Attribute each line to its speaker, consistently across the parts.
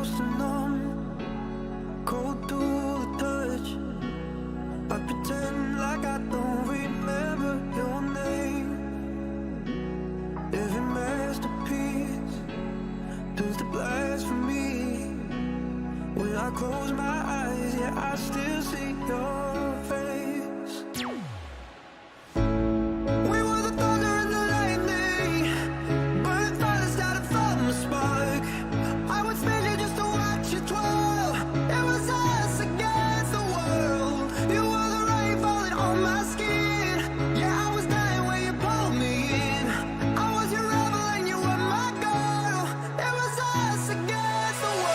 Speaker 1: close to numb, cold to the touch. I pretend like I don't remember your name. Every masterpiece turns to blasphemy. When I close my eyes, yeah, I still see your face. We were the thunder and the lightning, burning fire started from a spark. I would spend you just to watch you twirl. It was us against the world. You were the rain falling on my skin. Yeah, I was dying when you pulled me in. I was your rebel and you were my girl. It was us against the world.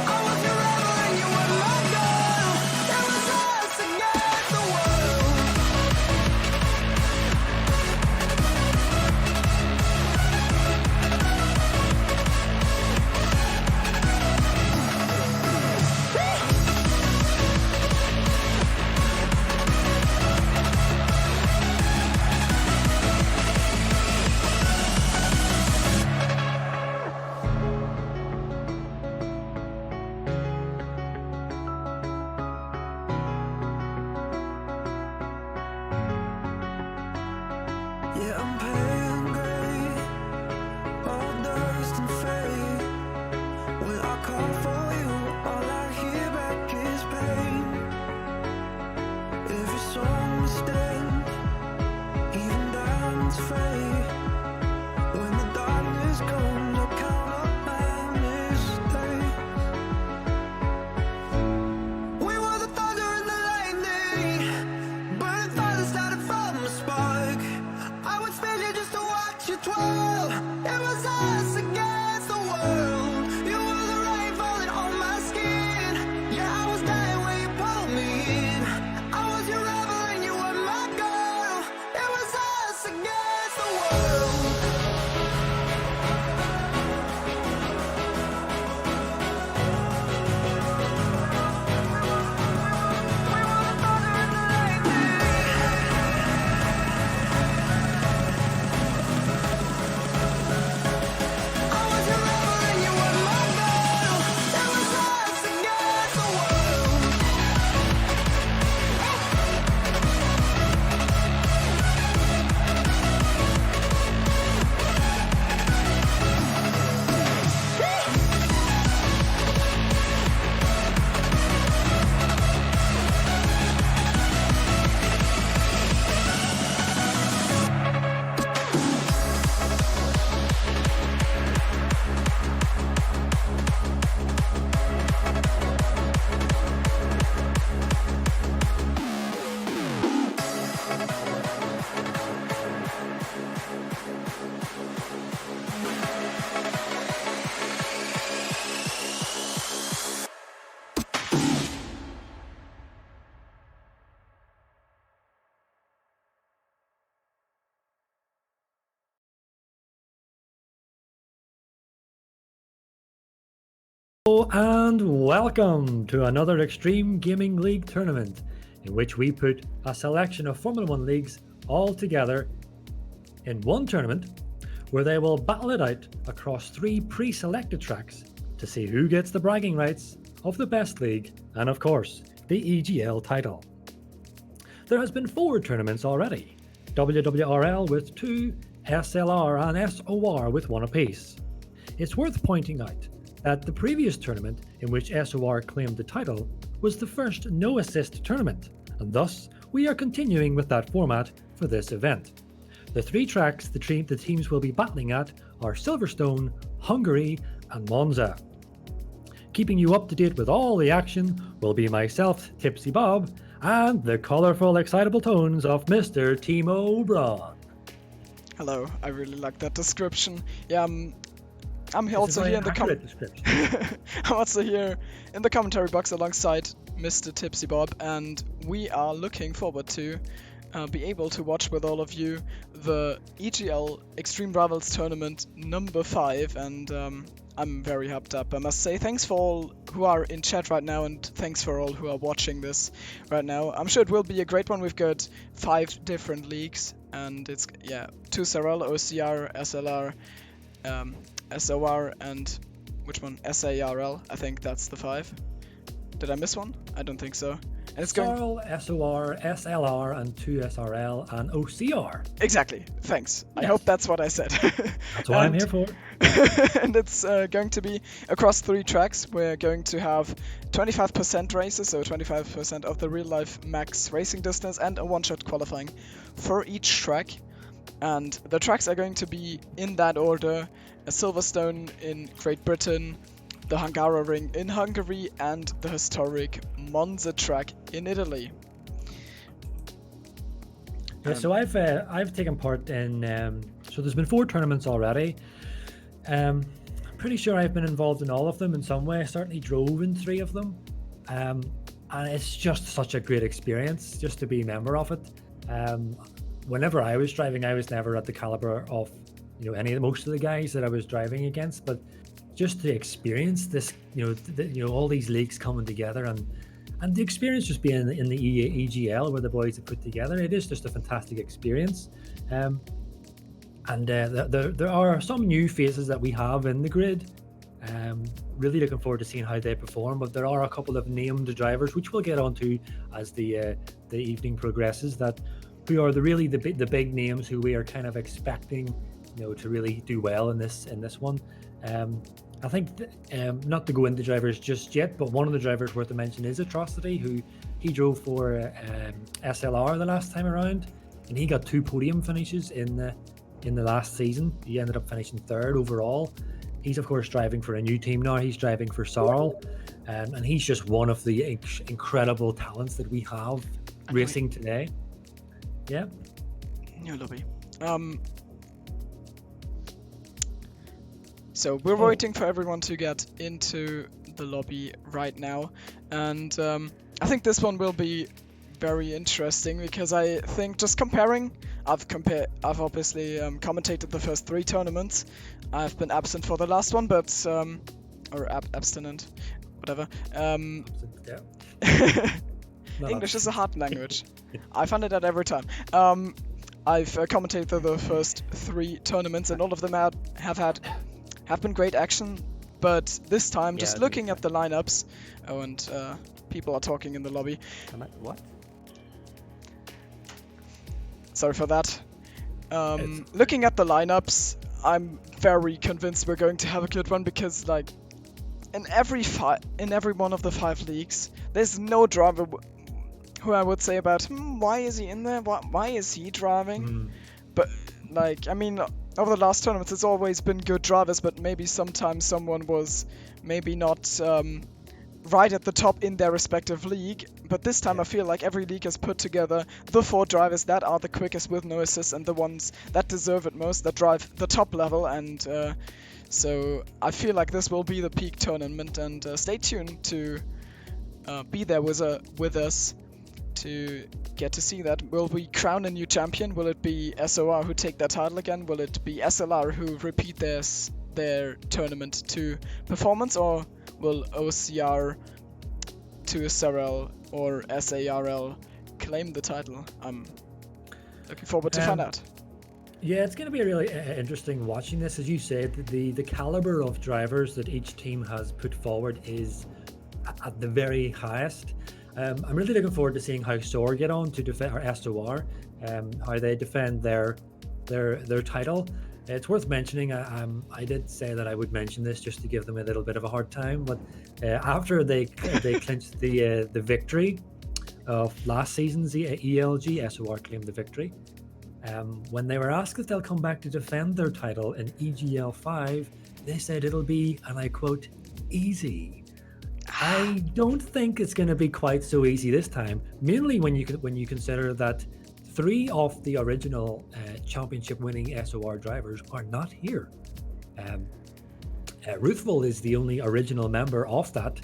Speaker 1: I was your rebel and you were my girl. It was us against the world. Yeah, I'm pale gray, all dust and fade. When I call for you, all I hear back is pain. Every song we stand, even diamonds fade. When the darkness comes, I count up my mistakes. We were the thunder and the lightning, burning fire that started from a spark. I would spend you just to watch you twirl. It was us against the world. You were the rain falling on my skin. Yeah, I was dying when you pulled me in. I was your rebel and you were my girl. It was us against the world. We were the thunder and the lightning. I was your rebel and you were my girl. It was us against the world.
Speaker 2: Hello and welcome to another Extreme Gaming League tournament in which we put a selection of Formula 1 leagues all together in one tournament where they will battle it out across 3 pre-selected tracks to see who gets the bragging rights of the best league and of course the EGL title. There has been 4 tournaments already, WWRL with 2, SLR and SOR with 1 apiece. It's worth pointing out that the previous tournament in which SOR claimed the title was the first no-assist tournament, and thus we are continuing with that format for this event. The 3 tracks the teams will be battling at are Silverstone, Hungary and Monza. Keeping you up to date with all the action will be myself, TipsyBob, and the colourful, excitable tones of Mr. Thimo Braun.
Speaker 3: Hello, I really like that description. Yeah, I'm
Speaker 2: It's
Speaker 3: also
Speaker 2: a very
Speaker 3: here in the
Speaker 2: accurate description.
Speaker 3: I'm also here in the commentary box alongside Mr. TipsyBob, and we are looking forward to be able to watch with all of you the EGL Extreme Rivals Tournament number 5, and I'm very hyped up. I must say thanks for all who are in chat right now, and thanks for all who are watching this right now. I'm sure it will be a great one. We've got 5 different leagues, and it's 2 SRL, OCR, SLR, SOR, and which one? SARL. I think that's the 5. Did I miss one? I don't think so. And it's going
Speaker 2: SRL, SOR, SLR, and 2 SRL, and OCR.
Speaker 3: exactly. Thanks. I
Speaker 2: Yes.
Speaker 3: hope that's what I said.
Speaker 2: That's what I'm here for.
Speaker 3: And it's going to be across 3 tracks. We're going to have 25% races, so 25% of the real life max racing distance, and a one-shot qualifying for each track. And the tracks are going to be in that order: a Silverstone in Great Britain, the Hungaroring in Hungary, and the historic Monza track in Italy.
Speaker 2: Yeah, so I've taken part in so there's been 4 tournaments already. I'm pretty sure I've been involved in all of them in some way. I certainly drove in 3 of them, and it's just such a great experience just to be a member of it. Whenever I was driving, I was never at the caliber of most of the guys that I was driving against, but just to experience this, all these leagues coming together, and the experience just being in the EGL where the boys have put together, it is just a fantastic experience. And there are some new faces that we have in the grid. Really looking forward to seeing how they perform, but there are a couple of named drivers which we'll get onto as the evening progresses, that who are the big names who we are kind of expecting to really do well in this one. I think not to go into drivers just yet, but one of the drivers worth a mention is Atrocity, who he drove for SLR the last time around, and he got 2 podium finishes in the last season. He ended up finishing 3rd overall. He's of course driving for a new team now. He's driving for Sorrel, and he's just one of the incredible talents that we have racing today. Yeah.
Speaker 3: New lobby. So we're waiting for everyone to get into the lobby right now, and I think this one will be very interesting, because I think just comparing, I've obviously commentated the first 3 tournaments. I've been absent for the last one, but or abstinent, whatever.
Speaker 2: Yeah.
Speaker 3: English is a hard language. I find it out every time. I've commentated the first 3 tournaments, and all of them have been great action. But this time, just looking at the lineups, and people are talking in the lobby.
Speaker 2: What?
Speaker 3: Sorry for that. Looking at the lineups, I'm very convinced we're going to have a good one, because like in every one of the 5 leagues, there's no driver who I would say about why is he in there? Why is he driving? But like, I mean, over the last tournaments, it's always been good drivers, but maybe sometimes someone was maybe not right at the top in their respective league. But this time I feel like every league has put together the 4 drivers that are the quickest with no assist, and the ones that deserve it most, that drive the top level. And so I feel like this will be the peak tournament, and stay tuned to be there with us to get to see that. Will we crown a new champion? Will it be SOR who take their title again? Will it be SLR who repeat their tournament 2 performance? Or will OCR, 2SRL, or SARL claim the title? I'm looking forward to find out.
Speaker 2: Yeah, it's going to be really interesting watching this. As you said, the caliber of drivers that each team has put forward is at the very highest. I'm really looking forward to seeing how SOR get on to defend, or SOR, how they defend their title. It's worth mentioning, I did say that I would mention this just to give them a little bit of a hard time, but after they clinched the victory of last season's ELG, SOR claimed the victory. When they were asked if they'll come back to defend their title in EGL 5, they said it'll be, and I quote, easy. I don't think it's going to be quite so easy this time, mainly when you consider that 3 of the original championship winning SOR drivers are not here. Ruthville is the only original member of that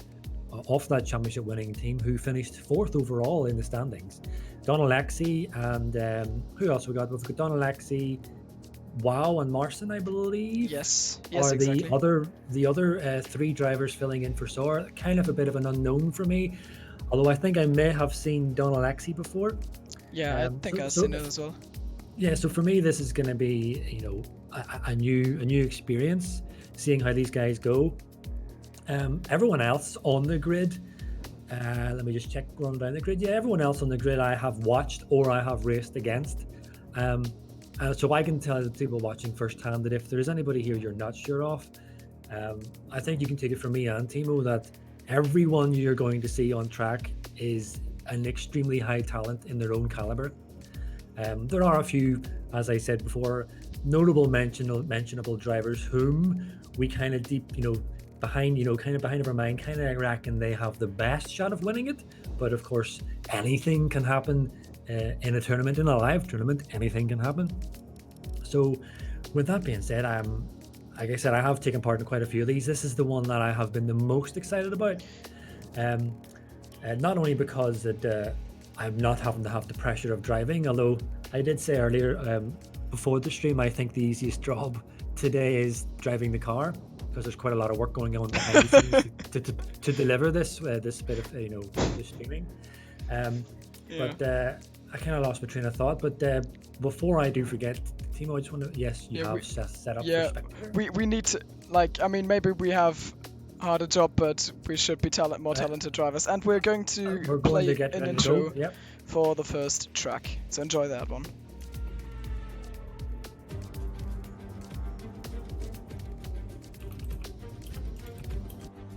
Speaker 2: championship winning team who finished 4th overall in the standings. Don Alexi and who else we got? We've got Don Alexi, Wow, and Marson, I believe.
Speaker 3: Yes,
Speaker 2: Are
Speaker 3: exactly.
Speaker 2: the other 3 drivers filling in for Sor kind of a bit of an unknown for me. Although I think I may have seen Don Alexi before.
Speaker 3: Yeah, I think I've seen it as well.
Speaker 2: Yeah, so for me, this is going to be, you know, a new experience, seeing how these guys go. Everyone else on the grid, let me just check, run down the grid. Yeah, everyone else on the grid I have watched or I have raced against. So I can tell the people watching firsthand that if there is anybody here you're not sure of, I think you can take it from me and Thimo that everyone you're going to see on track is an extremely high talent in their own caliber. There are a few, as I said before, notable mentionable drivers whom we kind of behind of our mind, kind of reckon they have the best shot of winning it. But of course, anything can happen in a tournament, in a live tournament. Anything can happen. So, with that being said, like I said, I have taken part in quite a few of these. This is the one that I have been the most excited about. Not only because I'm not having to have the pressure of driving, although I did say earlier before the stream, I think the easiest job today is driving the car, because there's quite a lot of work going on behind the scenes to deliver this bit of this streaming. But I kind of lost my train of thought. But before I do forget, Thimo, I just want to have set up.
Speaker 3: Yeah, we need to, I mean, maybe we have harder job, but we should be more talented drivers, and we're going to play an intro for the first track. So enjoy that one.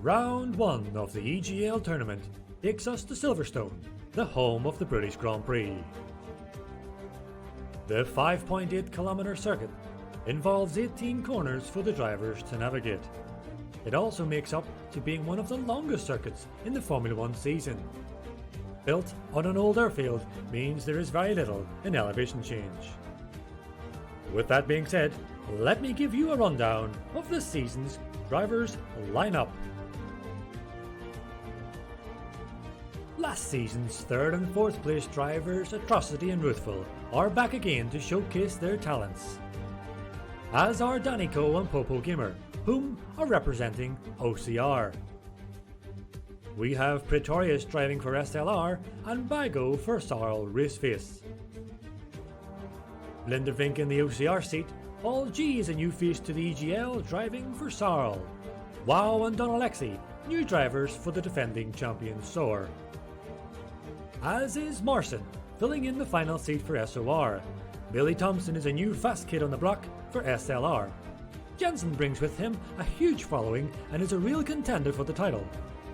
Speaker 2: Round 1 of the EGL tournament takes us to Silverstone, the home of the British Grand Prix. The 5.8 kilometre circuit involves 18 corners for the drivers to navigate. It also makes up to being one of the longest circuits in the Formula 1 season. Built on an old airfield means there is very little in elevation change. With that being said, let me give you a rundown of this season's drivers' lineup. Last season's 3rd and 4th place drivers Atrocity and Ruthful are back again to showcase their talents, as are Danico and Popo Gamer, whom are representing OCR. We have Pretorius driving for SLR and Bago for Sarl Raceface. Lindervink in the OCR seat, Paul G is a new face to the EGL driving for Sarl. Wow and Don Alexi, new drivers for the defending champion SOAR. As is Marson, filling in the final seat for SOR. Billy Thompson is a new fast kid on the block for SLR. Jensen brings with him a huge following and is a real contender for the title.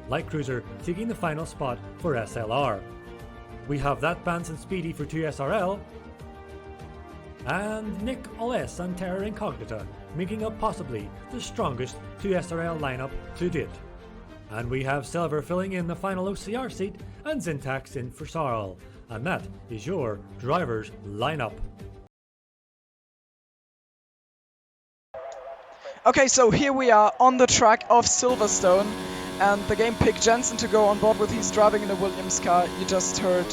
Speaker 2: Light Cruiser taking the final spot for SLR. We have that Banson Speedy for 2SRL, and Nick Oles and Terror Incognita making up possibly the strongest 2SRL lineup to date. And we have Silver filling in the final OCR seat and Zintax in for Sarl. And that is your drivers lineup.
Speaker 3: Okay, so here we are on the track of Silverstone, and the game picked Jensen to go on board with. He's driving in a Williams car. You just heard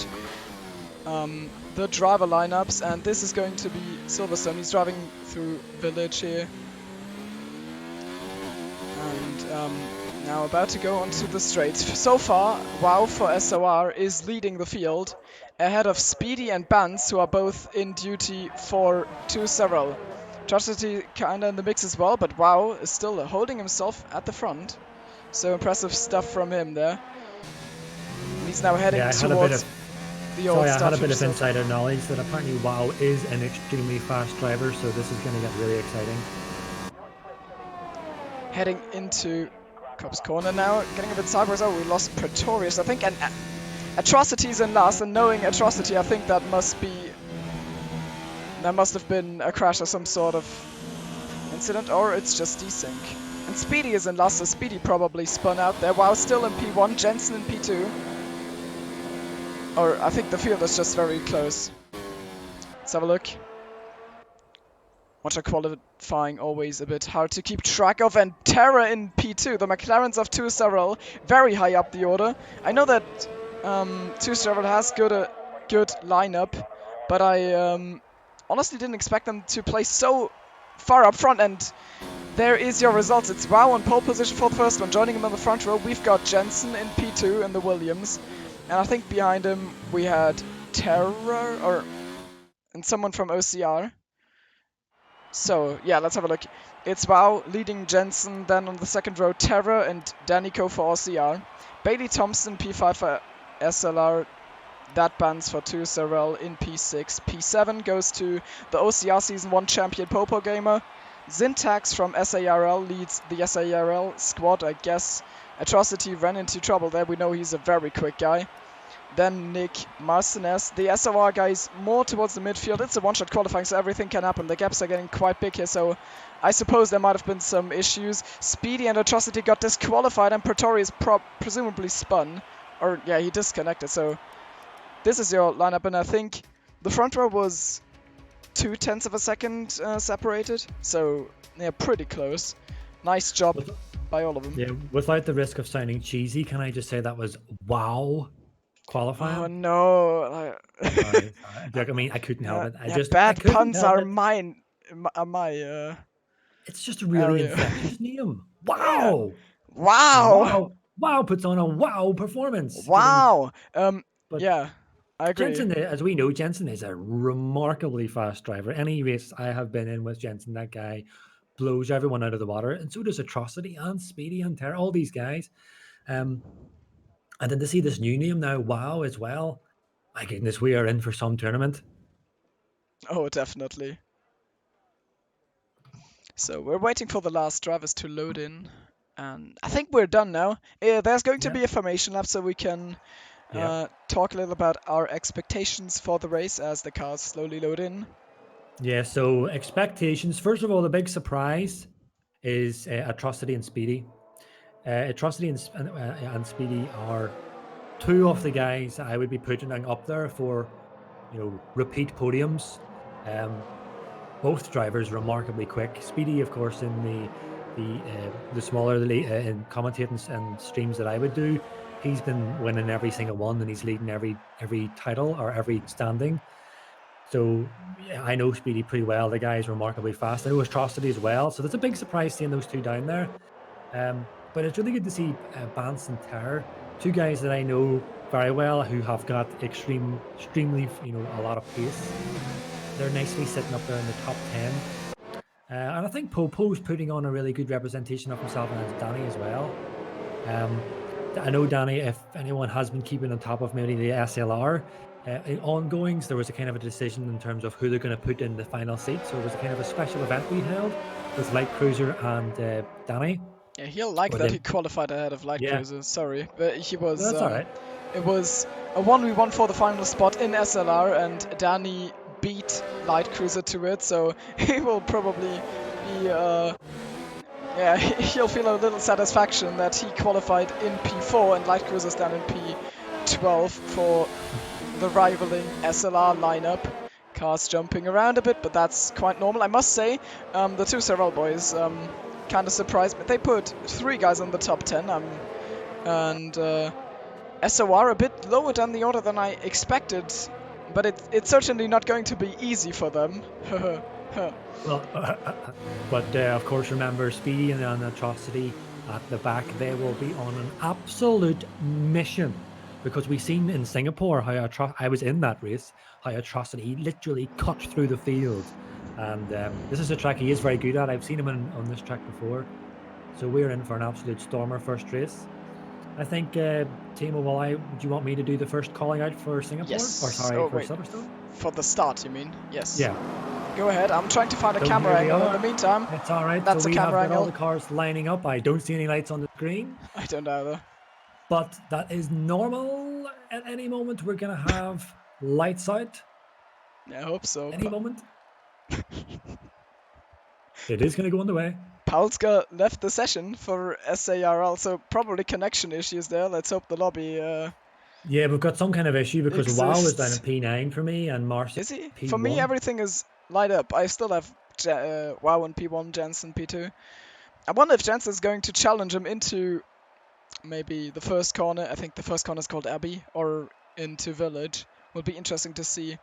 Speaker 3: the driver lineups, and this is going to be Silverstone. He's driving through Village here. And now about to go onto the straights. So far, Wow for SOR is leading the field, ahead of Speedy and Bans, who are both in duty for 2-0. Tragedy kinda in the mix as well, but Wow is still holding himself at the front. So impressive stuff from him there. And he's now heading towards the old stuff.
Speaker 2: I had a bit of insider knowledge that apparently Wow is an extremely fast driver, so this is going to get really exciting.
Speaker 3: Heading into Cops Corner now, getting a bit sideways. Oh, we lost Pretorius, I think, and Atrocity's in last, and knowing Atrocity, I think that must have been a crash or some sort of incident, or it's just desync. And Speedy is in last, so Speedy probably spun out there. Wow, still in P1, Jensen in P2. Or I think the field is just very close. Let's have a look. Which are qualifying always a bit hard to keep track of. And Terra in P2, the McLarens of 2 very high up the order. I know that 2 has good lineup, but I honestly didn't expect them to play so far up front. And there is your results. It's Wow on pole position for the first one. Joining him on the front row, we've got Jensen in P2 in the Williams. And I think behind him we had Terra and someone from OCR. So, yeah, let's have a look. It's Wow leading Jensen, then on the second row Terra and Danico for OCR. Bailey Thompson, P5 for SLR. That bans for 2 in P6. P7 goes to the OCR Season 1 champion Popo Gamer. Syntax from SARL leads the SARL squad. I guess Atrocity ran into trouble there. We know he's a very quick guy. Then Nick Marcinez. The SOR guys more towards the midfield. It's a one-shot qualifying, so everything can happen. The gaps are getting quite big here, so I suppose there might have been some issues. Speedy and Atrocity got disqualified, and Pretorius presumably spun. Or, yeah, he disconnected, so this is your lineup, and I think the front row was 0.2 of a second separated, so, yeah, pretty close. Nice job by all of them.
Speaker 2: Yeah, without the risk of sounding cheesy, can I just say that was wow qualifying?
Speaker 3: Oh no!
Speaker 2: Sorry. Look, I mean, I couldn't help it. I
Speaker 3: bad
Speaker 2: couldn't
Speaker 3: puns
Speaker 2: help
Speaker 3: are
Speaker 2: it.
Speaker 3: my
Speaker 2: It's just a really
Speaker 3: area.
Speaker 2: infectious name. Wow!
Speaker 3: Wow!
Speaker 2: Wow puts on a wow performance.
Speaker 3: Wow!
Speaker 2: But
Speaker 3: yeah, I agree.
Speaker 2: Jensen, as we know, Jensen is a remarkably fast driver. Any race I have been in with Jensen, that guy blows everyone out of the water, and so does Atrocity and Speedy and Terra, all these guys. And then to see this new name now, wow, as well. My goodness, we are in for some tournament.
Speaker 3: Oh, definitely. So we're waiting for the last drivers to load in, and I think we're done now. There's going to be a formation lap, so we can talk a little about our expectations for the race as the cars slowly load in.
Speaker 2: Yeah, so expectations. First of all, the big surprise is Atrocity and Speedy. Atrocity and Speedy are two of the guys I would be putting up there for, repeat podiums. Both drivers remarkably quick. Speedy, of course, in the smaller in commentating and streams that I would do, he's been winning every single one, and he's leading every title or every standing. So yeah, I know Speedy pretty well. The guy is remarkably fast. I know Atrocity as well. So that's a big surprise seeing those two down there. But it's really good to see Bance and Terror, two guys that I know very well who have got extremely, a lot of pace. They're nicely sitting up there in the top 10. And I think Popo's putting on a really good representation of himself, and Danny as well. I know Danny, if anyone has been keeping on top of maybe the SLR, in ongoings, there was a kind of a decision in terms of who they're going to put in the final seat. So it was a kind of a special event we held with Light Cruiser and Danny.
Speaker 3: Yeah, he'll like that he qualified ahead of Light Cruiser. Sorry, but he was.
Speaker 2: That's all right.
Speaker 3: It was a 1v1 for the final spot in SLR, and Danny beat Light Cruiser to it, so he will probably be. He'll feel a little satisfaction that he qualified in P4 and Light Cruiser's down in P12 for the rivaling SLR lineup. Cars jumping around a bit, but that's quite normal. I must say, the two Sorel boys kind of surprised me. They put 3 guys on the top 10, and SOR a bit lower down the order than I expected, but it's certainly not going to be easy for them.
Speaker 2: Well, but of course, remember Speedy and Atrocity at the back. They will be on an absolute mission, because we've seen in Singapore how I was in that race, how Atrocity literally cut through the field. And this is a track he is very good at. I've seen him on this track before. So we're in for an absolute stormer first race. I think, Thimo, do you want me to do the first calling out for Singapore?
Speaker 3: Yes.
Speaker 2: Or sorry, for Silverstone?
Speaker 3: For the start, you mean? Yes.
Speaker 2: Yeah.
Speaker 3: Go ahead. I'm trying to find a camera angle in the meantime.
Speaker 2: It's all right.
Speaker 3: That's
Speaker 2: so
Speaker 3: a
Speaker 2: we
Speaker 3: camera
Speaker 2: have got
Speaker 3: angle.
Speaker 2: all the cars lining up. I don't see any lights on the screen.
Speaker 3: I don't either.
Speaker 2: But that is normal. At any moment, we're going to have lights out.
Speaker 3: I hope so.
Speaker 2: Any moment. It is going to go on the way.
Speaker 3: Paulska left the session for SARL, so probably connection issues there. Let's hope the lobby.
Speaker 2: Yeah, we've got some kind of issue because WoW is down at P9 for me, and Mars
Speaker 3: is he?
Speaker 2: P1.
Speaker 3: For me, everything is light up. I still have Wow in P1, Jensen P2. I wonder if Jensen is going to challenge him into maybe the first corner. I think the first corner is called Abbey, or into Village. Will be interesting to see.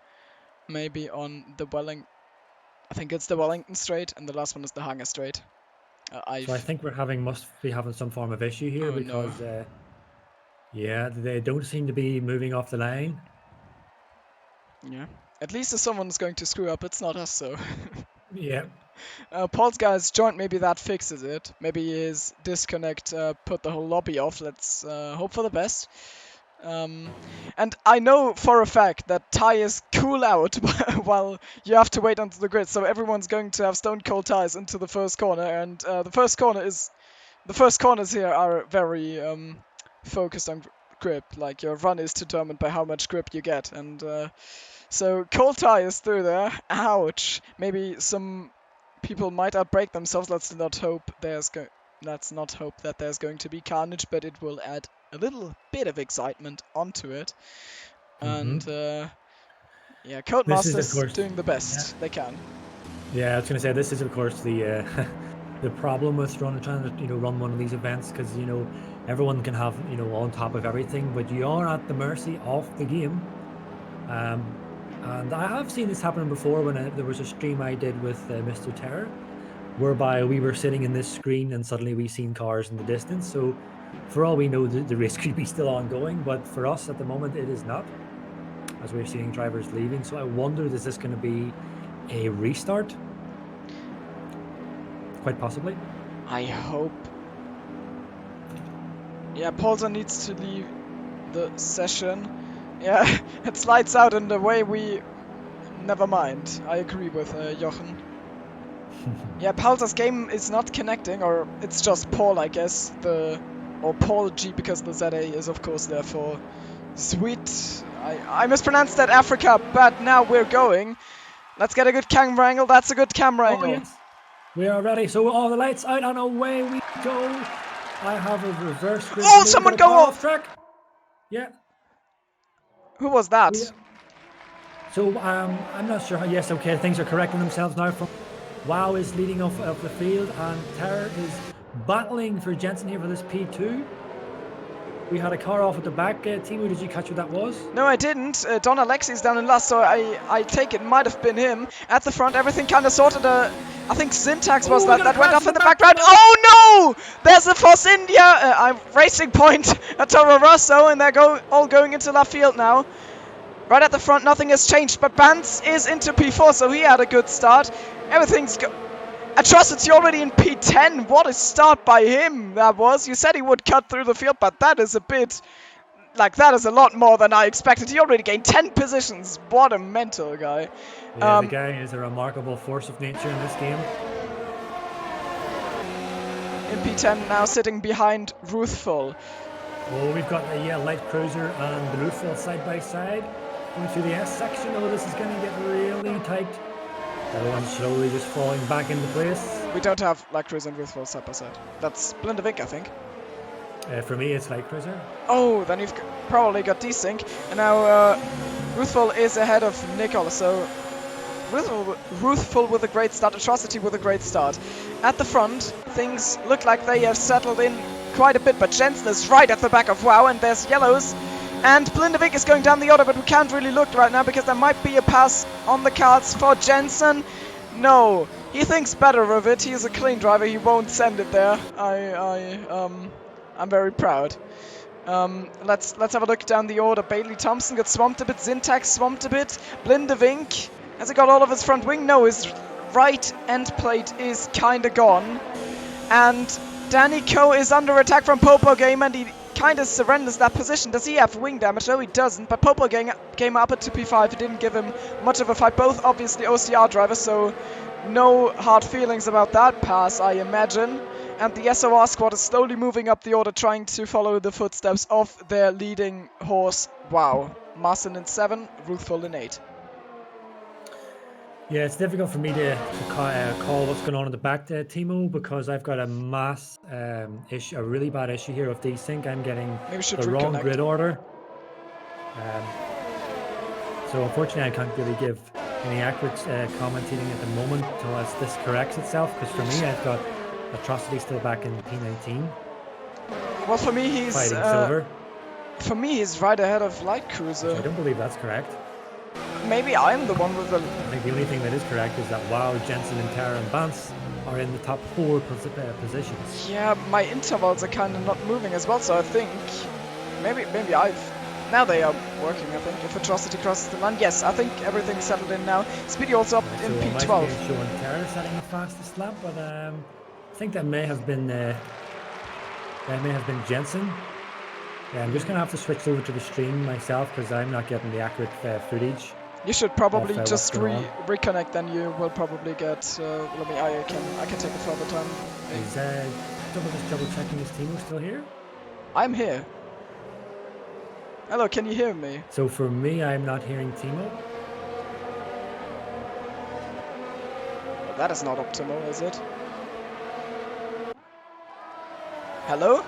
Speaker 3: Maybe on the I think it's the Wellington Straight, and the last one is the Hanger Straight.
Speaker 2: So I think must be having some form of issue here
Speaker 3: Oh, no.
Speaker 2: because yeah, they don't seem to be moving off the line.
Speaker 3: Yeah. At least if someone's going to screw up, it's not us, so.
Speaker 2: Yeah.
Speaker 3: Paul's guy's joint, maybe that fixes it. Maybe his disconnect put the whole lobby off. Let's hope for the best. And I know for a fact that tires cool out while you have to wait onto the grid, so everyone's going to have stone cold tires into the first corner, and the first corners here are very focused on grip. Like, your run is determined by how much grip you get, and so cold tires through there. Ouch! Maybe some people might outbreak themselves. Let's not hope that there's going to be carnage, but it will add a little bit of excitement onto it. And yeah, Codemasters doing the best they can.
Speaker 2: Yeah, I was going to say, this is of course the the problem with trying to run one of these events, because everyone can have on top of everything, but you are at the mercy of the game. And I have seen this happen before when there was a stream I did with Mr. Terror, whereby we were sitting in this screen and suddenly we seen cars in the distance. So for all we know, the race could be still ongoing, but for us at the moment it is not, as we're seeing drivers leaving. So I wondered, is this going to be a restart? Quite possibly.
Speaker 3: I hope. Yeah, Paulson needs to leave the session. Yeah, it slides out in the way we... Never mind. I agree with Jochen. Yeah, Paul's game is not connecting, or it's just Paul, I guess. Or Paul G, because the ZA is of course there for sweet. I mispronounced that Africa, but now we're going. Let's get a good camera angle. That's a good camera angle.
Speaker 2: Yes. We are ready. So all the lights out and away we go. I have a reverse grid.
Speaker 3: Oh, someone go off
Speaker 2: track. Yeah.
Speaker 3: Who was that?
Speaker 2: Yeah. So I'm not sure. Yes, okay, things are correcting themselves now. Wow is leading off of the field, and Terror is battling for Jensen here for this P2. We had a car off at the back. Thimo, did you catch what that was?
Speaker 3: No, I didn't. Don Alexi's down in last, so I take it might have been him. At the front, everything kind of sorted. I think Syntax was that went off in the background. Oh no! There's the Force India racing point at Toro Rosso, and they're all going into left field now. Right at the front, nothing has changed, but Bance is into P4, so he had a good start. Everything's Atrocity already in P10. What a start by him that was. You said he would cut through the field, but that is a bit... Like, that is a lot more than I expected. He already gained 10 positions. What a mental guy.
Speaker 2: Yeah, the guy is a remarkable force of nature in this game.
Speaker 3: In P10 now, sitting behind Ruthful.
Speaker 2: Oh, we've got a light cruiser and the Ruthful side by side. Going through the S section. Oh, this is going to get really tight. Everyone's slowly just falling back into place.
Speaker 3: We don't have light cruiser and Ruthful side by side. That's Blindevik, I think.
Speaker 2: For me, it's light cruiser.
Speaker 3: Oh, then you've probably got desync. And now Ruthful is ahead of Nicol, so Ruthful with a great start, Atrocity with a great start. At the front, things look like they have settled in quite a bit, but Jensen is right at the back of WoW, and there's yellows. And Blindevik is going down the order, but we can't really look right now because there might be a pass on the cards for Jensen. No, he thinks better of it. He is a clean driver. He won't send it there. I'm very proud. Let's have a look down the order. Bailey Thompson got swamped a bit. Syntax swamped a bit. Blindevik, has he got all of his front wing? No, his right end plate is kinda gone. And Danny Coe is under attack from Popo Game, and he kind of surrenders that position. Does he have wing damage? No, he doesn't. But Popo came up at 2P5. It didn't give him much of a fight. Both obviously OCR drivers, so no hard feelings about that pass, I imagine. And the SOR squad is slowly moving up the order, trying to follow the footsteps of their leading horse. Wow. Marcin in 7, Ruthful in 8.
Speaker 2: Yeah, it's difficult for me to call what's going on in the back there, Thimo, because I've got a issue, a really bad issue here with desync. I'm getting the wrong grid order. So unfortunately, I can't really give any accurate commentating at the moment until this corrects itself. Because for me, I've got Atrocity still back in P19.
Speaker 3: Well, for me, he's
Speaker 2: fighting silver.
Speaker 3: For me, he's right ahead of Light Cruiser.
Speaker 2: I don't believe that's correct.
Speaker 3: Maybe I'm the one with the...
Speaker 2: I think the only thing that is correct is that WoW, Jensen, and Terra and Vance are in the top 4 positions.
Speaker 3: Yeah, my intervals are kind of not moving as well, so I think maybe I've... Now they are working, I think. If Atrocity crosses the line, yes, I think everything's settled in now. Speedy also up in P12.
Speaker 2: So might be showing Terra setting the fastest lap, but I think that may have been Jensen. Yeah, I'm just gonna have to switch over to the stream myself because I'm not getting the accurate footage.
Speaker 3: You should probably
Speaker 2: of,
Speaker 3: just reconnect, then you will probably get. Let me. I can take it further time.
Speaker 2: Is double checking is Thimo still here?
Speaker 3: I'm here. Hello, can you hear me?
Speaker 2: So for me, I'm not hearing Thimo.
Speaker 3: That is not optimal, is it? Hello?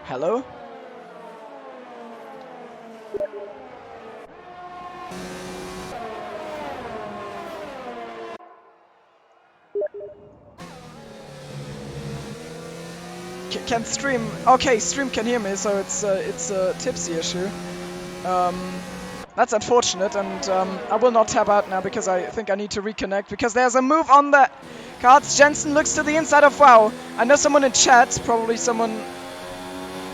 Speaker 3: Hello? Can stream? Okay, stream can hear me, so it's a Tipsy issue. That's unfortunate, and I will not tap out now because I think I need to reconnect because there's a move on the cards. Jensen looks to the inside of WoW. I know someone in chat, probably someone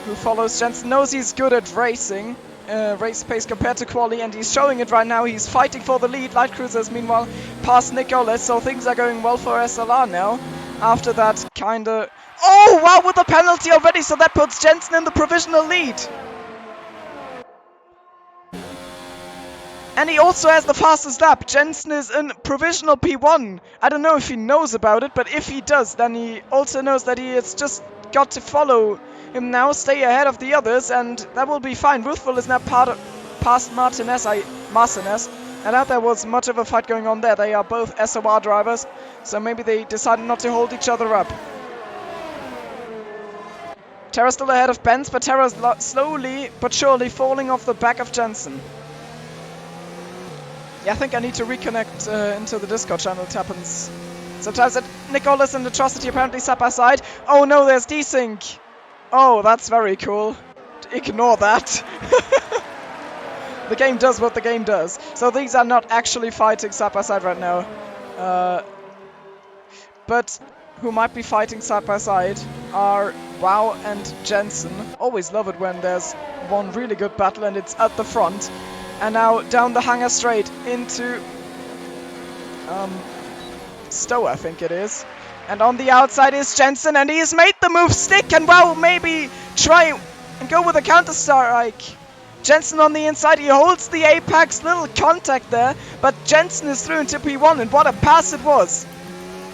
Speaker 3: who follows Jensen, knows he's good at racing, race pace compared to Quali, and he's showing it right now. He's fighting for the lead. Light Cruisers, meanwhile, past Nicholas, so things are going well for SLR now. After that, kinda... Oh, wow, with the penalty already, so that puts Jensen in the provisional lead. And he also has the fastest lap. Jensen is in provisional P1. I don't know if he knows about it, but if he does, then he also knows that he has just got to follow him now, stay ahead of the others, and that will be fine. Ruthful is now past Martinez. I doubt there was much of a fight going on there. They are both SOR drivers, so maybe they decided not to hold each other up. Terra's still ahead of Benz, but Terra's slowly but surely falling off the back of Jensen. Yeah, I think I need to reconnect into the Discord channel. It happens sometimes. Nicholas and Atrocity apparently side by side. Oh no, there's desync. Oh, that's very cool. Ignore that. The game does what the game does. So these are not actually fighting side by side right now. But who might be fighting side by side are WoW and Jensen. Always love it when there's one really good battle and it's at the front. And now down the hangar straight into Stowe, I think it is. And on the outside is Jensen, and he has made the move stick, and WoW maybe try and go with a counter strike. Jensen on the inside, he holds the apex, little contact there, but Jensen is through into P1, and what a pass it was.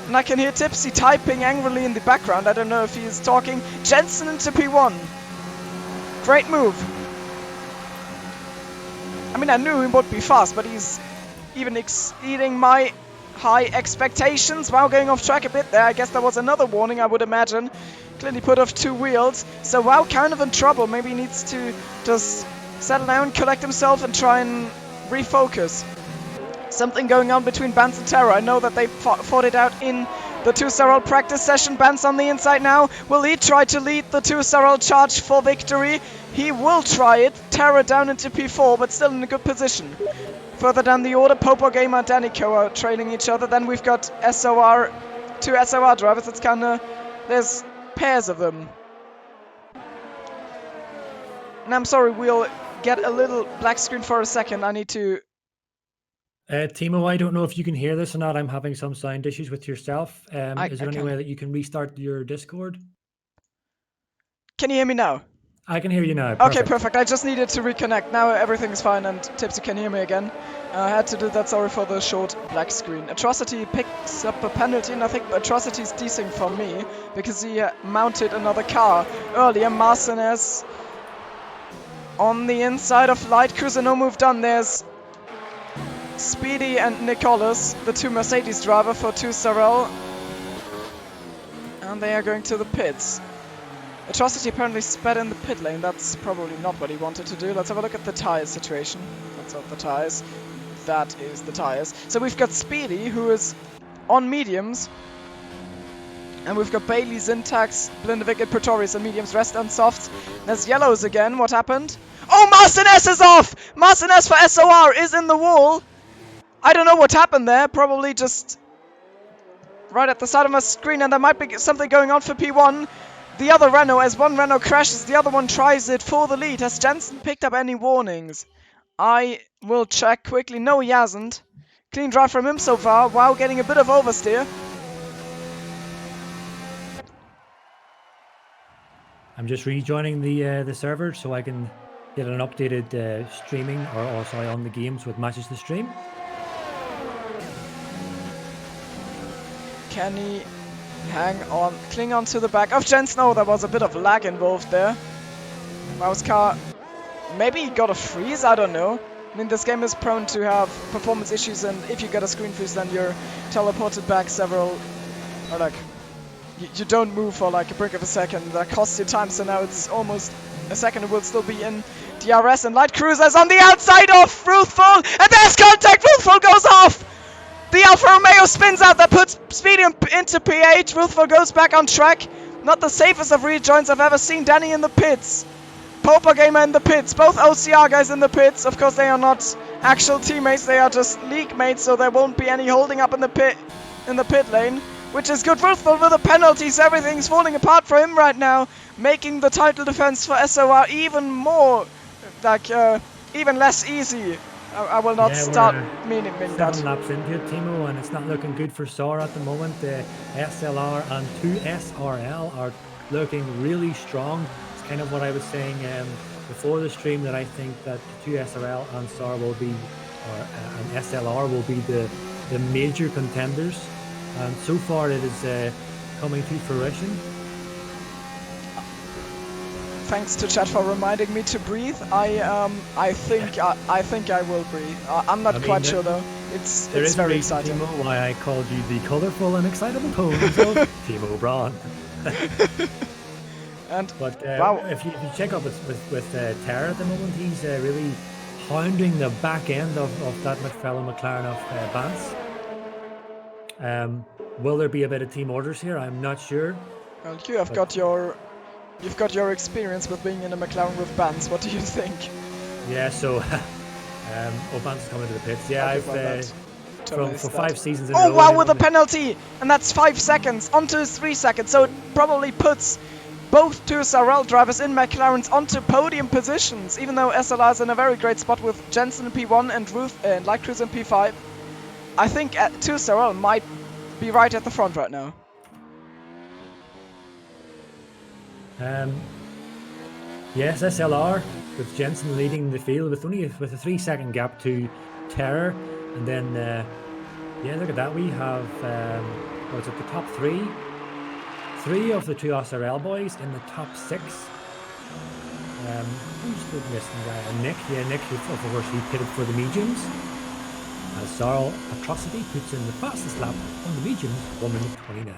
Speaker 3: And I can hear Tipsy typing angrily in the background. I don't know if he is talking. Jensen into P1. Great move. I mean, I knew he would be fast, but he's even exceeding my high expectations. WoW going off track a bit there. I guess that was another warning, I would imagine. Clearly put off 2 wheels. So WoW kind of in trouble. Maybe he needs to just settle down, collect himself, and try and refocus. Something going on between Bance and Terra. I know that they fought it out in the 2-Sarol practice session. Bance on the inside now. Will he try to lead the 2-Sarol charge for victory? He will try it. Terra down into P4, but still in a good position. Further down the order, Popo Gamer and Danico are trailing each other. Then we've got SOR, 2 SOR drivers. It's kind of... there's pairs of them. And I'm sorry, we'll get a little black screen for a second. I need to...
Speaker 2: Thimo, I don't know if you can hear this or not. I'm having some sound issues with yourself. Is there any way that you can restart your Discord?
Speaker 3: Can you hear me now?
Speaker 2: I can hear you now.
Speaker 3: Okay, perfect. I just needed to reconnect. Now everything's fine, and Tipsy can hear me again. I had to do that. Sorry for the short black screen. Atrocity picks up a penalty, and I think Atrocity's decent for me because he mounted another car earlier. Marcinez on the inside of Light Cruiser. No move done. There's Speedy and Nicholas, the 2 Mercedes driver for 2-Sarol. And they are going to the pits. Atrocity apparently sped in the pit lane. That's probably not what he wanted to do. Let's have a look at the tyres situation. Let's have the tyres. That is the tyres. So we've got Speedy, who is on mediums. And we've got Bailey, Syntax, Blindevic, and Pretorius on mediums, rest on softs. There's yellows again. What happened? Oh, Marcinez is off! Marcinez for SOR is in the wall. I don't know what happened there. Probably just right at the side of my screen, and there might be something going on for P1. The other Renault, as one Renault crashes, the other one tries it for the lead. Has Jensen picked up any warnings? I will check quickly. No, he hasn't. Clean drive from him so far. Wow, getting a bit of oversteer.
Speaker 2: I'm just rejoining the server so I can get an updated streaming or sorry on the games with matches to stream.
Speaker 3: Can he hang on, cling on to the back of Jensen? Oh, there was a bit of lag involved there. Wow's car, maybe he got a freeze, I don't know. I mean, this game is prone to have performance issues, and if you get a screen freeze, then you're teleported back several, or like, you don't move for like a brink of a second. That costs you time, so now it's almost a second. It will still be in DRS, and Light Cruiser's on the outside of Ruthful, and there's contact! Ruthful goes off! The Alfa Romeo spins out, that puts Speedy into P8. Ruthful goes back on track. Not the safest of rejoins I've ever seen. Danny in the pits. Popa Gamer in the pits. Both OCR guys in the pits. Of course, they are not actual teammates. They are just league mates, so there won't be any holding up in the pit lane. Which is good. Ruthful with the penalties. Everything's falling apart for him right now. Making the title defense for SOR even more, like, even less easy. I will not start meaning that.
Speaker 2: 7 laps into it, Thimo, and it's not looking good for SOR at the moment. SLR and 2SRL are looking really strong. It's kind of what I was saying before the stream, that I think that 2SRL and SOR will be, and SLR will be the major contenders. And so far it is coming to fruition.
Speaker 3: Thanks to chat for reminding me to breathe. I think I will breathe. I'm not quite sure though. It's very exciting.
Speaker 2: Thimo, why I called you the colourful and excitable tones of Thimo Braun. But
Speaker 3: wow,
Speaker 2: if you check up with Terra at the moment, he's really hounding the back end of that fellow McLaren of Vance. Will there be a bit of team orders here? I'm not sure.
Speaker 3: Well, you've got your experience with being in a McLaren with Vance. What do you think?
Speaker 2: Yeah, so Vance is coming to the pits. Yeah, I've for 5 seasons in a row.
Speaker 3: Oh wow, with a penalty, and that's 5 seconds onto 3 seconds. So it probably puts both 2SRL drivers in McLarens onto podium positions, even though SLR is in a very great spot with Jensen in P1 and Light Cruiser in P5. I think 2SRL might be right at the front right now.
Speaker 2: Yes, SLR with Jensen leading the field with only a 3-second gap to Terror, and then yeah, look at that. We have what's it, the top three of the 2SRL boys in the top 6. Who's the missing guy? Nick, yeah, Nick. Of course, he pitted for the mediums. As Sarl Atrocity puts in the fastest lap on the mediums, 1 minute 29.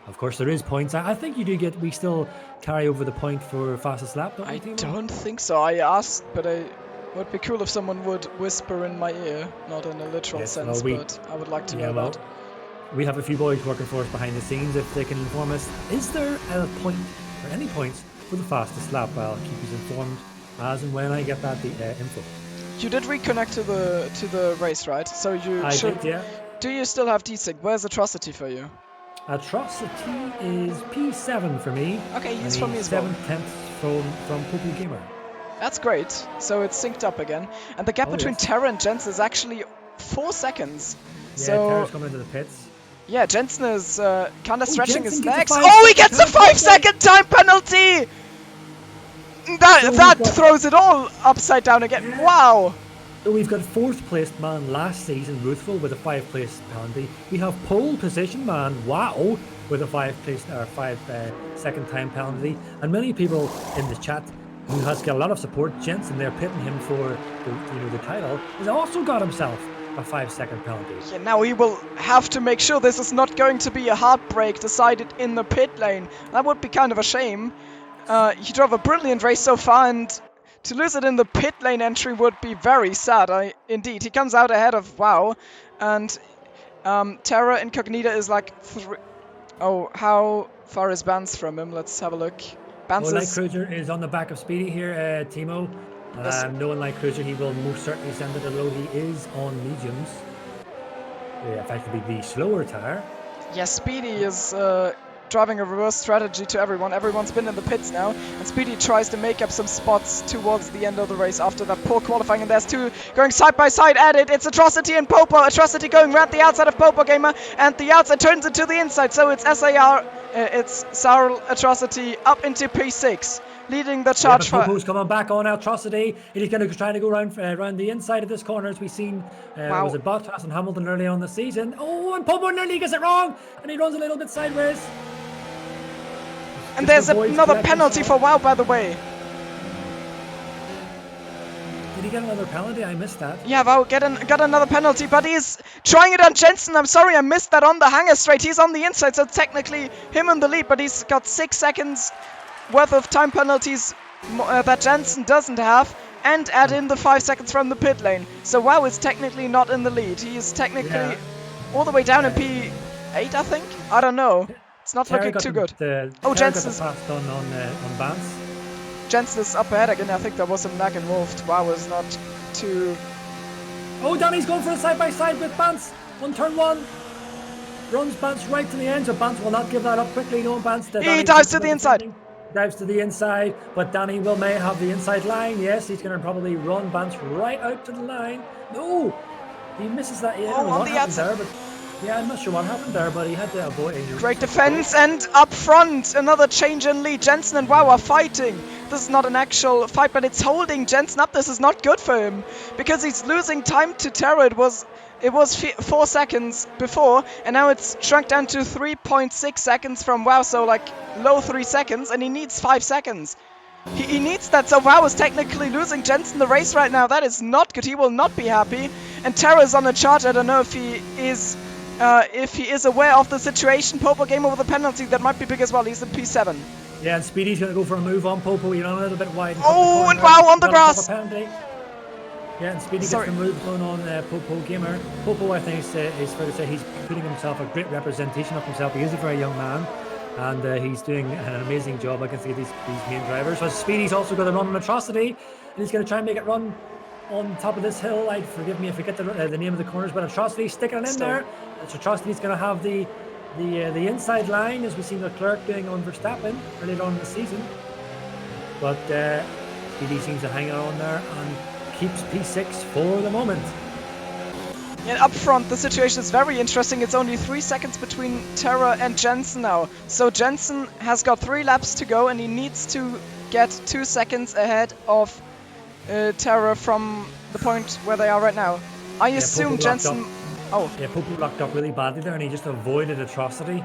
Speaker 2: Of course, there is points. I think you do get. We still carry over the point for fastest lap. Don't
Speaker 3: I
Speaker 2: we, Thimo?
Speaker 3: don't think so. I asked, but it would be cool if someone would whisper in my ear, not in a literal sense.
Speaker 2: Well,
Speaker 3: but I would like to know that.
Speaker 2: We have a few boys working for us behind the scenes. If they can inform us, is there a point or any points for the fastest lap? I'll keep you informed as and when I get that info.
Speaker 3: You did reconnect to the race, right? So you
Speaker 2: I
Speaker 3: should.
Speaker 2: did, yeah.
Speaker 3: Do you still have D-Sig? Where's Atrocity for you?
Speaker 2: Atrocity is P7 for me.
Speaker 3: Okay, he's from me as well.
Speaker 2: 7/10 from Poopy Gamer.
Speaker 3: That's great. So it's synced up again, and the gap between Terra and Jensen is actually 4 seconds.
Speaker 2: Yeah,
Speaker 3: so
Speaker 2: Terra's coming into the pits.
Speaker 3: yeah, Jensen is kind of stretching
Speaker 2: Jensen
Speaker 3: his
Speaker 2: gets
Speaker 3: legs.
Speaker 2: a
Speaker 3: Oh, he gets a
Speaker 2: 5-second
Speaker 3: 5-second time penalty. That throws it all upside down again.
Speaker 2: Yeah.
Speaker 3: Wow.
Speaker 2: So we've got 4th placed man last season, Ruthful, with a 5th place penalty. We have pole position man, Wow, with a 5-second time penalty. And many people in the chat who has got a lot of support, Jensen, they're pitting him for the title, has also got himself a 5-second penalty.
Speaker 3: Yeah, now he will have to make sure this is not going to be a heartbreak decided in the pit lane. That would be kind of a shame. He drove a brilliant race so far, and to lose it in the pit lane entry would be very sad. Indeed, he comes out ahead of WoW, and Terra Incognita is like Oh, how far is Bans from him? Let's have a look. Bans
Speaker 2: Light
Speaker 3: is...
Speaker 2: Cruiser is on the back of Speedy here, Thimo.
Speaker 3: Yes.
Speaker 2: Knowing Light Cruiser, he will most certainly send it low. He is on mediums. Effectively the slower tyre.
Speaker 3: Yes, Speedy is driving a reverse strategy to everyone. Everyone's been in the pits now, and Speedy tries to make up some spots towards the end of the race after that poor qualifying, and there's two going side by side at it. It's Atrocity and Popo. Atrocity going around the outside of Popo Gamer, and the outside turns into the inside, so it's it's Sarl Atrocity up into P6. Leading the charge for...
Speaker 2: Popo's coming back on Atrocity. He's going to try to go around the inside of this corner, as we've seen. Was it Bottas and Hamilton early on the season? Oh, and Popo nearly gets it wrong, and he runs a little bit sideways.
Speaker 3: And there's another penalty for WoW, by the way.
Speaker 2: Did he get another penalty? I missed that.
Speaker 3: Yeah, WoW got another penalty, but he's trying it on Jensen. I'm sorry, I missed that on the hanger straight. He's on the inside, so technically him in the lead, but he's got 6 seconds worth of time penalties that Jensen doesn't have, and add in the 5 seconds from the pit lane. So WoW is technically not in the lead. He is technically all the way down in P8, I think? I don't know. It's not looking too good.
Speaker 2: Jensen's passed on Bans.
Speaker 3: Jensen is up ahead again. I think there was some lag involved. WoW is not too...
Speaker 2: Oh, Danny's going for a side-by-side with Bans on turn 1. Runs Bans right to the end, so Bans will not give that up quickly. No, Bans...
Speaker 3: He dives to the inside.
Speaker 2: Dives to the inside, but Danny may have the inside line. Yes, he's going to probably run Bans right out to the line. No! He misses that. Yeah,
Speaker 3: on the outside.
Speaker 2: There, but yeah, I'm not sure what happened there, but he had to avoid it.
Speaker 3: Great defense, and up front, another change in lead. Jensen and WoW are fighting. This is not an actual fight, but it's holding Jensen up. This is not good for him, because he's losing time to Terra. It was 4 seconds before, and now it's shrunk down to 3.6 seconds from WoW, so like low 3 seconds, and he needs 5 seconds. He needs that, so WoW is technically losing Jensen the race right now. That is not good. He will not be happy. And Terra is on a charge. I don't know if he is aware of the situation. Popo Gamer with a penalty. That might be big as well. He's in P7.
Speaker 2: Yeah, and Speedy's going to go for a move on Popo. You're on a little bit wide.
Speaker 3: Oh, and WoW on the grass.
Speaker 2: Yeah, and Speedy gets the move going on Popo Gamer. Popo, I think, is fair to say he's putting himself a great representation of himself. He is a very young man, and he's doing an amazing job against these main drivers. So Speedy's also going to run an Atrocity, and he's going to try and make it run on top of this hill. Forgive me if I forget the name of the corners, but Atrocity sticking it in there. Atrocity's going to have the inside line, as we've seen Leclerc doing on Verstappen earlier on in the season. But Speedy seems to hang on there and keeps P6 for the moment.
Speaker 3: Yeah, up front, the situation is very interesting. It's only 3 seconds between Terra and Jensen now. So Jensen has got 3 laps to go, and he needs to get 2 seconds ahead of Terra from the point where they are right now. I assume Jensen... Oh.
Speaker 2: Yeah, Popo locked up really badly there, and he just avoided Atrocity.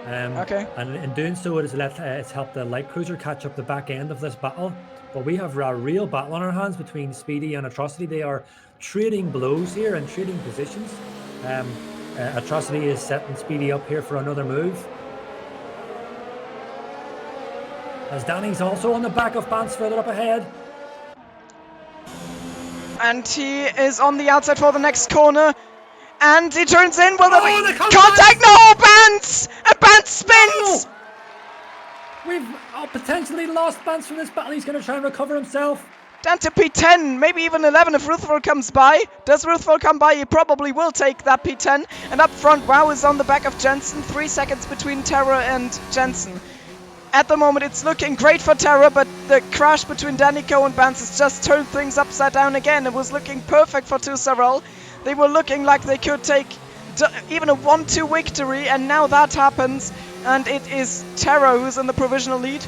Speaker 3: Okay.
Speaker 2: And in doing so, it's helped the Light Cruiser catch up the back end of this battle. But we have a real battle on our hands between Speedy and Atrocity. They are trading blows here and trading positions. Atrocity is setting Speedy up here for another move. As Danny's also on the back of Bans further up ahead.
Speaker 3: And he is on the outside for the next corner. And he turns in. Will there be contact? No, Bans! And Bans spins!
Speaker 2: Oh! We've potentially lost Bans from this battle. He's going to try and recover himself.
Speaker 3: Down to P10, maybe even 11 if Ruthful comes by. Does Ruthful come by? He probably will take that P10. And up front, WoW is on the back of Jensen. 3 seconds between Terra and Jensen. At the moment, it's looking great for Terra, but the crash between Danico and Bans has just turned things upside down again. It was looking perfect for Tusarel. They were looking like they could take even a 1-2 victory, and now that happens, and it is Terra who's in the provisional lead.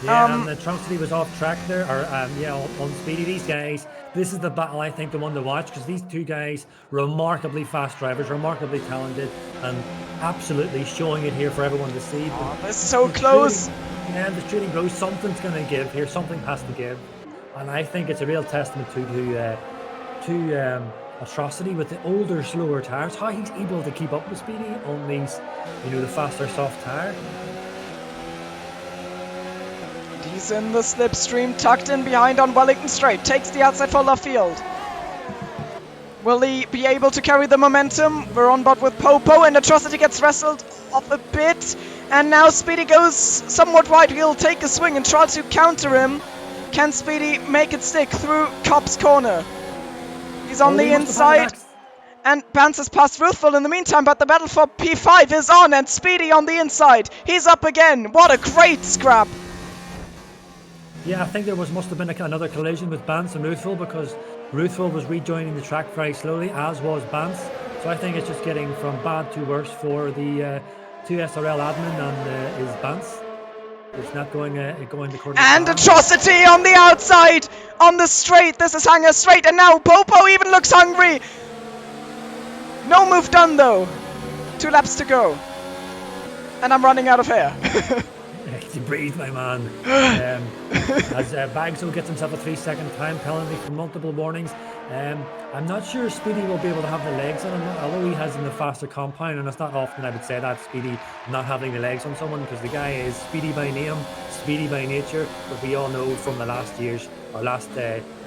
Speaker 2: Yeah, and the Atrocity was off track there, on Speedy. These guys, this is the battle, I think, the one to watch, because these two guys, remarkably fast drivers, remarkably talented, and absolutely showing it here for everyone to see.
Speaker 3: Oh, they're so close.
Speaker 2: The trading blows, something's going to give here, something has to give. And I think it's a real testament to Atrocity with the older, slower tires, how he's able to keep up with Speedy on these, the faster soft tire.
Speaker 3: He's in the slipstream, tucked in behind on Wellington Straight, takes the outside for left field. Will he be able to carry the momentum? We're on board with Popo, and Atrocity gets wrestled off a bit. And now Speedy goes somewhat wide. He'll take a swing and try to counter him. Can Speedy make it stick through Cobb's corner? He's on the inside. And Bance has passed Ruthful in the meantime, but the battle for P5 is on, and Speedy on the inside. He's up again. What a great scrap.
Speaker 2: Yeah, I think there must have been another collision with Bance and Ruthful, because Ruthful was rejoining the track very slowly, as was Bance. So I think it's just getting from bad to worse for the 2SRL admin and is Bance. It's not going according to
Speaker 3: And
Speaker 2: plan.
Speaker 3: Atrocity on the outside, on the straight. This is Hanger Straight, and now Popo even looks hungry. No move done though. 2 laps to go. And I'm running out of hair.
Speaker 2: You breathe, my man. As Bagso gets himself a 3-second time penalty for multiple warnings. I'm not sure Speedy will be able to have the legs on him, although he has in the faster compound, and it's not often I would say that, Speedy not having the legs on someone, because the guy is speedy by name, speedy by nature, but we all know from the last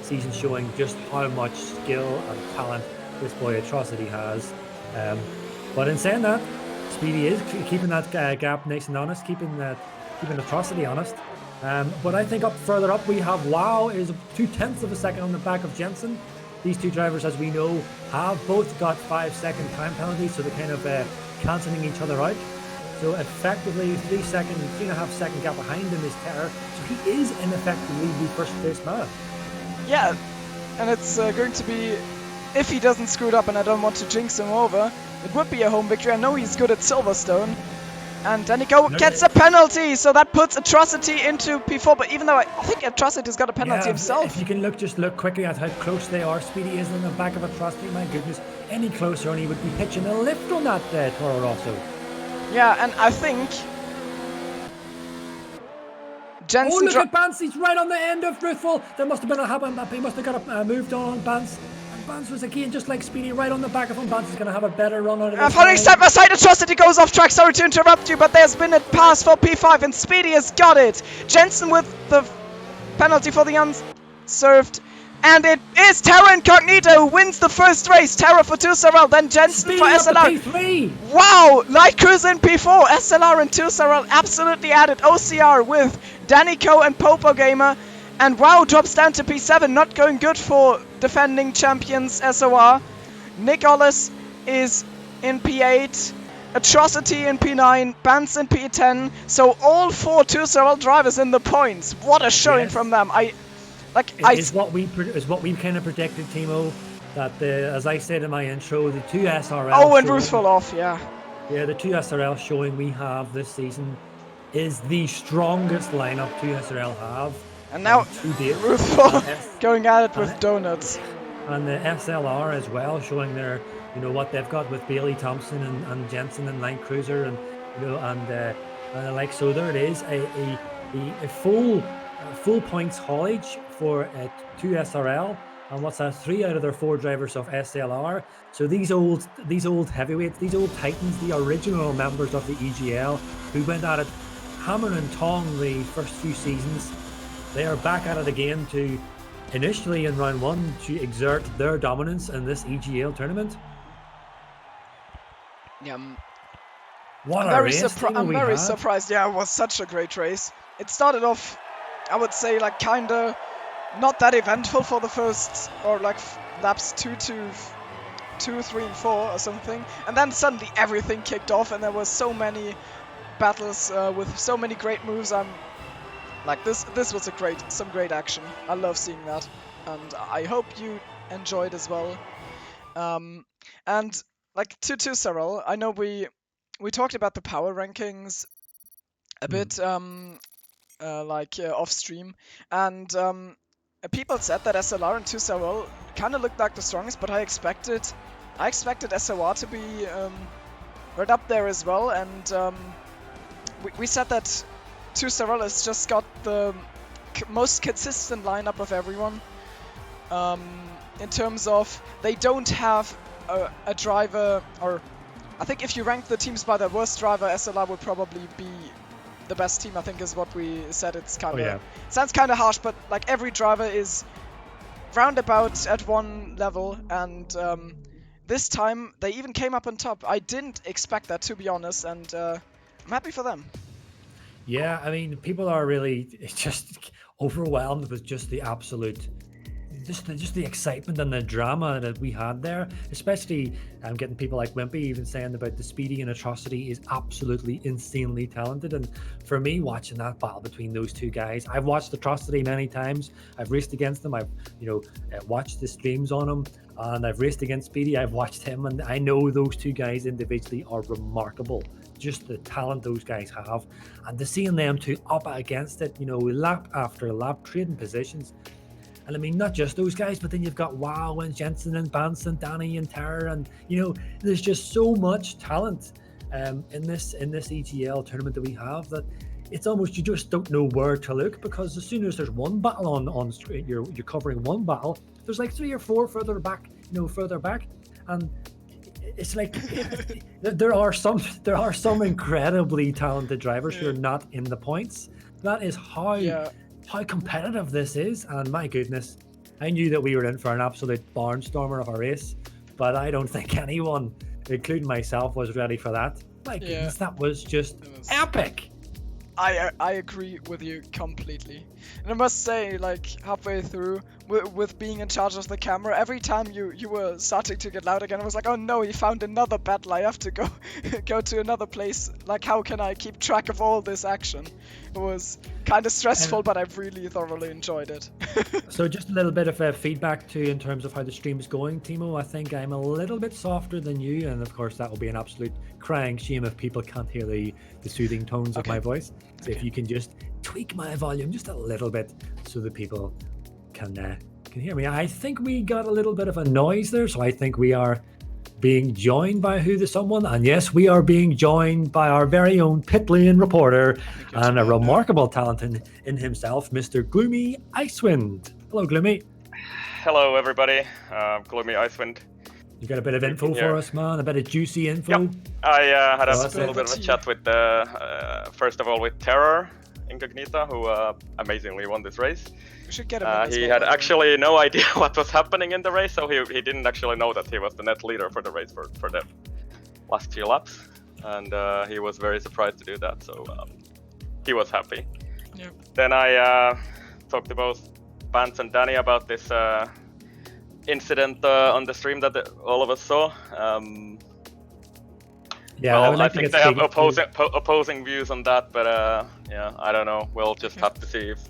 Speaker 2: season showing just how much skill and talent this boy Atrocity has. But in saying that, Speedy is keeping that gap nice and honest, keeping Atrocity honest. But I think further up we have Wow is 0.2 of a second on the back of Jensen. These two drivers, as we know, have both got 5-second time penalties, so they're kind of cancelling each other out. So effectively 3.5 second gap behind him is Terror. So he is ineffectively the first place man.
Speaker 3: Yeah, and it's going to be, if he doesn't screw it up, and I don't want to jinx him over, it would be a home victory. I know he's good at Silverstone. And Danico gets a penalty, so that puts Atrocity into P4. But even though I think Atrocity's got a penalty himself.
Speaker 2: If you can look quickly at how close they are. Speedy is in the back of Atrocity. My goodness, any closer and he would be pitching a lift on that Toro Rosso.
Speaker 3: Yeah, and I think Jensen.
Speaker 2: Oh, look at Bance! He's right on the end of Ruthful. There must have been a happen. He must have got moved on Bance. Bance was again just like Speedy right on the back of him. Bance is going to have a better run out of this.
Speaker 3: Following step aside, Atrocity goes off track. Sorry to interrupt you, but there's been a pass for P5 and Speedy has got it. Jensen with the penalty for the unserved. And it is Terra Incognita who wins the first race. Terra for 2SRL, then Jensen
Speaker 2: Speedy
Speaker 3: for SLR.
Speaker 2: P3.
Speaker 3: Wow, Light Cruiser in P4. SLR and 2SRL absolutely added. OCR with Danico and Popo Gamer. And Wow drops down to P7, not going good for defending champions SOR. Nick Ollis is in P8, Atrocity in P9, Bance in P10. So all 4 2SRL drivers in the points. What a showing from them! Is what we kind of predicted, Thimo. That as I said in my intro, the 2 SRL. Oh, and Ruthful off, yeah.
Speaker 2: Yeah, the 2 SRL showing we have this season is the strongest lineup 2 SRL have.
Speaker 3: And now Ruthful going at it with donuts.
Speaker 2: And the SLR as well, showing their, what they've got with Bailey Thompson and Jensen and Light Cruiser and like so. There it is, a full points haulage for 2 SRL, and what's that? 3 out of their 4 drivers of SLR. So these old heavyweights, these old titans, the original members of the EGL, who went at it hammer and tong the first few seasons. They are back at it again to initially in round 1 to exert their dominance in this EGL tournament.
Speaker 3: Yeah,
Speaker 2: what
Speaker 3: I'm very surprised. Yeah, it was such a great race. It started off, I would say, like kinda not that eventful for the first laps 2, 3, and 4 or something, and then suddenly everything kicked off, and there were so many battles with so many great moves. This was some great action. I love seeing that, and I hope you enjoyed as well. And like to Cyril, I know we talked about the power rankings a bit off stream, and people said that SLR and 2SRL kind of looked like the strongest, but I expected SOR to be right up there as well, and we said that 2SRL has just got the most consistent lineup of everyone. in terms of they don't have a driver, or I think if you rank the teams by their worst driver, SLR would probably be the best team, I think is what we said. It's kind of sounds kind of harsh, but like every driver is roundabout at one level, and this time they even came up on top. I didn't expect that, to be honest, and I'm happy for them.
Speaker 2: Yeah, I mean, people are really just overwhelmed with just the absolute, just the excitement and the drama that we had there. Especially, I'm getting people like Wimpy even saying about the Speedy and Atrocity is absolutely insanely talented. And for me, watching that battle between those two guys, I've watched Atrocity many times. I've raced against them. I've watched the streams on him, and I've raced against Speedy. I've watched him, and I know those two guys individually are remarkable. Just the talent those guys have, and to seeing them two up against it, lap after lap, trading positions. And I mean, not just those guys, but then you've got Wow and Jensen and Banson, Danny and Terror, and there's just so much talent in this EGL tournament that we have, that it's almost, you just don't know where to look, because as soon as there's one battle on stream, you're covering one battle, there's like 3 or 4 further back, and it's like there are some incredibly talented drivers who are not in the points. That is how competitive this is, and my goodness, I knew that we were in for an absolute barnstormer of a race, but I don't think anyone, including myself, was ready for that. My goodness, that was just epic.
Speaker 3: I agree with you completely. And I must say, like, halfway through, with being in charge of the camera, every time you were starting to get loud again, I was like, oh no, he found another battle, I have to go to another place. Like, how can I keep track of all this action? It was kind of stressful, but I really thoroughly enjoyed it.
Speaker 2: So just a little bit of feedback too in terms of how the stream is going, Thimo. I think I'm a little bit softer than you, and of course that will be an absolute crying shame if people can't hear the soothing tones of my voice. So if you can just tweak my volume just a little bit so that people can hear me. I think we got a little bit of a noise there, so I think we are being joined by someone, and yes, we are being joined by our very own pit lane reporter and a remarkable talent in himself, Mr. Gloomy Icewind. Hello, Gloomy.
Speaker 4: Hello, everybody. Gloomy Icewind.
Speaker 2: You got a bit of info for us, man? A bit of juicy info?
Speaker 4: Yep. I had a little bit of a chat with, first of all, with Terror, Incognita, who amazingly won this race.
Speaker 3: We should get him
Speaker 4: he had actually no idea what was happening in the race, so he didn't actually know that he was the net leader for the race for the last few laps. And he was very surprised to do that, so he was happy.
Speaker 3: Yep.
Speaker 4: Then I talked to both Vance and Danny about this incident on the stream that all of us saw. I think they have opposing views on that, but I don't know. We'll just have to see if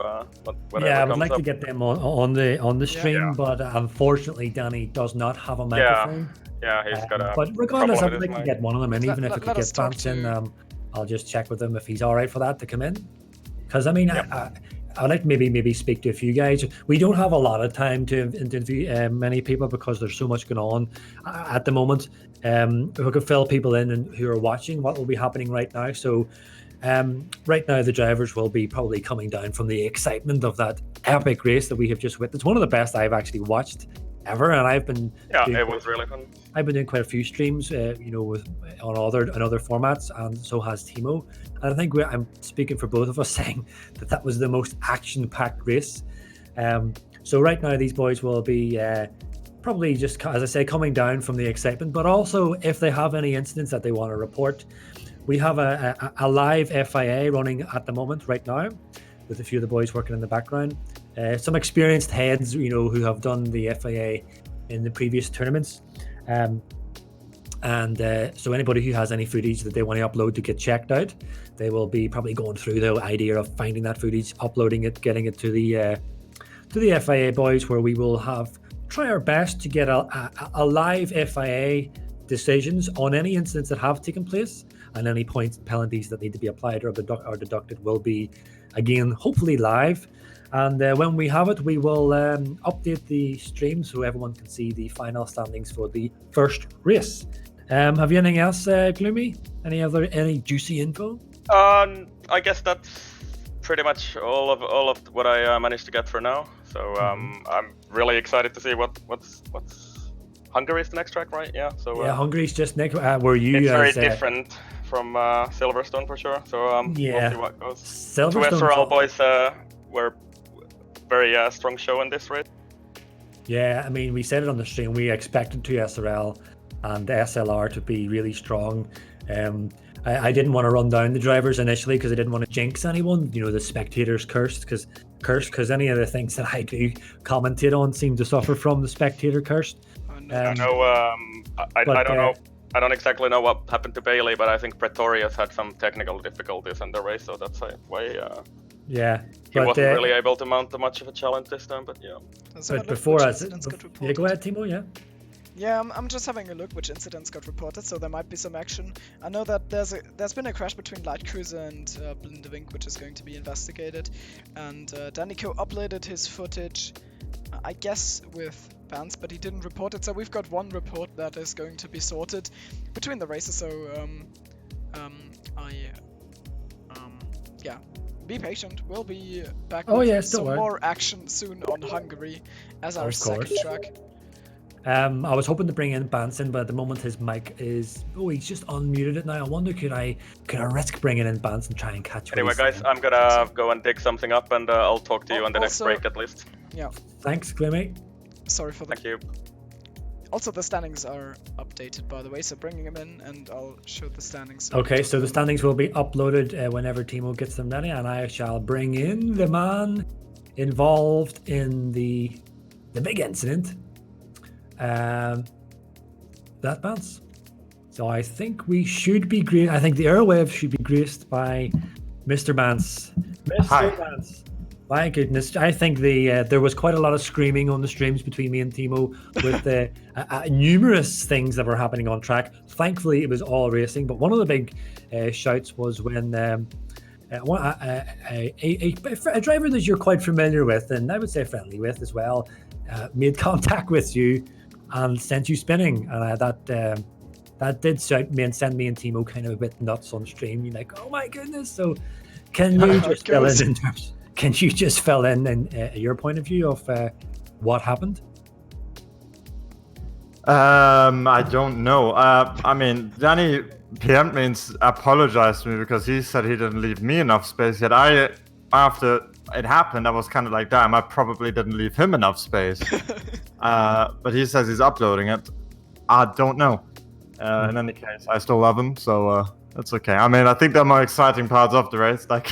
Speaker 4: whatever
Speaker 2: I would like to get them on the stream, but unfortunately, Danny does not have a microphone.
Speaker 4: Yeah, he's got a.
Speaker 2: But regardless, I'd like to get one of them in, even if we could get Vance in. I'll just check with him if he's all right for that to come in. Because I mean, I'd like to maybe speak to a few guys. We don't have a lot of time to interview many people because there's so much going on at the moment. If we could fill people in and who are watching what will be happening right now. So right now the drivers will be probably coming down from the excitement of that epic race that we have just witnessed. One of the best I've actually watched ever, and I've been
Speaker 4: it was really fun.
Speaker 2: I've been doing quite a few streams, on other formats, and so has Thimo. And I think I'm speaking for both of us saying that was the most action-packed race. So right now these boys will be probably just, as I say, coming down from the excitement, but also if they have any incidents that they want to report. We have a live FIA running at the moment right now with a few of the boys working in the background. Some experienced heads, who have done the FIA in the previous tournaments. So anybody who has any footage that they want to upload to get checked out, they will be probably going through the idea of finding that footage, uploading it, getting it to the FIA boys, where we will try our best to get a live FIA decisions on any incidents that have taken place, and any points and penalties that need to be applied or deducted will be, again, hopefully live. And when we have it, we will update the stream so everyone can see the final standings for the first race. Have you anything else, Gloomy? Any juicy info?
Speaker 4: I guess that's pretty much all of what I managed to get for now. So I'm really excited to see what's Hungary is the next track, right? Yeah. So
Speaker 2: yeah, Hungary's just next. Were you?
Speaker 4: it's very
Speaker 2: as,
Speaker 4: different from Silverstone for sure. So
Speaker 2: Yeah.
Speaker 4: we'll see what goes.
Speaker 2: Silverstone's
Speaker 4: Two SRL boys were very strong show in this race.
Speaker 2: Yeah, I mean, we said it on the stream. We expected 2 SRL and SLR to be really strong. I didn't want to run down the drivers initially because I didn't want to jinx anyone. You know, the spectators cursed because any of the things that I do commentate on seem to suffer from the spectator curse.
Speaker 4: I know. I don't know. I don't exactly know what happened to Bailey, but I think Pretorius had some technical difficulties in the race, so that's why.
Speaker 2: Yeah,
Speaker 4: he wasn't really able to mount much of a challenge this time. But yeah.
Speaker 2: But before us, yeah, go ahead, Thimo. Yeah.
Speaker 3: Yeah, I'm just having a look which incidents got reported, so there might be some action. I know that there's been a crash between Light Cruiser and Blindewink, which is going to be investigated. And Danico uploaded his footage, I guess with bans, but he didn't report it. So we've got one report that is going to be sorted between the races. So yeah, be patient. We'll be back with some more action soon on Hungary as our second track.
Speaker 2: I was hoping to bring in Banson, but at the moment his mic is... Oh, he's just unmuted it now. I wonder, could I risk bringing in Banson and try and catch...
Speaker 4: Anyway, guys, I'm gonna go and dig something up, and I'll talk to you on the next break at least.
Speaker 3: Yeah.
Speaker 2: Thanks, Glimmy.
Speaker 3: Sorry for that.
Speaker 4: Thank you.
Speaker 3: Also, the standings are updated, by the way, so bringing them in, and I'll show the standings.
Speaker 2: Okay, so the standings will be uploaded whenever Thimo gets them ready, and I shall bring in the man involved in the big incident. That bounce. So I think we should be great. I think the airwaves should be graced by Mr. Bance. Mr. Bance. My goodness, I think there was quite a lot of screaming on the streams between me and Thimo with numerous things that were happening on track. Thankfully, it was all racing, but one of the big shouts was when a driver that you're quite familiar with, and I would say friendly with as well, made contact with you and sent you spinning, and that did shout me and send me and Thimo kind of a bit nuts on stream. You're like, oh my goodness! So, can you just fill in terms? Can you just fill in your point of view of what happened?
Speaker 5: I don't know. I mean, Danny PM'd me and apologized to me because he said he didn't leave me enough space. Yet after it happened, I was kind of like, damn, I probably didn't leave him enough space. But he says he's uploading it. I don't know. In any case, I still love him, so that's okay. I mean, I think the more exciting parts of the race, like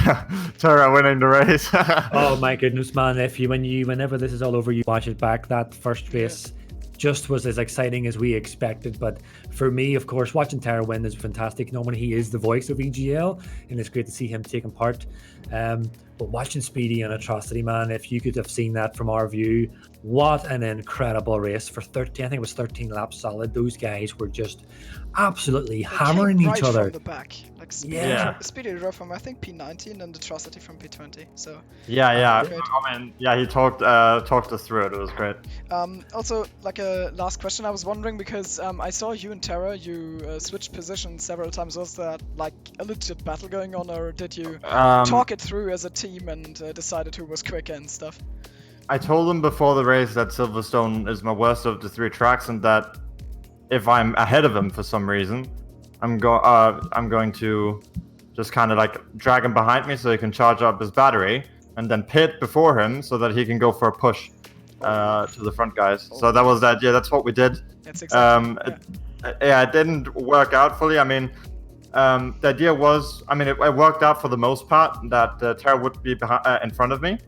Speaker 5: Terra winning the race.
Speaker 2: Oh my goodness, man! Whenever this is all over, you watch it back. That first race just was as exciting as we expected. But for me, of course, watching Terra win is fantastic. Normally, he is the voice of EGL, and it's great to see him taking part. But watching Speedy and Atrocity, man, if you could have seen that from our view, what an incredible race for 13. I think it was 13 laps solid. Those guys were just absolutely hammering each other.
Speaker 3: From the back. Like Speedy drove from, I think, P19 and Atrocity from P20. So
Speaker 5: yeah. I mean, yeah, he talked us through it. It was great.
Speaker 3: Also, like a last question, I was wondering because I saw you and Terra, you switched positions several times. Was that like a legit battle going on, or did you talk it through as a team and decided who was quicker and stuff?
Speaker 5: I told him before the race that Silverstone is my worst of the 3 tracks, and that if I'm ahead of him for some reason, I'm going to just kind of like drag him behind me so he can charge up his battery, and then pit before him so that he can go for a push to the front guys. So that was that. Yeah, that's what we did.
Speaker 3: That's exactly.
Speaker 5: It didn't work out fully. I mean, the idea was, I mean, it worked out for the most part that Terra would be in front of me.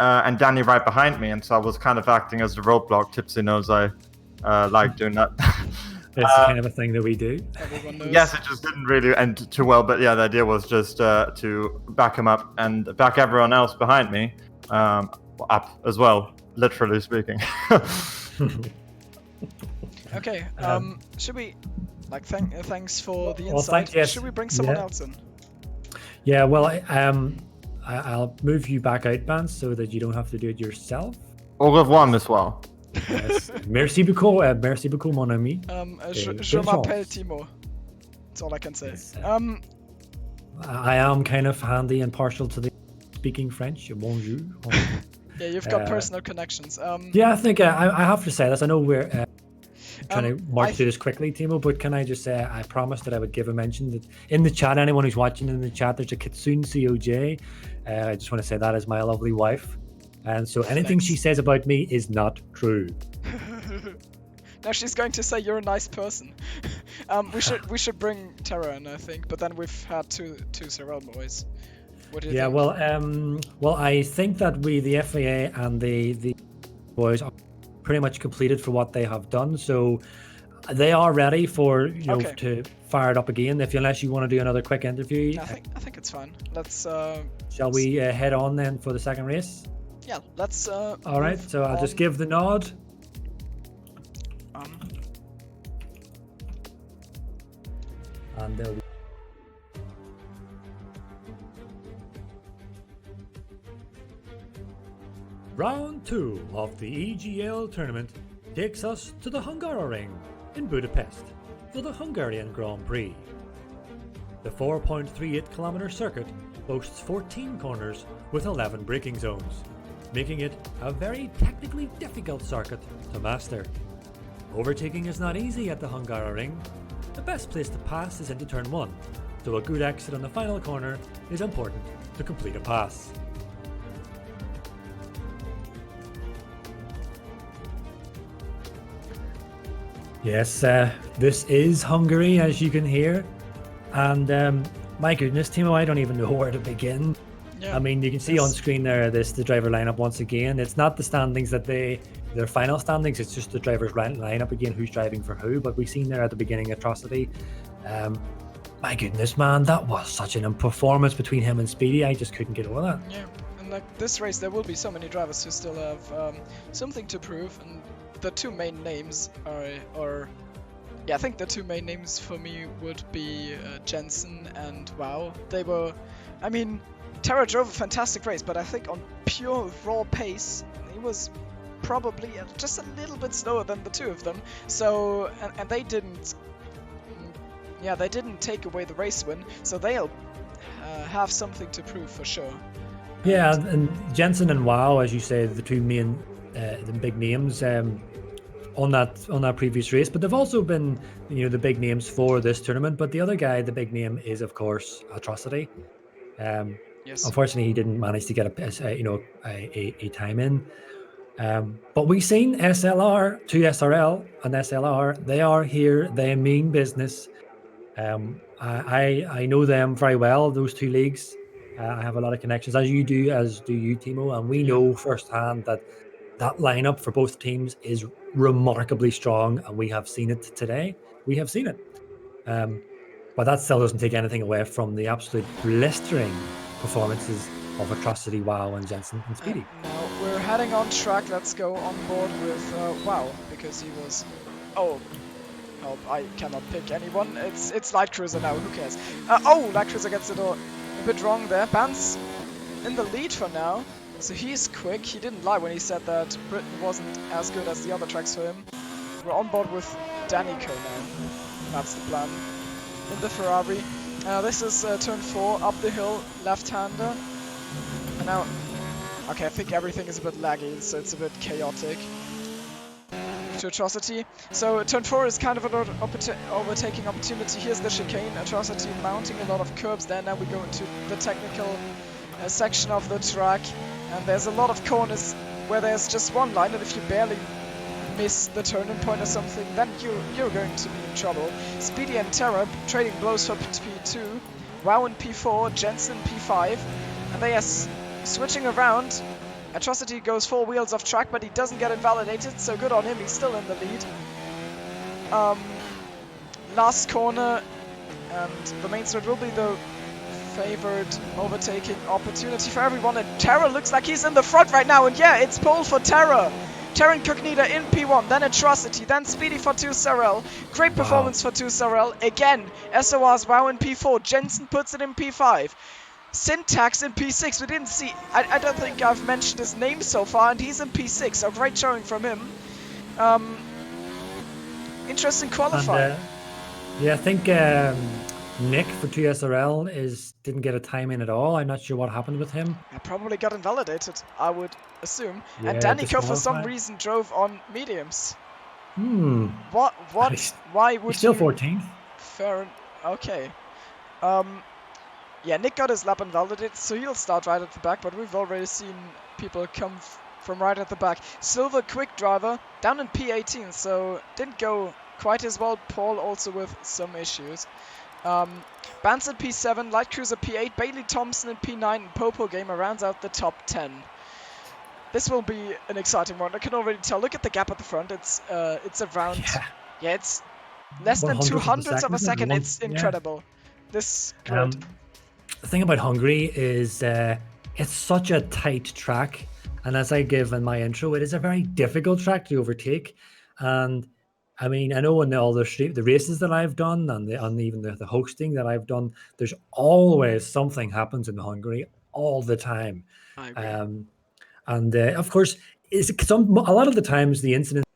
Speaker 5: And Danny right behind me, and so I was kind of acting as the roadblock. Tipsy knows I like doing that.
Speaker 2: It's kind of a thing that we do.
Speaker 5: Yes, it just didn't really end too well, but yeah, the idea was just to back him up and back everyone else behind me up as well, literally speaking.
Speaker 3: Okay, should we, like, thanks for the insight.
Speaker 2: Yes.
Speaker 3: Should we bring someone else in?
Speaker 2: Yeah, well, I'll move you back out, Bance, so that you don't have to do it yourself.
Speaker 5: Au revoir, Monsieur.
Speaker 2: Yes. Merci beaucoup, mon ami.
Speaker 3: Je m'appelle Thimo. That's all I can say.
Speaker 2: Yes. I am kind of handy and partial to the speaking French. Bonjour.
Speaker 3: Yeah, you've got personal connections.
Speaker 2: Yeah, I think I have to say this. I know we're trying to march
Speaker 3: I
Speaker 2: through this quickly, Timo, but can I just say I promised that I would give a mention that in the chat, anyone who's watching in the chat, there's a Kitsune COJ. I just want to say that is my lovely wife. And so anything she says about me is not true.
Speaker 3: Now she's going to say you're a nice person. We should bring Terra in, I think, but then we've had two Sorel boys. What do you think?
Speaker 2: Well, I think that the FAA and the boys are pretty much completed for what they have done, so they are ready for to fire it up again. Unless you want to do another quick interview,
Speaker 3: I think it's fine. Let's.
Speaker 2: Shall we head on then for the second race?
Speaker 3: Yeah, let's.
Speaker 2: All right, so I'll just give the nod. And there we Round 2 of the EGL tournament takes us to the Hungaroring in Budapest for the Hungarian Grand Prix. The 4.38 kilometre circuit boasts 14 corners with 11 braking zones, making it a very technically difficult circuit to master. Overtaking is not easy at the Hungaroring. The best place to pass is into turn 1, so a good exit on the final corner is important to complete a pass. Yes, this is Hungary, as you can hear, and my goodness, Timo, I don't even know where to begin.
Speaker 3: Yeah,
Speaker 2: I mean, you can see on screen there the driver lineup once again. It's not the standings their final standings, it's just the drivers lineup again, who's driving for who. But we've seen there at the beginning Atrocity. My goodness, man, that was such an performance between him and Speedy. I just couldn't get over that.
Speaker 3: Yeah, and like this race, there will be so many drivers who still have something to prove, and the two main names are yeah, I think the two main names for me would be Jensen and Wow. They were, I mean, Terra drove a fantastic race, but I think on pure raw pace, he was probably just a little bit slower than the two of them. So, and they didn't, yeah, they didn't take away the race win, so they'll have something to prove for sure.
Speaker 2: Yeah, and Jensen and Wow, as you say, the two main, the big names on that previous race, but they've also been, the big names for this tournament. But the other guy, the big name, is of course Atrocity.
Speaker 3: Yes.
Speaker 2: Unfortunately, he didn't manage to get a time in. But we've seen SLR, 2SRL and SLR. They are here. They mean business. I know them very well, those two leagues. I have a lot of connections, as do you, Timo, and we know firsthand that lineup for both teams is remarkably strong, and we have seen it today. We have seen it. But that still doesn't take anything away from the absolute blistering performances of Atrocity, Wow, and Jensen and Speedy.
Speaker 3: Now we're heading on track. Let's go on board with Wow, because he was... Oh, I cannot pick anyone. It's Light Cruiser now, who cares? Light Cruiser gets it a bit wrong there. Ban's in the lead for now, so he's quick. He didn't lie when he said that Britain wasn't as good as the other tracks for him. We're on board with Danico now. That's the plan. In the Ferrari. This is turn 4, up the hill, left-hander. And now... Okay, I think everything is a bit laggy, so it's a bit chaotic. To Atrocity. So turn 4 is kind of an overtaking opportunity. Here's the chicane. Atrocity mounting a lot of curbs there. Now we go into the technical section of the track. And there's a lot of corners where there's just one line, and if you barely miss the turning point or something, then you're going to be in trouble. Speedy and Terra trading blows for P2, Wow in P4, Jensen P5, and they are switching around. Atrocity goes 4 wheels off track, but he doesn't get invalidated, so good on him, he's still in the lead. Last corner, and the main straight will be the favored overtaking opportunity for everyone, and Terra looks like he's in the front right now, and yeah, it's pole for Terra. Terra Incognita in P1, then Atrocity, then Speedy for 2SRL. Great performance for 2SRL. Again, SOR's Wow in P4. Jensen puts it in P5. Syntax in P6. We didn't see... I don't think I've mentioned his name so far, and he's in P6, so great showing from him. Interesting qualifying.
Speaker 2: And, yeah, I think Nick for 2SRL didn't get a time in at all. I'm not sure what happened with him.
Speaker 3: I probably got invalidated, I would assume.
Speaker 2: Yeah,
Speaker 3: And Danico for some
Speaker 2: disqualified.
Speaker 3: reason drove on mediums.
Speaker 2: Hmm.
Speaker 3: What? Why would
Speaker 2: He's still
Speaker 3: you?
Speaker 2: 14th.
Speaker 3: Okay. Yeah, Nick got his lap invalidated, so he'll start right at the back, but we've already seen people come from right at the back. Silver quick driver down in P18, so didn't go quite as well. Paul also with some issues. Bans at P7, Light Cruiser P8, Bailey Thompson at P9, and Popo Gamer rounds out the top 10. This will be an exciting one. I can already tell. Look at the gap at the front. It's around. Yeah, it's less than 200ths of a second. It's incredible. This grid.
Speaker 2: The thing about Hungary is it's such a tight track, and as I give in my intro, it is a very difficult track to overtake. And I mean, I know in all the races that I've done and even the hosting that I've done, there's always something happens in Hungary all the time.
Speaker 3: I agree.
Speaker 2: Of course, a lot of the times the incidents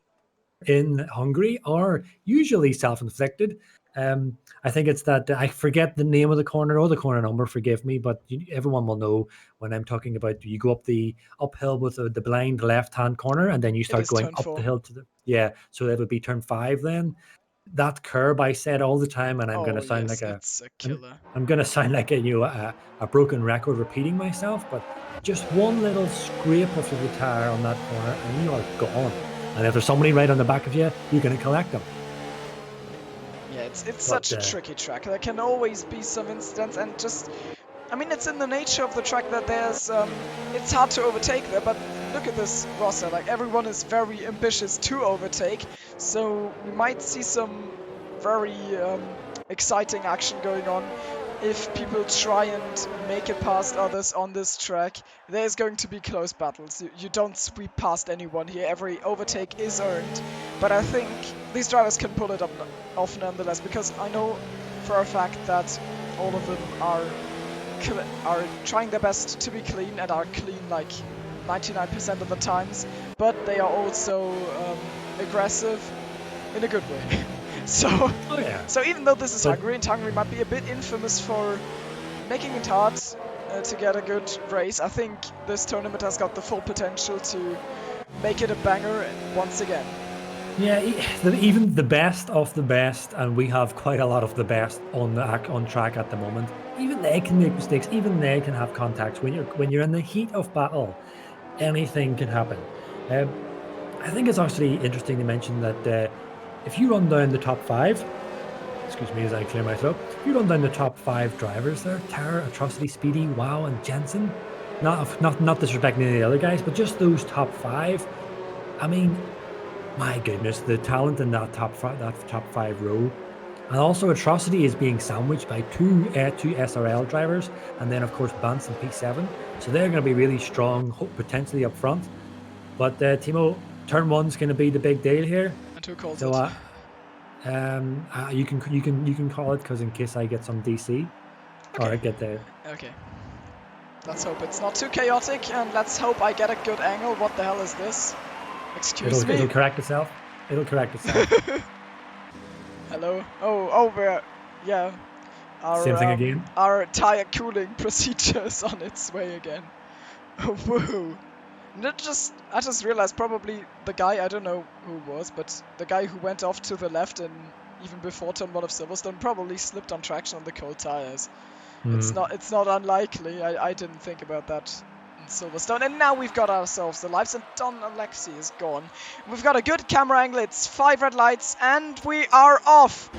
Speaker 2: in Hungary are usually self-inflicted. I think it's that I forget the name of the corner or the corner number, forgive me, but everyone will know when I'm talking about you go up the uphill with the blind left-hand corner and then you start going up the hill to so that would be turn 5 then. That curb I said all the time, and I'm going to sound like
Speaker 3: it's a killer.
Speaker 2: I'm going to sound like a broken record repeating myself, but just one little scrape of the tire on that corner and you are gone. And if there's somebody right on the back of you, you're going to collect them.
Speaker 3: Yeah, it's such a tricky track. There can always be some incidents, and just, I mean, it's in the nature of the track that there's, it's hard to overtake there, but look at this roster. Like, everyone is very ambitious to overtake, so we might see some very exciting action going on. If people try and make it past others on this track, there's going to be close battles. You don't sweep past anyone here. Every overtake is earned. But I think these drivers can pull it off nonetheless, because I know for a fact that all of them are trying their best to be clean and are clean like 99% of the times. But they are also aggressive in a good way. So even though this is Hungary, and Hungary might be a bit infamous for making it hard to get a good race, I think this tournament has got the full potential to make it a banger once again.
Speaker 2: Yeah, even the best of the best, and we have quite a lot of the best on track at the moment. Even they can make mistakes. Even they can have contacts. When you're in the heat of battle, anything can happen. I think it's actually interesting to mention that. If you run down the top 5, excuse me as I clear my throat, if you run down the top 5 drivers there, Terra, Atrocity, Speedy, Wow, and Jensen, not disrespecting any of the other guys, but just those top 5, I mean, my goodness, the talent in that top 5 row. And also Atrocity is being sandwiched by two SRL drivers, and then of course Bance and P7, so they're going to be really strong, potentially up front. But Thimo, turn 1's going to be the big deal here.
Speaker 3: Who calls
Speaker 2: so,
Speaker 3: it?
Speaker 2: You can call it, because in case I get some DC, or I get there.
Speaker 3: Okay. Let's hope it's not too chaotic, and let's hope I get a good angle. What the hell is this? Excuse me.
Speaker 2: It'll correct itself.
Speaker 3: Hello. Oh, yeah.
Speaker 2: Same thing again.
Speaker 3: Our tire cooling procedure is on its way again. Woohoo. And I just realized probably the guy, I don't know who it was, but the guy who went off to the left and even before turn 1 of Silverstone probably slipped on traction on the cold tires. It's not unlikely. I didn't think about that in Silverstone. And now we've got ourselves the lives, and Don Alexi is gone. We've got a good camera angle. It's 5 red lights, and we are off.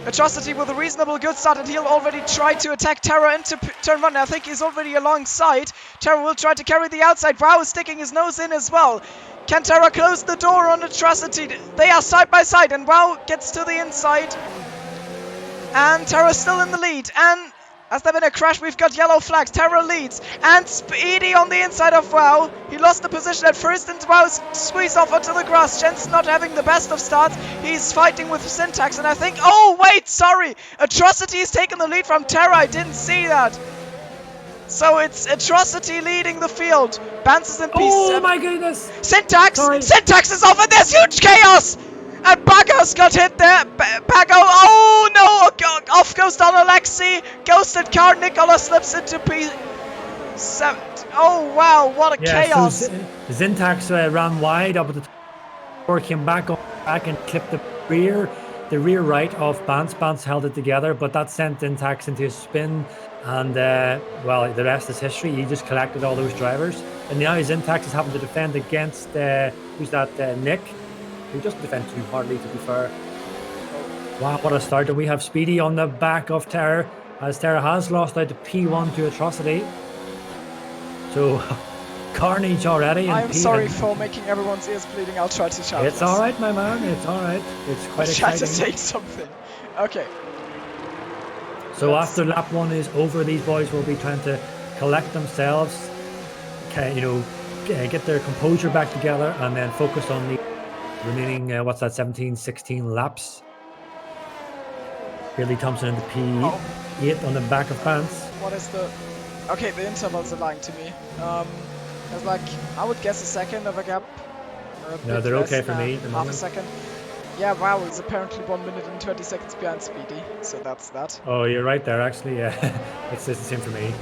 Speaker 3: Atrocity with a reasonable good start, and he'll already try to attack Terra into turn 1. I think he's already alongside. Terra will try to carry the outside. Wow, sticking his nose in as well. Can Terra close the door on Atrocity? They are side by side, and Wow gets to the inside. And Terra's still in the lead. And has there been a crash? We've got yellow flags. Terra leads. And Speedy on the inside of Wow. He lost the position at first, and Wow squeezed off onto the grass. Jensen not having the best of starts. He's fighting with Syntax, and I think... Oh, wait, sorry. Atrocity has taken the lead from Terra. I didn't see that. So it's Atrocity leading the field. Bance is in P7.
Speaker 2: Oh, my goodness.
Speaker 3: Syntax is off, and there's huge chaos. And Bagos got hit there. Bago, oh no, off goes goes Don Alexi, ghosted car, Nicola slips into P7. Oh wow, what a chaos!
Speaker 2: So Zintax ran wide up at the top, came back and clipped the rear right of Bance. Bance held it together, but that sent Zintax into a spin, and well, the rest is history. He just collected all those drivers, and now Zintax is having to defend against who's that? Nick, who doesn't defend too hardly, to be fair. Wow, what a start! And we have Speedy on the back of Terror, as Terror has lost out to P1 to Atrocity. So, carnage already.
Speaker 3: I'm sorry for making everyone's ears bleeding. I'll try to shout.
Speaker 2: It's alright, my man. It's alright. It's quite
Speaker 3: I'll
Speaker 2: exciting.
Speaker 3: try to say something. Okay.
Speaker 2: So after lap 1 is over, these boys will be trying to collect themselves, get their composure back together, and then focus on the remaining, 17, 16 laps. Billy Thompson in the P8 on the back of Bance.
Speaker 3: What is the... Okay, the intervals are lying to me. There's like, I would guess a second of a gap.
Speaker 2: No, they're okay for me.
Speaker 3: Half a second. Yeah, wow, he's apparently 1 minute and 20 seconds behind Speedy, so that's that.
Speaker 2: Oh, you're right there, actually, yeah. It's the same for me.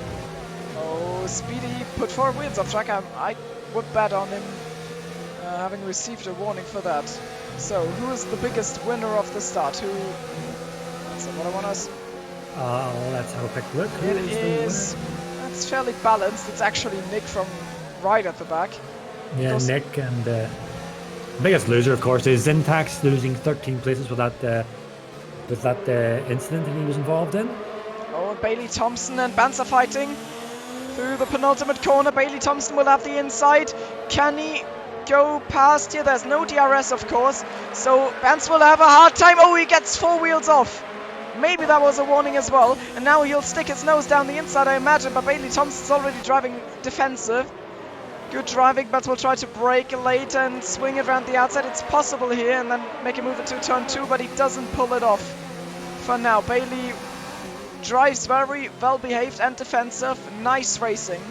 Speaker 3: Oh, Speedy put 4 wheels off track. I would bet on him having received a warning for that. So, who is the biggest winner of the start? That's what I want to...
Speaker 2: Let's have a quick look.
Speaker 3: It is... It's fairly balanced. It's actually Nick from right at the back.
Speaker 2: Yeah, Nick, and biggest loser, of course, is Zintax, losing 13 places with that incident that he was involved in.
Speaker 3: Oh, and Bailey Thompson and Bance are fighting through the penultimate corner. Bailey Thompson will have the inside. Can he go past here? There's no DRS, of course, so Bance will have a hard time. Oh, he gets 4 wheels off. Maybe that was a warning as well, and now he'll stick his nose down the inside, I imagine, but Bailey Thompson's already driving defensive. Good driving, but will try to brake late and swing it around the outside. It's possible here, and then make a move into turn 2, but he doesn't pull it off for now. Bailey drives very well behaved and defensive. Nice racing.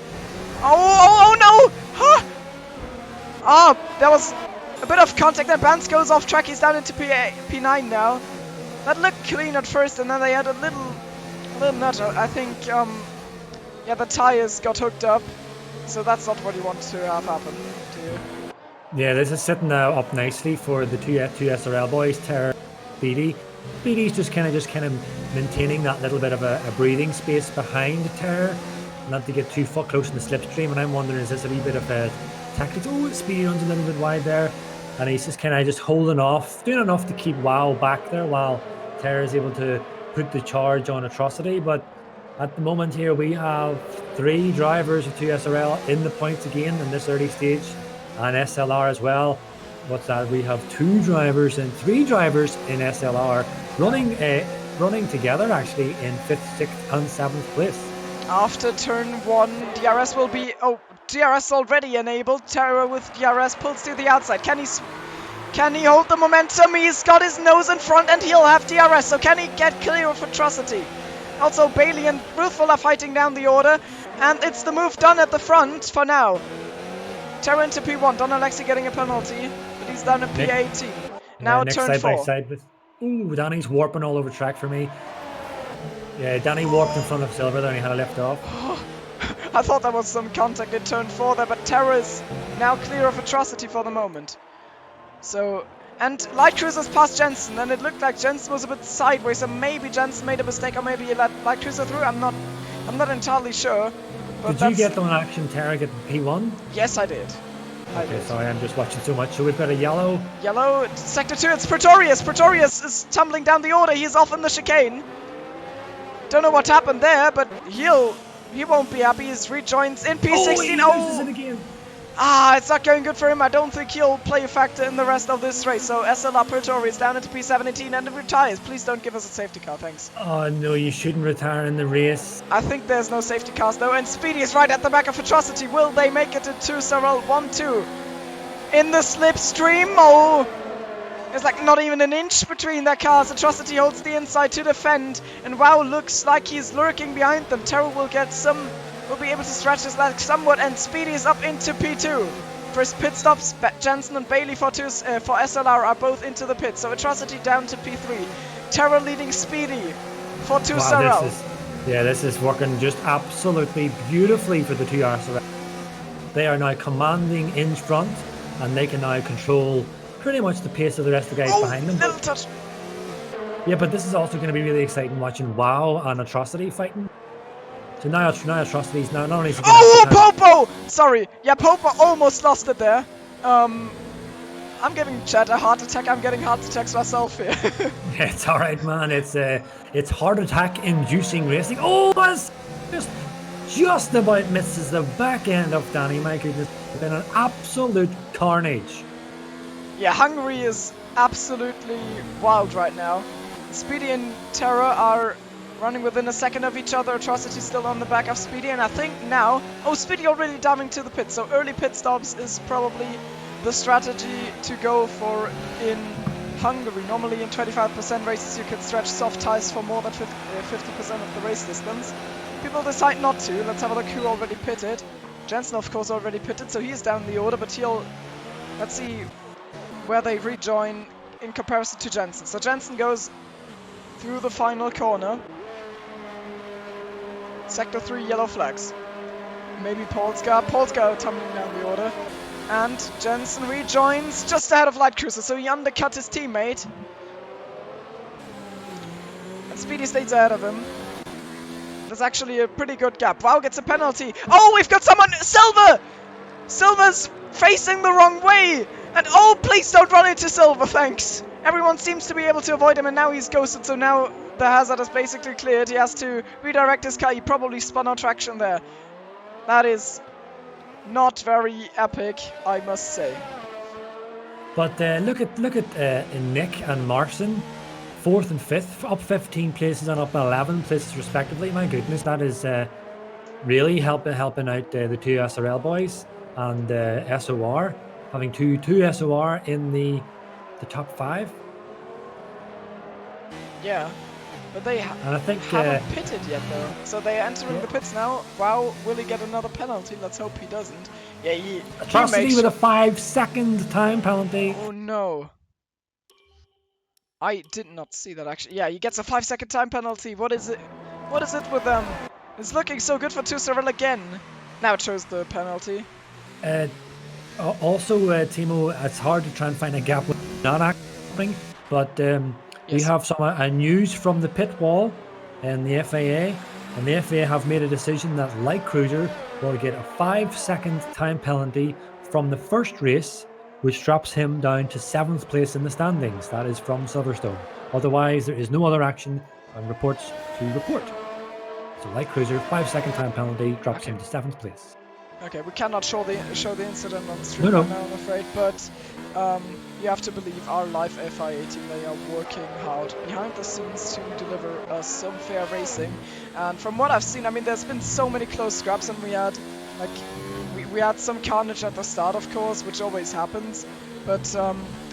Speaker 3: Oh no! Huh! Oh, there was a bit of contact, and Bance goes off track. He's down into P9 now. That looked clean at first, and then they had a little nudge. I think, yeah, the tires got hooked up, so that's not what you want to have happen to you.
Speaker 2: Yeah, this is setting up nicely for the two SRL boys, Terror, Speedy. Speedy's just kind of maintaining that little bit of a breathing space behind Terror, not to get too close in the slipstream. And I'm wondering, is this a wee bit of a tactics? Oh, Speedy runs a little bit wide there, and he's just kind of just holding off, doing enough to keep WoW back there while Terror is able to put the charge on Atrocity. But at the moment here, we have 3 drivers of 2SRL in the points again in this early stage, and SLR as well. What's that? We have 2 drivers and 3 drivers in SLR running together actually in 5th, 6th, and 7th place.
Speaker 3: After turn 1, DRS will be... Oh, DRS already enabled. Terror with DRS pulls to the outside. Can he hold the momentum? He's got his nose in front and he'll have DRS. So can he get clear of Atrocity? Also, Bailey and Ruthful are fighting down the order. And it's the move done at the front for now. Terror into P1. Don Alexi getting a penalty. But he's down at P18. Now
Speaker 2: Nick
Speaker 3: turn
Speaker 2: side
Speaker 3: 4.
Speaker 2: by side with... Ooh, Danny's warping all over track for me. Yeah, Danny warped in front of Silver there and he had a lift off.
Speaker 3: I thought there was some contact in turn 4 there, but Terror is now clear of Atrocity for the moment. So, and Light Cruiser's past Jensen, and it looked like Jensen was a bit sideways, so maybe Jensen made a mistake, or maybe he let Light Cruiser through. I'm not entirely sure. But
Speaker 2: did you get on action Terror get P1?
Speaker 3: Yes, I did.
Speaker 2: Okay, sorry, I'm just watching so much. So we've got a yellow.
Speaker 3: Yellow, sector 2, it's Pretorius. Pretorius is tumbling down the order. He's off in the chicane. Don't know what happened there, but he won't be happy. He rejoins in P16.
Speaker 2: He loses it again.
Speaker 3: It's not going good for him. I don't think he'll play a factor in the rest of this race. So SLR Pretorius down into P17 and retires. Please don't give us a safety car, thanks.
Speaker 2: Oh no, you shouldn't retire in the race.
Speaker 3: I think there's no safety cars though, and Speedy is right at the back of Atrocity. Will they make it to 2-0? 1-2 in the slipstream. Oh, there's like not even an inch between their cars. Atrocity holds the inside to defend, and WoW looks like he's lurking behind them. Terror will be able to stretch his legs somewhat, and Speedy is up into P2. First pit stops, Jensen and Bailey for SLR are both into the pit, so Atrocity down to P3. Terror leading Speedy. for 2
Speaker 2: Wow,
Speaker 3: Sorel.
Speaker 2: this is working just absolutely beautifully for the 2 Arsenal. They are now commanding in front, and they can now control pretty much the pace of the rest of the guys behind them.
Speaker 3: Little touch.
Speaker 2: Yeah, but this is also going to be really exciting watching WoW and Atrocity fighting. So now Atrocity's now not only is he gonna
Speaker 3: Popo! Sorry, yeah, Popo almost lost it there. I'm giving chat a heart attack. I'm getting heart attacks myself here.
Speaker 2: It's all right, man. It's heart attack inducing racing. Oh, that's just about misses the back end of Danny. My goodness, it's been an absolute carnage.
Speaker 3: Yeah, Hungary is absolutely wild right now. Speedy and Terra are running within a second of each other. Atrocity still on the back of Speedy, and I think now... Oh, Speedy already diving to the pit, so early pit stops is probably the strategy to go for in Hungary. Normally in 25% races you can stretch soft tires for more than 50% of the race distance. People decide not to. Let's have a look who already pitted. Jensen, of course, already pitted, so he's down the order, but he'll... Let's see where they rejoin in comparison to Jensen. So Jensen goes through the final corner. Sector 3 yellow flags. Maybe Polska. Polska tumbling down the order. And Jensen rejoins just ahead of Light Cruiser, so he undercut his teammate. And Speedy stays ahead of him. There's actually a pretty good gap. Wow gets a penalty. Oh, we've got someone! Silver! Silver's facing the wrong way! And oh, please don't run into Silver, thanks! Everyone seems to be able to avoid him, and now he's ghosted, so now the hazard is basically cleared. He has to redirect his car. He probably spun out traction there. That is not very epic, I must say.
Speaker 2: But look at Nick and Marson, 4th and 5th, up 15 places and up 11 places respectively. My goodness, that is really helping out the 2 SRL boys and SOR, having two SOR in the top 5.
Speaker 3: Yeah, but they
Speaker 2: And I think
Speaker 3: haven't pitted yet though. So they're entering the pits now. Wow, will he get another penalty? Let's hope he doesn't. Yeah, he
Speaker 2: Atrocity with a
Speaker 3: sure.
Speaker 2: 5-second time penalty.
Speaker 3: Oh no. I did not see that actually. Yeah, he gets a 5-second time penalty. What is it? What is it with them? It's looking so good for 2 Sorel again. Now it shows the penalty.
Speaker 2: Also, Thimo, it's hard to try and find a gap with not happening, but we have some news from the pit wall and the FAA, and the FAA have made a decision that Light Cruiser will get a 5-second time penalty from the first race, which drops him down to 7th place in the standings. That is from Silverstone. Otherwise, there is no other action and reports to report. So Light Cruiser, 5-second time penalty, drops him to 7th place.
Speaker 3: Okay, we cannot show the incident on the stream right now, I'm afraid, but you have to believe our live FIA team, they are working hard behind the scenes to deliver us some fair racing. And from what I've seen, I mean, there's been so many close scraps, and we had like we had some carnage at the start, of course, which always happens. But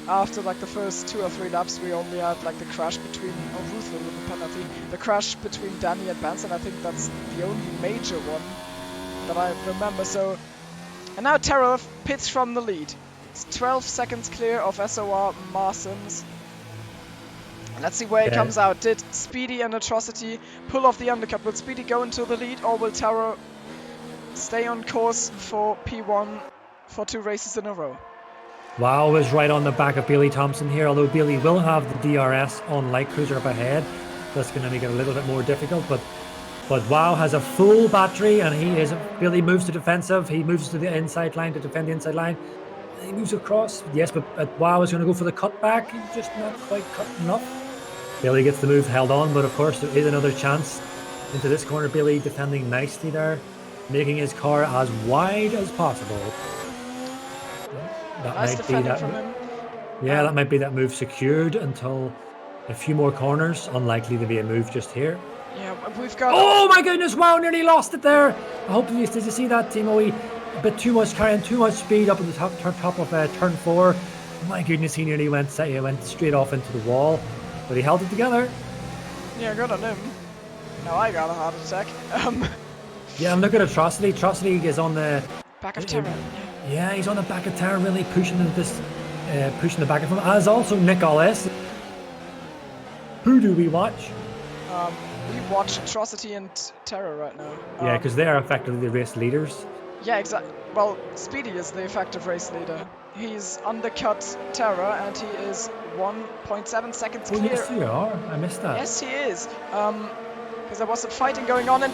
Speaker 3: after like the first 2 or 3 laps, we only had like the crash between Ruthven with the penalty, the crash between Danny and Benson. I think that's the only major one that I remember. So, and now Terra pits from the lead. It's 12 seconds clear of SOR Marsons. Let's see where he comes out. Did Speedy and Atrocity pull off the undercut? Will Speedy go into the lead, or will Terra stay on course for P1 for 2 races in a row?
Speaker 2: Wow is right on the back of Bailey Thompson here, although Bailey will have the DRS on Light Cruiser up ahead. That's going to make it a little bit more difficult, but Wow has a full battery, and Bailey moves to defensive. He moves to the inside line to defend the inside line. He moves across. Yes, but Wow is going to go for the cutback. He's just not quite cut enough. Bailey gets the move held on, but of course there is another chance into this corner. Bailey defending nicely there, making his car as wide as possible. That
Speaker 3: nice
Speaker 2: might be that
Speaker 3: from him.
Speaker 2: Yeah, that might be that move secured until a few more corners. Unlikely to be a move just here.
Speaker 3: Yeah, we've got...
Speaker 2: Oh my goodness, Wow nearly lost it there. I hope did you see that, Thimo? A bit too much, carrying too much speed up at the top of turn 4. My goodness, he nearly went straight off into the wall, but he held it together.
Speaker 3: Yeah, good on him. Now I got a heart attack.
Speaker 2: Yeah, and look at Atrocity. Atrocity is on the
Speaker 3: back of Terra.
Speaker 2: Yeah, he's on the back of Terra, really pushing the back of him. As also Nick Ollis. Who do we watch?
Speaker 3: we watch Atrocity and Terror right now.
Speaker 2: Yeah, because they are effectively the race leaders.
Speaker 3: Yeah, exactly. Well, Speedy is the effective race leader. He's undercut Terror, and he is 1.7 seconds
Speaker 2: Oh,
Speaker 3: clear.
Speaker 2: yes, you are. I missed that.
Speaker 3: Yes, he is. Because there was some fighting going on, and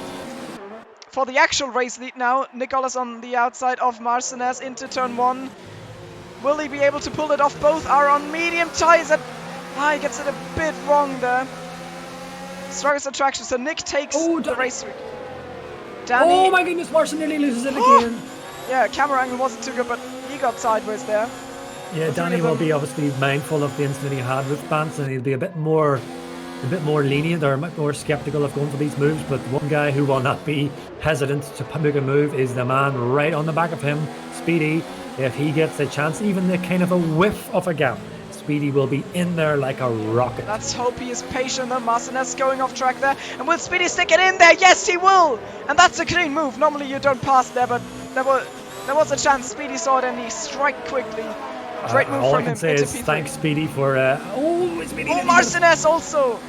Speaker 3: for the actual race lead now, Nicholas on the outside of Marcinez into turn 1. Will he be able to pull it off? Both are on medium tyres, and he gets it a bit wrong there. Struggles the traction, so Nick takes the race lead. Danny,
Speaker 2: Oh my goodness, Marson nearly loses it again.
Speaker 3: yeah, camera angle wasn't too good, but he got sideways there.
Speaker 2: Yeah, Danny will be obviously mindful of the incident he had with Vance, and he'll be a bit more lenient or a bit more skeptical of going for these moves. But one guy who will not be hesitant to make a move is the man right on the back of him, Speedy. If he gets a chance, even the kind of a whiff of a gap, Speedy will be in there like a rocket.
Speaker 3: Let's hope he is patient. And Marcinez going off track there, and will Speedy stick it in there? Yes, he will, and that's a clean move. Normally you don't pass there, but there was a chance. Speedy saw it and he struck quickly. Great move
Speaker 2: all
Speaker 3: from
Speaker 2: I can
Speaker 3: him
Speaker 2: say
Speaker 3: into
Speaker 2: is
Speaker 3: P3.
Speaker 2: thanks Speedy for Speedy.
Speaker 3: Marcinez also.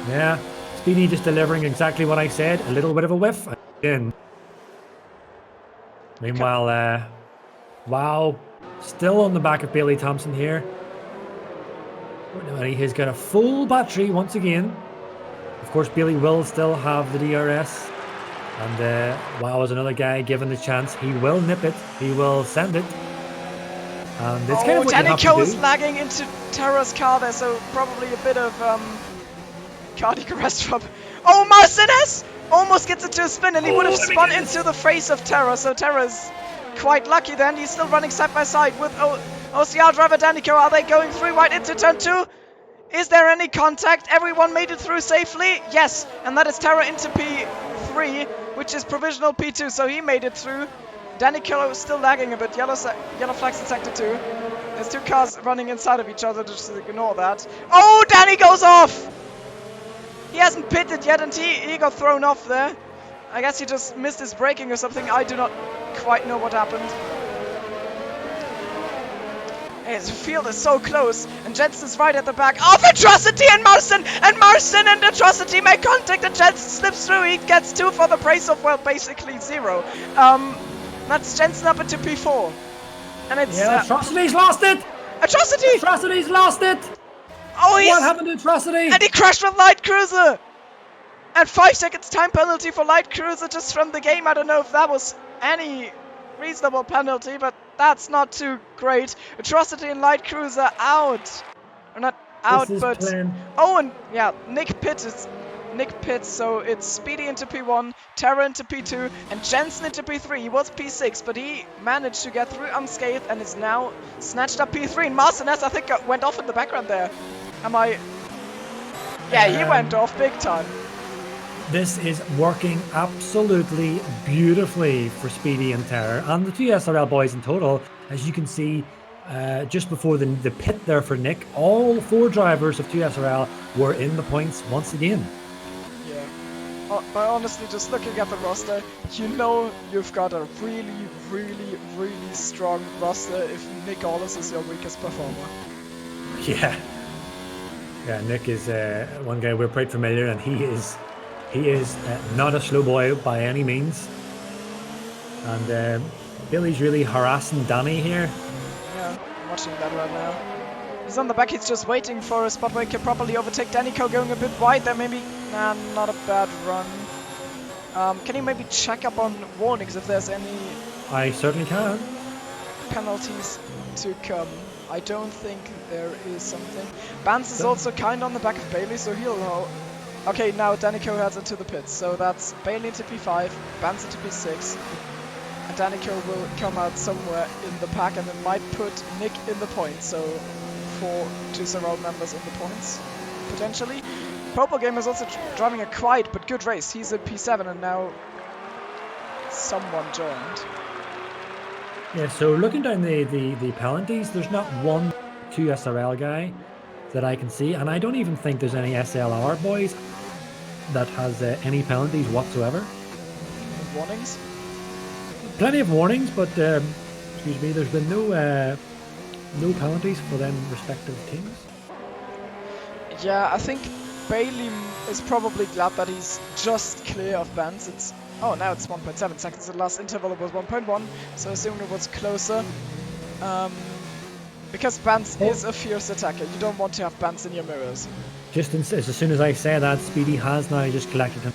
Speaker 2: Yeah, Speedy just delivering exactly what I said. A little bit of a whiff. Again. Meanwhile, wow, still on the back of Bailey Thompson here. He's got a full battery once again. Of course, Bailey will still have the DRS. And wow, as another guy given the chance, he will nip it. He will send it. And it's kind of what you have to
Speaker 3: Danico is
Speaker 2: do.
Speaker 3: lagging into Terra's car there, so probably a bit of cardiac arrest from. Oh, Marcinez almost gets it to a spin, and he would have spun into the face of Terra. So Terra's quite lucky then. He's still running side by side with OCR driver Danico. Are they going through right into turn 2? Is there any contact? Everyone made it through safely? Yes, and that is Terra into P3, which is provisional P2, so he made it through. Danico is still lagging a bit. Yellow flags in sector 2. There's two cars running inside of each other, just ignore that. Oh, Danny goes off! He hasn't pitted yet, and he got thrown off there. I guess he just missed his braking or something. I do not quite know what happened. His field is so close, and Jensen's right at the back of Atrocity and Marson and Atrocity make contact, and Jensen slips through. He gets 2 for the price of, well, basically 0. That's Jensen up into P4. And it's...
Speaker 2: Yeah, Atrocity's lost it!
Speaker 3: Atrocity!
Speaker 2: Atrocity's lost it!
Speaker 3: Oh,
Speaker 2: What happened to Atrocity?
Speaker 3: And he crashed with Light Cruiser! And 5 seconds time penalty for Light Cruiser just from the game. I don't know if that was any reasonable penalty, but that's not too great. Atrocity and Light Cruiser out. Or not out, but...
Speaker 2: Plain.
Speaker 3: Oh, and yeah, Nick pits, so it's Speedy into P1, Terra into P2, and Jensen into P3. He was P6, but he managed to get through unscathed and is now snatched up P3. And Marcinez, I think, went off in the background there. Yeah, he went off big time.
Speaker 2: This is working absolutely beautifully for Speedy and Terror and the 2 SRL boys in total. As you can see, just before the pit there for Nick, all 4 drivers of 2 SRL were in the points once again.
Speaker 3: Yeah. But honestly, just looking at the roster, you know you've got a really, really, really strong roster if Nick Aulis is your weakest performer.
Speaker 2: Yeah. Yeah, Nick is one guy we're quite familiar, and he is not a slow boy by any means. And Billy's really harassing Danny here.
Speaker 3: Yeah, I'm watching that right now. He's on the back, he's just waiting for a spot where he can properly overtake Danico, going a bit wide there, maybe. Nah, not a bad run. Can you maybe check up on warnings if there's any...
Speaker 2: I certainly can.
Speaker 3: ...penalties to come? I don't think there is something. Bans is also kind of on the back of Bailey, so he'll know. Okay, now Danico heads into the pits, so that's Bailey into P5, Bans into P6, and Danico will come out somewhere in the pack, and it might put Nick in the points, so 4 2-0 members in the points, potentially. Purple Game is also driving a quiet but good race. He's in P7, and now someone joined.
Speaker 2: Yeah, so looking down the penalties, there's not one 2 SRL guy that I can see, and I don't even think there's any SLR boys that has any penalties whatsoever.
Speaker 3: Warnings?
Speaker 2: Plenty of warnings, but excuse me, there's been no penalties for them respective teams.
Speaker 3: Yeah, I think Bailey is probably glad that he's just clear of Benz. It's now it's 1.7 seconds. The last interval was 1.1, so assuming it was closer. Because Benz is a fierce attacker, you don't want to have Benz in your mirrors.
Speaker 2: Just as soon as I say that, Speedy has now just collected a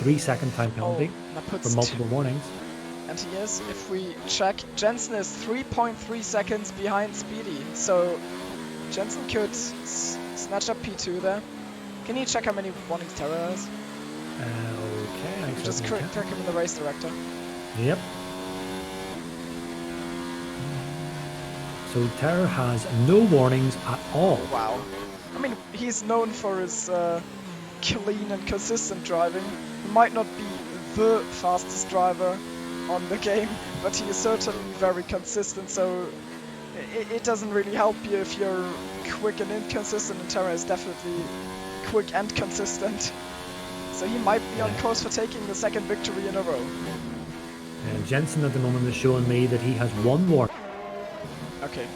Speaker 2: 3-second time penalty for multiple warnings.
Speaker 3: And he is, if we check, Jensen is 3.3 seconds behind Speedy, so Jensen could snatch up P2 there. Can you check how many warnings Terra has?
Speaker 2: Okay, I
Speaker 3: just click him in the race director.
Speaker 2: Yep. So Terra has no warnings at all.
Speaker 3: Wow. I mean, he's known for his clean and consistent driving. He might not be the fastest driver on the game, but he is certainly very consistent, so it doesn't really help you if you're quick and inconsistent, and Terra is definitely quick and consistent. So he might be on course for taking the second victory in a row.
Speaker 2: Jensen at the moment is showing me that he has 1 warning.
Speaker 3: Okay.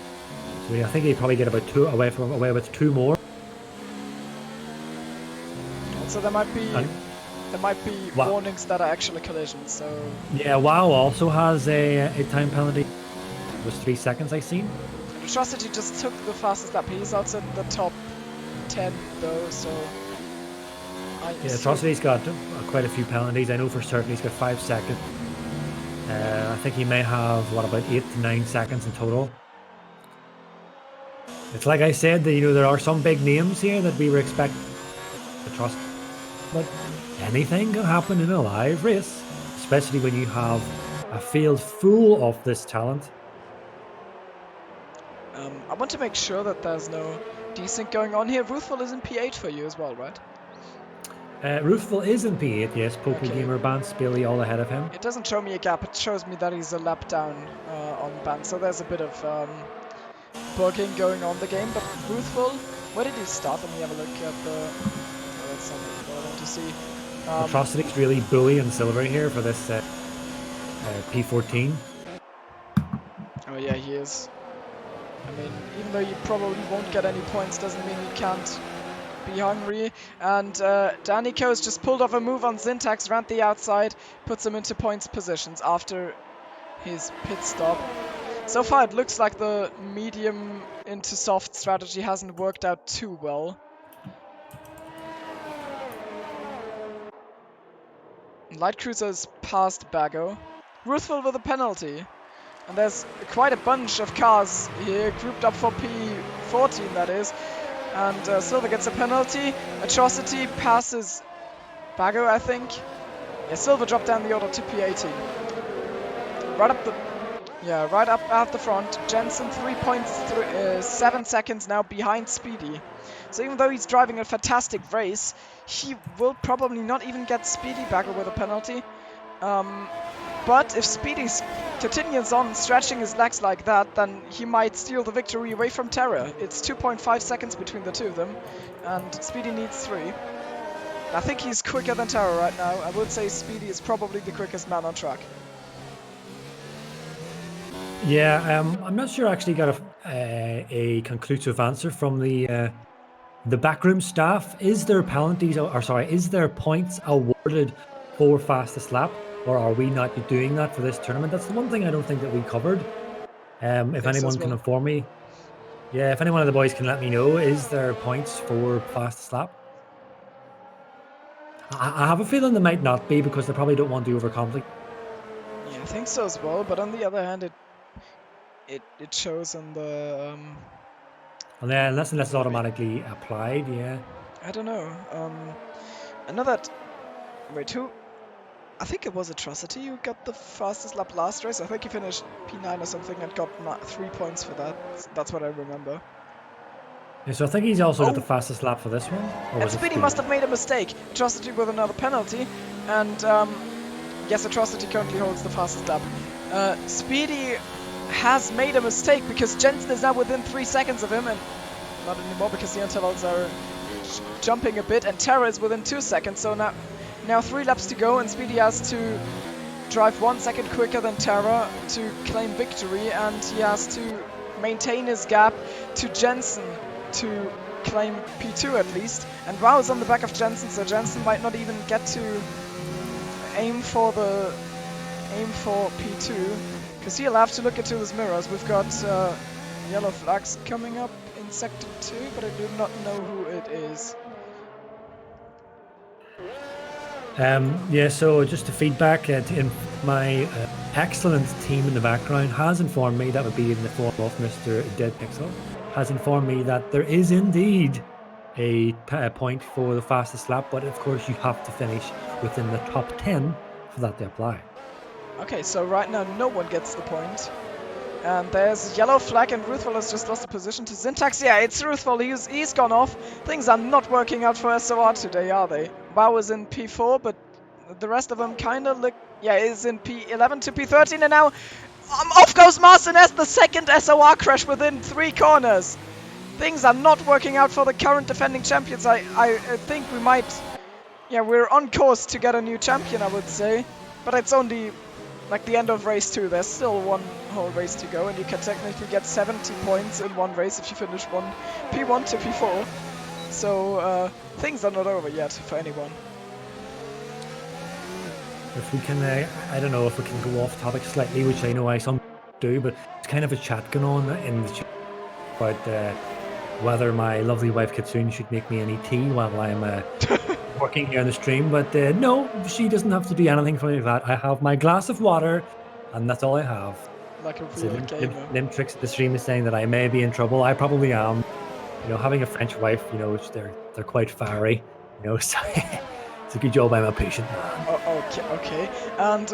Speaker 2: So I think he'd probably get about 2 away with 2 more.
Speaker 3: So there might be
Speaker 2: Wow.
Speaker 3: warnings that are actually collisions. So
Speaker 2: yeah, WoW also has a time penalty. It was 3 seconds I seen.
Speaker 3: Atrocity just took the fastest lap. He's outside the top 10 though, so
Speaker 2: yeah, Atrocity's got quite a few penalties. I know for certain he's got 5 seconds. I think he may have about 8 to 9 seconds in total. It's like I said, that there are some big names here that we were expecting to trust, but anything can happen in a live race, especially when you have a field full of this talent.
Speaker 3: I want to make sure that there's no desync going on here. Ruthful is in P8 for you as well, right?
Speaker 2: Ruthful is in P8, yes. Poker
Speaker 3: Okay.
Speaker 2: Gamer Bans Bailey all ahead of him.
Speaker 3: It doesn't show me a gap, it shows me that he's a lap down on Ban, so there's a bit of bugging going on the game, but Ruthful, where did he start? Let me have a look at the... Oh, that's not what I want to see.
Speaker 2: Atrocity's really bully and silver here for this P14.
Speaker 3: Oh yeah, he is. I mean, even though you probably won't get any points, doesn't mean you can't be hungry. And Danico's just pulled off a move on Syntax, ran the outside, puts him into points positions after his pit stop. So far it looks like the medium into soft strategy hasn't worked out too well. Light Cruiser's past Bago. Ruthful with a penalty. And there's quite a bunch of cars here grouped up for P14, that is. And Silver gets a penalty. Atrocity passes Bago, I think. Yeah, Silver dropped down the order to P18. Right up at the front. Jensen 3.7 seconds now behind Speedy. So even though he's driving a fantastic race, he will probably not even get Speedy Bago with a penalty. But if Speedy continues on stretching his legs like that, then he might steal the victory away from Terra. It's 2.5 seconds between the two of them, and Speedy needs 3. I think he's quicker than Terra right now. I would say Speedy is probably the quickest man on track.
Speaker 2: Yeah, I'm not sure I actually got a conclusive answer from the backroom staff. Is there penalties, is there points awarded for fastest lap? Or are we not doing that for this tournament? That's the one thing I don't think that we covered. If anyone can inform me. Yeah, if any one of the boys can let me know, is there points for fastest lap? I have a feeling there might not be because they probably don't want to overcomplicate.
Speaker 3: Yeah, I think so as well, but on the other hand, it shows on the...
Speaker 2: And then unless it's automatically applied, yeah.
Speaker 3: I don't know. I know that... Wait, who... I think it was Atrocity who got the fastest lap last race. I think he finished P9 or something and got 3 points for that. That's what I remember.
Speaker 2: Yeah, so I think he's also got the fastest lap for this one.
Speaker 3: And Speedy must have made a mistake. Atrocity with another penalty. And yes, Atrocity currently holds the fastest lap. Speedy has made a mistake because Jensen is now within 3 seconds of him. And not anymore because the intervals are jumping a bit. And Terra is within 2 seconds. So now 3 laps to go, and Speedy has to drive 1 second quicker than Terra to claim victory, and he has to maintain his gap to Jensen to claim P2 at least. And Wow is on the back of Jensen, so Jensen might not even get to aim for P2, because he'll have to look into his mirrors. We've got yellow flags coming up in Sector 2, but I do not know who it is.
Speaker 2: Yeah, so just to feedback, my excellent team in the background has informed me, that would be in the form of Mr. Dead Pixel, has informed me that there is indeed a point for the fastest lap, but of course you have to finish within the top 10 for that to apply.
Speaker 3: Okay, so right now no one gets the point. And there's a yellow flag, and Ruthful has just lost the position to Syntax. Yeah, it's Ruthful, he's gone off. Things are not working out for SOR today, are they? Wow is in P4, but the rest of them kind of look... Yeah, is in P11 to P13, and now off goes Marcin S, the second SOR crash within 3 corners. Things are not working out for the current defending champions. I think we might... Yeah, we're on course to get a new champion, I would say. But it's only... like the end of race 2, there's still one whole race to go, and you can technically get 70 points in one race if you finish P1 to P4. So things are not over yet for anyone.
Speaker 2: If we can, I don't know if we can go off topic slightly, which I know I some do, but it's kind of a chat going on in the chat about whether my lovely wife Kitsune should make me any tea while I'm working here on the stream, but no, she doesn't have to do anything for me like that. I have my glass of water, and that's all I have.
Speaker 3: Like a
Speaker 2: So
Speaker 3: real gamer.
Speaker 2: Nimtrix at the stream is saying that I may be in trouble. I probably am. You know, having a French wife, you know, they're quite fiery. You know, so it's a good job I'm a patient man.
Speaker 3: Oh, okay. And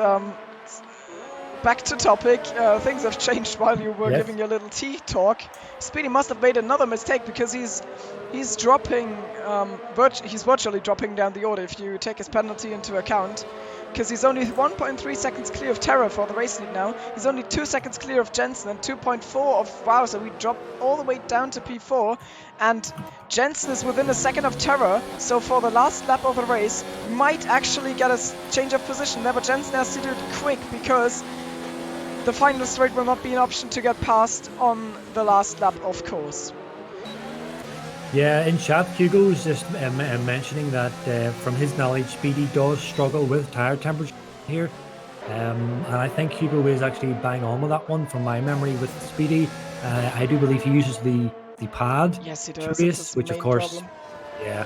Speaker 3: back to topic. Things have changed while you were giving your little tea talk. Speedy must have made another mistake, because he's dropping, he's virtually dropping down the order if you take his penalty into account, because he's only 1.3 seconds clear of Terra for the race lead now. He's only 2 seconds clear of Jensen and 2.4 of Wow, so we drop all the way down to P4, and Jensen is within a second of Terra, so for the last lap of the race, we might actually get a change of position there, but Jensen has to do it quick, because the final straight will not be an option to get past on the last lap, of course.
Speaker 2: Yeah, in chat, Hugo's just mentioning that from his knowledge, Speedy does struggle with tire temperature here. And I think Hugo is actually bang on with that one from my memory with Speedy. I do believe he uses the pad.
Speaker 3: Yes, he does.
Speaker 2: Race, which of course,
Speaker 3: problem.
Speaker 2: yeah.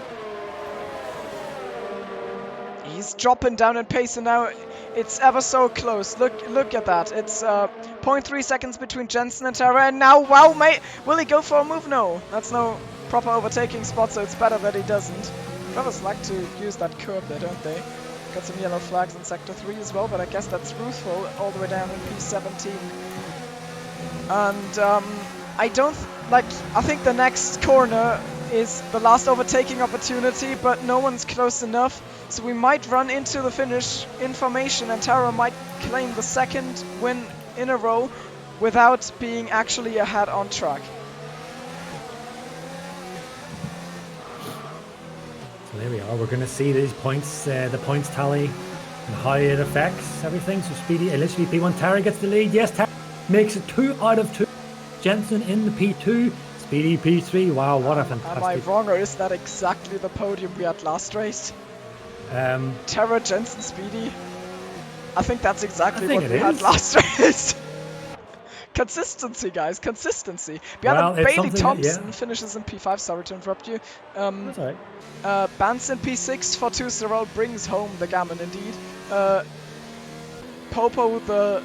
Speaker 3: He's dropping down in pace, and now it's ever so close. Look at that. It's 0.3 seconds between Jensen and Terra, and now Wow, mate, will he go for a move? No, that's no proper overtaking spot, so it's better that he doesn't. Drivers like to use that curb there, don't they? Got some yellow flags in Sector 3 as well, but I guess that's Ruthful all the way down in P17. And I think the next corner is the last overtaking opportunity, but no one's close enough, so we might run into the finish in formation, and Terra might claim the second win in a row without being actually ahead on track.
Speaker 2: So there we are. We're going to see these points, the points tally, and how it affects everything. So Speedy, literally P1, Terra gets the lead. Yes, Terra makes it 2 out of 2. Jensen in the P2, Speedy P3. Wow, what a fantastic...
Speaker 3: Am I wrong, or is that exactly the podium we had last race? Terra, Jensen, Speedy. I think that's exactly what we had last race. Consistency, guys, consistency. Bailey Thompson finishes in P5. Sorry to interrupt you.
Speaker 2: That's alright.
Speaker 3: Bans in P6 for 2 Sorrel brings home the gammon indeed. Popo, the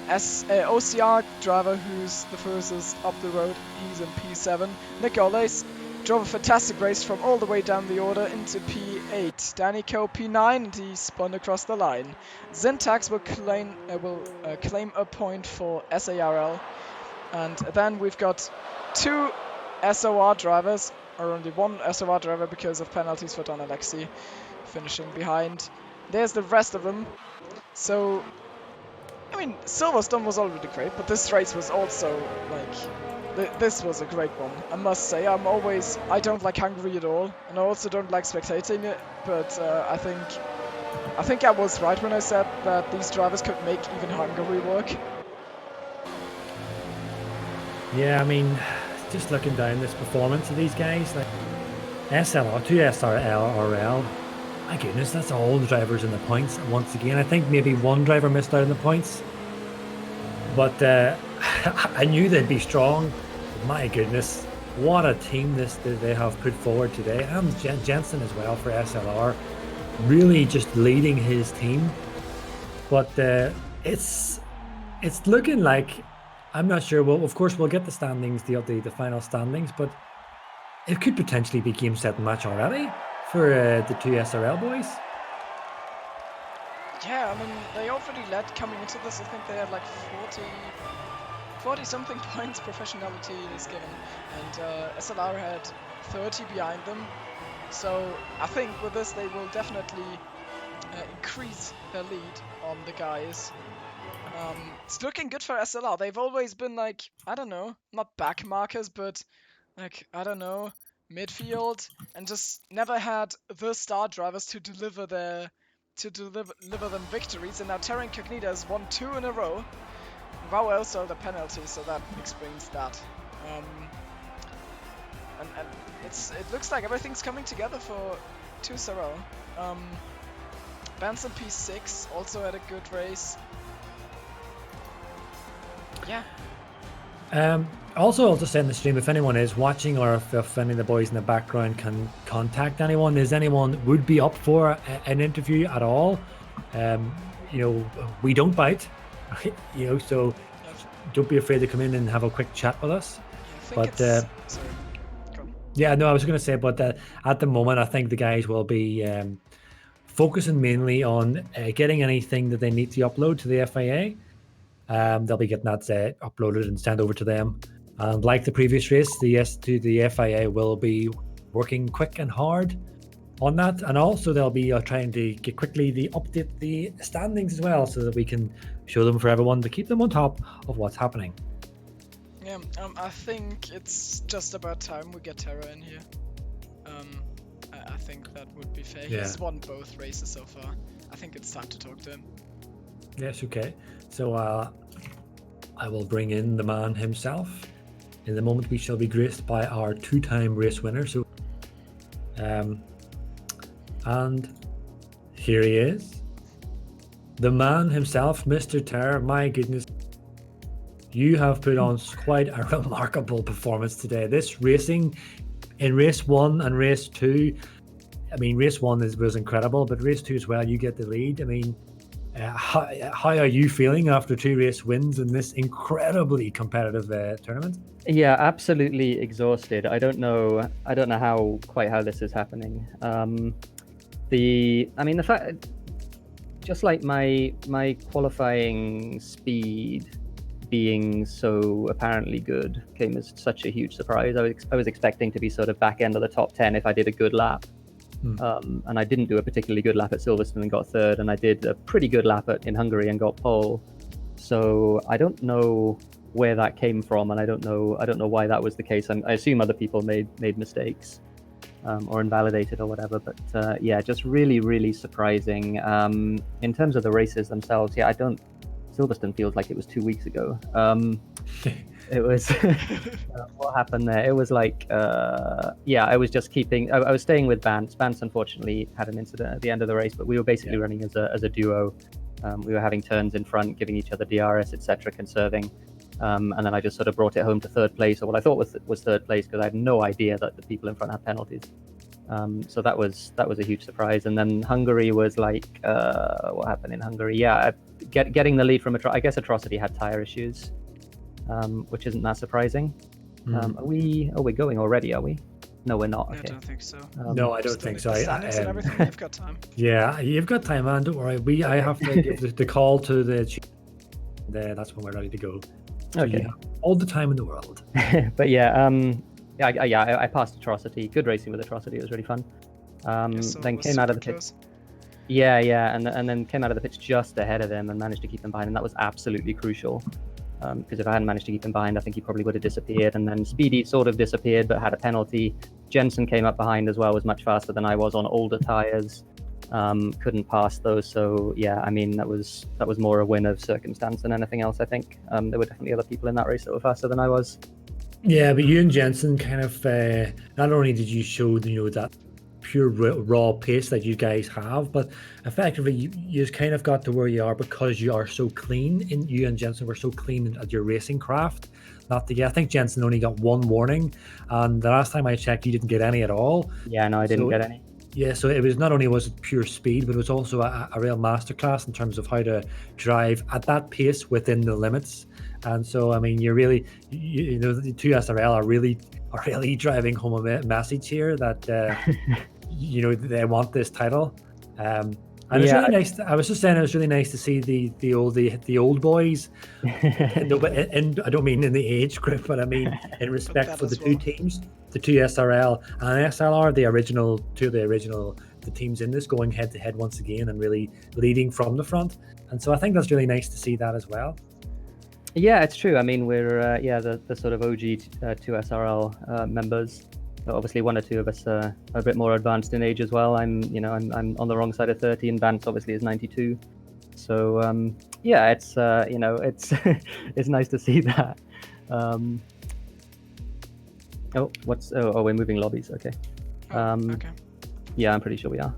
Speaker 3: OCR driver who's the furthest up the road, he's in P7. Nick Olace drove a fantastic race from all the way down the order into P8. Danny Coe P9, and he spun across the line. Syntax will claim a point for SARL, and then we've got 2 SOR drivers, or only 1 SOR driver because of penalties for Don Alexi, finishing behind. There's the rest of them. So, I mean, Silverstone was already great, but this race was also, like, this was a great one, I must say. I don't like Hungary at all, and I also don't like spectating it, but I think I was right when I said that these drivers could make even Hungary work.
Speaker 2: Yeah, I mean, just looking down this performance of these guys, like SLR, 2 SRL, my goodness, that's all the drivers in the points. And once again, I think maybe one driver missed out in the points, but I knew they'd be strong. My goodness, what a team they have put forward today, and Jensen as well for SLR, really just leading his team. But it's looking like, I'm not sure. Well, of course, we'll get the standings, the final standings, but it could potentially be game, set, and match already for the 2 SRL boys.
Speaker 3: Yeah, I mean, they already led coming into this. I think they had like 40 something points professionality is given, and SLR had 30 behind them. So I think with this they will definitely increase their lead on the guys. It's looking good for SLR. They've always been like, I don't know, not back markers, but like, I don't know, midfield, and just never had the star drivers to deliver them victories. And now Incognita has won 2 in a row. Wow, also the penalty, so that explains that. And it looks like everything's coming together for 2 Sorrow. Benson P6 also had a good race. Yeah.
Speaker 2: Also, I'll just say in the stream, if anyone is watching, or if any of the boys in the background can contact anyone, is anyone would be up for an interview at all? We don't bite, so don't be afraid to come in and have a quick chat with us. But
Speaker 3: sorry.
Speaker 2: yeah, no, I was going to say, but at the moment, I think the guys will be focusing mainly on getting anything that they need to upload to the FIA. They'll be getting that uploaded and sent over to them. And like the previous race, the FIA will be working quick and hard on that. And also they'll be trying to get quickly update the standings as well, so that we can show them for everyone to keep them on top of what's happening.
Speaker 3: Yeah, I think it's just about time we get Terra in here. I think that would be fair.
Speaker 2: Yeah.
Speaker 3: He's won both races so far. I think it's time to talk to him.
Speaker 2: Yes, okay. So I will bring in the man himself. In the moment, we shall be graced by our 2-time race winner. So, and here he is, the man himself, Mr. Terror. My goodness, you have put on quite a remarkable performance today. This racing in race 1 and race 2. I mean, race 1 was incredible, but race 2 as well, you get the lead. I mean, how are you feeling after 2 race wins in this incredibly competitive tournament?
Speaker 6: Yeah, absolutely exhausted. I don't know how this is happening. The fact, just like my qualifying speed being so apparently good came as such a huge surprise. I was expecting to be sort of back end of the top 10 if I did a good lap. And I didn't do a particularly good lap at Silverstone and got 3rd, and I did a pretty good lap in Hungary and got pole. So I don't know where that came from, and I don't know why that was the case. I assume other people made mistakes or invalidated or whatever. But yeah, just really, really surprising. In terms of the races themselves, yeah, Silverstone feels like it was 2 weeks ago. It was what happened there. It was like I was just I was staying with Bance. Bance unfortunately had an incident at the end of the race, but we were basically running as a duo. We were having turns in front, giving each other DRS, etc., conserving, and then I just sort of brought it home to 3rd place, or what I thought was 3rd place, because I had no idea that the people in front had penalties. So that was a huge surprise. And then Hungary was like, what happened in Hungary? Yeah, getting the lead from I guess Atrocity had tire issues. Which isn't that surprising. Are we going already, are we? No, we're not. Okay.
Speaker 3: I don't think so.
Speaker 2: No, I don't think so.
Speaker 3: And everything, you've got time.
Speaker 2: Yeah, you've got time, man. Don't worry. I have to give the call to the chief. That's when we're ready to go. So
Speaker 6: Okay.
Speaker 2: All the time in the world.
Speaker 6: But yeah, I passed Atrocity. Good racing with Atrocity. It was really fun. Then came out of the pit. Yeah, and then came out of the pitch just ahead of him and managed to keep him behind, and that was absolutely crucial. Because if I hadn't managed to keep him behind, I think he probably would have disappeared. And then Speedy sort of disappeared, but had a penalty. Jensen came up behind as well, was much faster than I was on older tires. Couldn't pass those. So yeah, I mean, that was more a win of circumstance than anything else, I think. There were definitely other people in that race that were faster than I was.
Speaker 2: Yeah, but you and Jensen kind of not only did you show that pure raw pace that you guys have, but effectively you kind of got to where you are because you are so clean. You and Jensen were so clean at your racing craft. Not the I think Jensen only got one warning, and the last time I checked, you didn't get any at all.
Speaker 6: Yeah, no, I didn't get any.
Speaker 2: Yeah, so it was not only was it pure speed, but it was also a real masterclass in terms of how to drive at that pace within the limits. And so, I mean, the 2SRL are really driving home a message here that they want this title. And it's really nice. I was just saying it was really nice to see the old boys. And I don't mean in the age group, but I mean in respect for the two teams, the 2SRL and SLR, the teams in this going head to head once again and really leading from the front. And so I think that's really nice to see that as well.
Speaker 6: Yeah, it's true. I mean, we're the sort of OG 2SRL members. Obviously, one or two of us are a bit more advanced in age as well. I'm on the wrong side of 30, and Vance obviously is 92. So yeah, it's it's it's nice to see that. We're moving lobbies. Okay.
Speaker 3: Okay.
Speaker 6: Yeah, I'm pretty sure we are.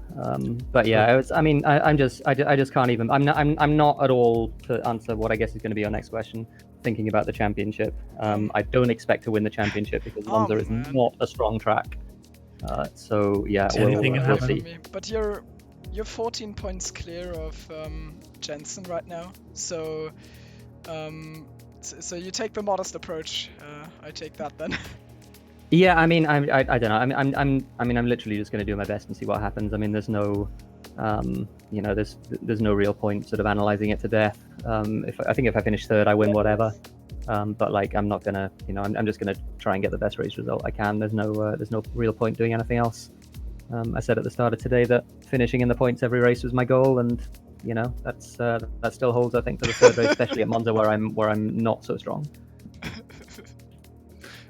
Speaker 6: But yeah, I just can't even. I'm not at all, to answer what I guess is going to be our next question, thinking about the championship. I don't expect to win the championship because Monza is not a strong track. So yeah, we'll see.
Speaker 3: But you're 14 points clear of Jensen right now. So so you take the modest approach. I take that then.
Speaker 6: Yeah, I mean, I don't know. I'm literally just going to do my best and see what happens. I mean, there's no, there's no real point sort of analyzing it to death. If I finish third, I win whatever. But like, I'm not gonna, I'm just gonna try and get the best race result I can. There's no real point doing anything else. I said at the start of today that finishing in the points every race was my goal, and that still holds, I think, for the third race, especially at Monza where I'm not so strong.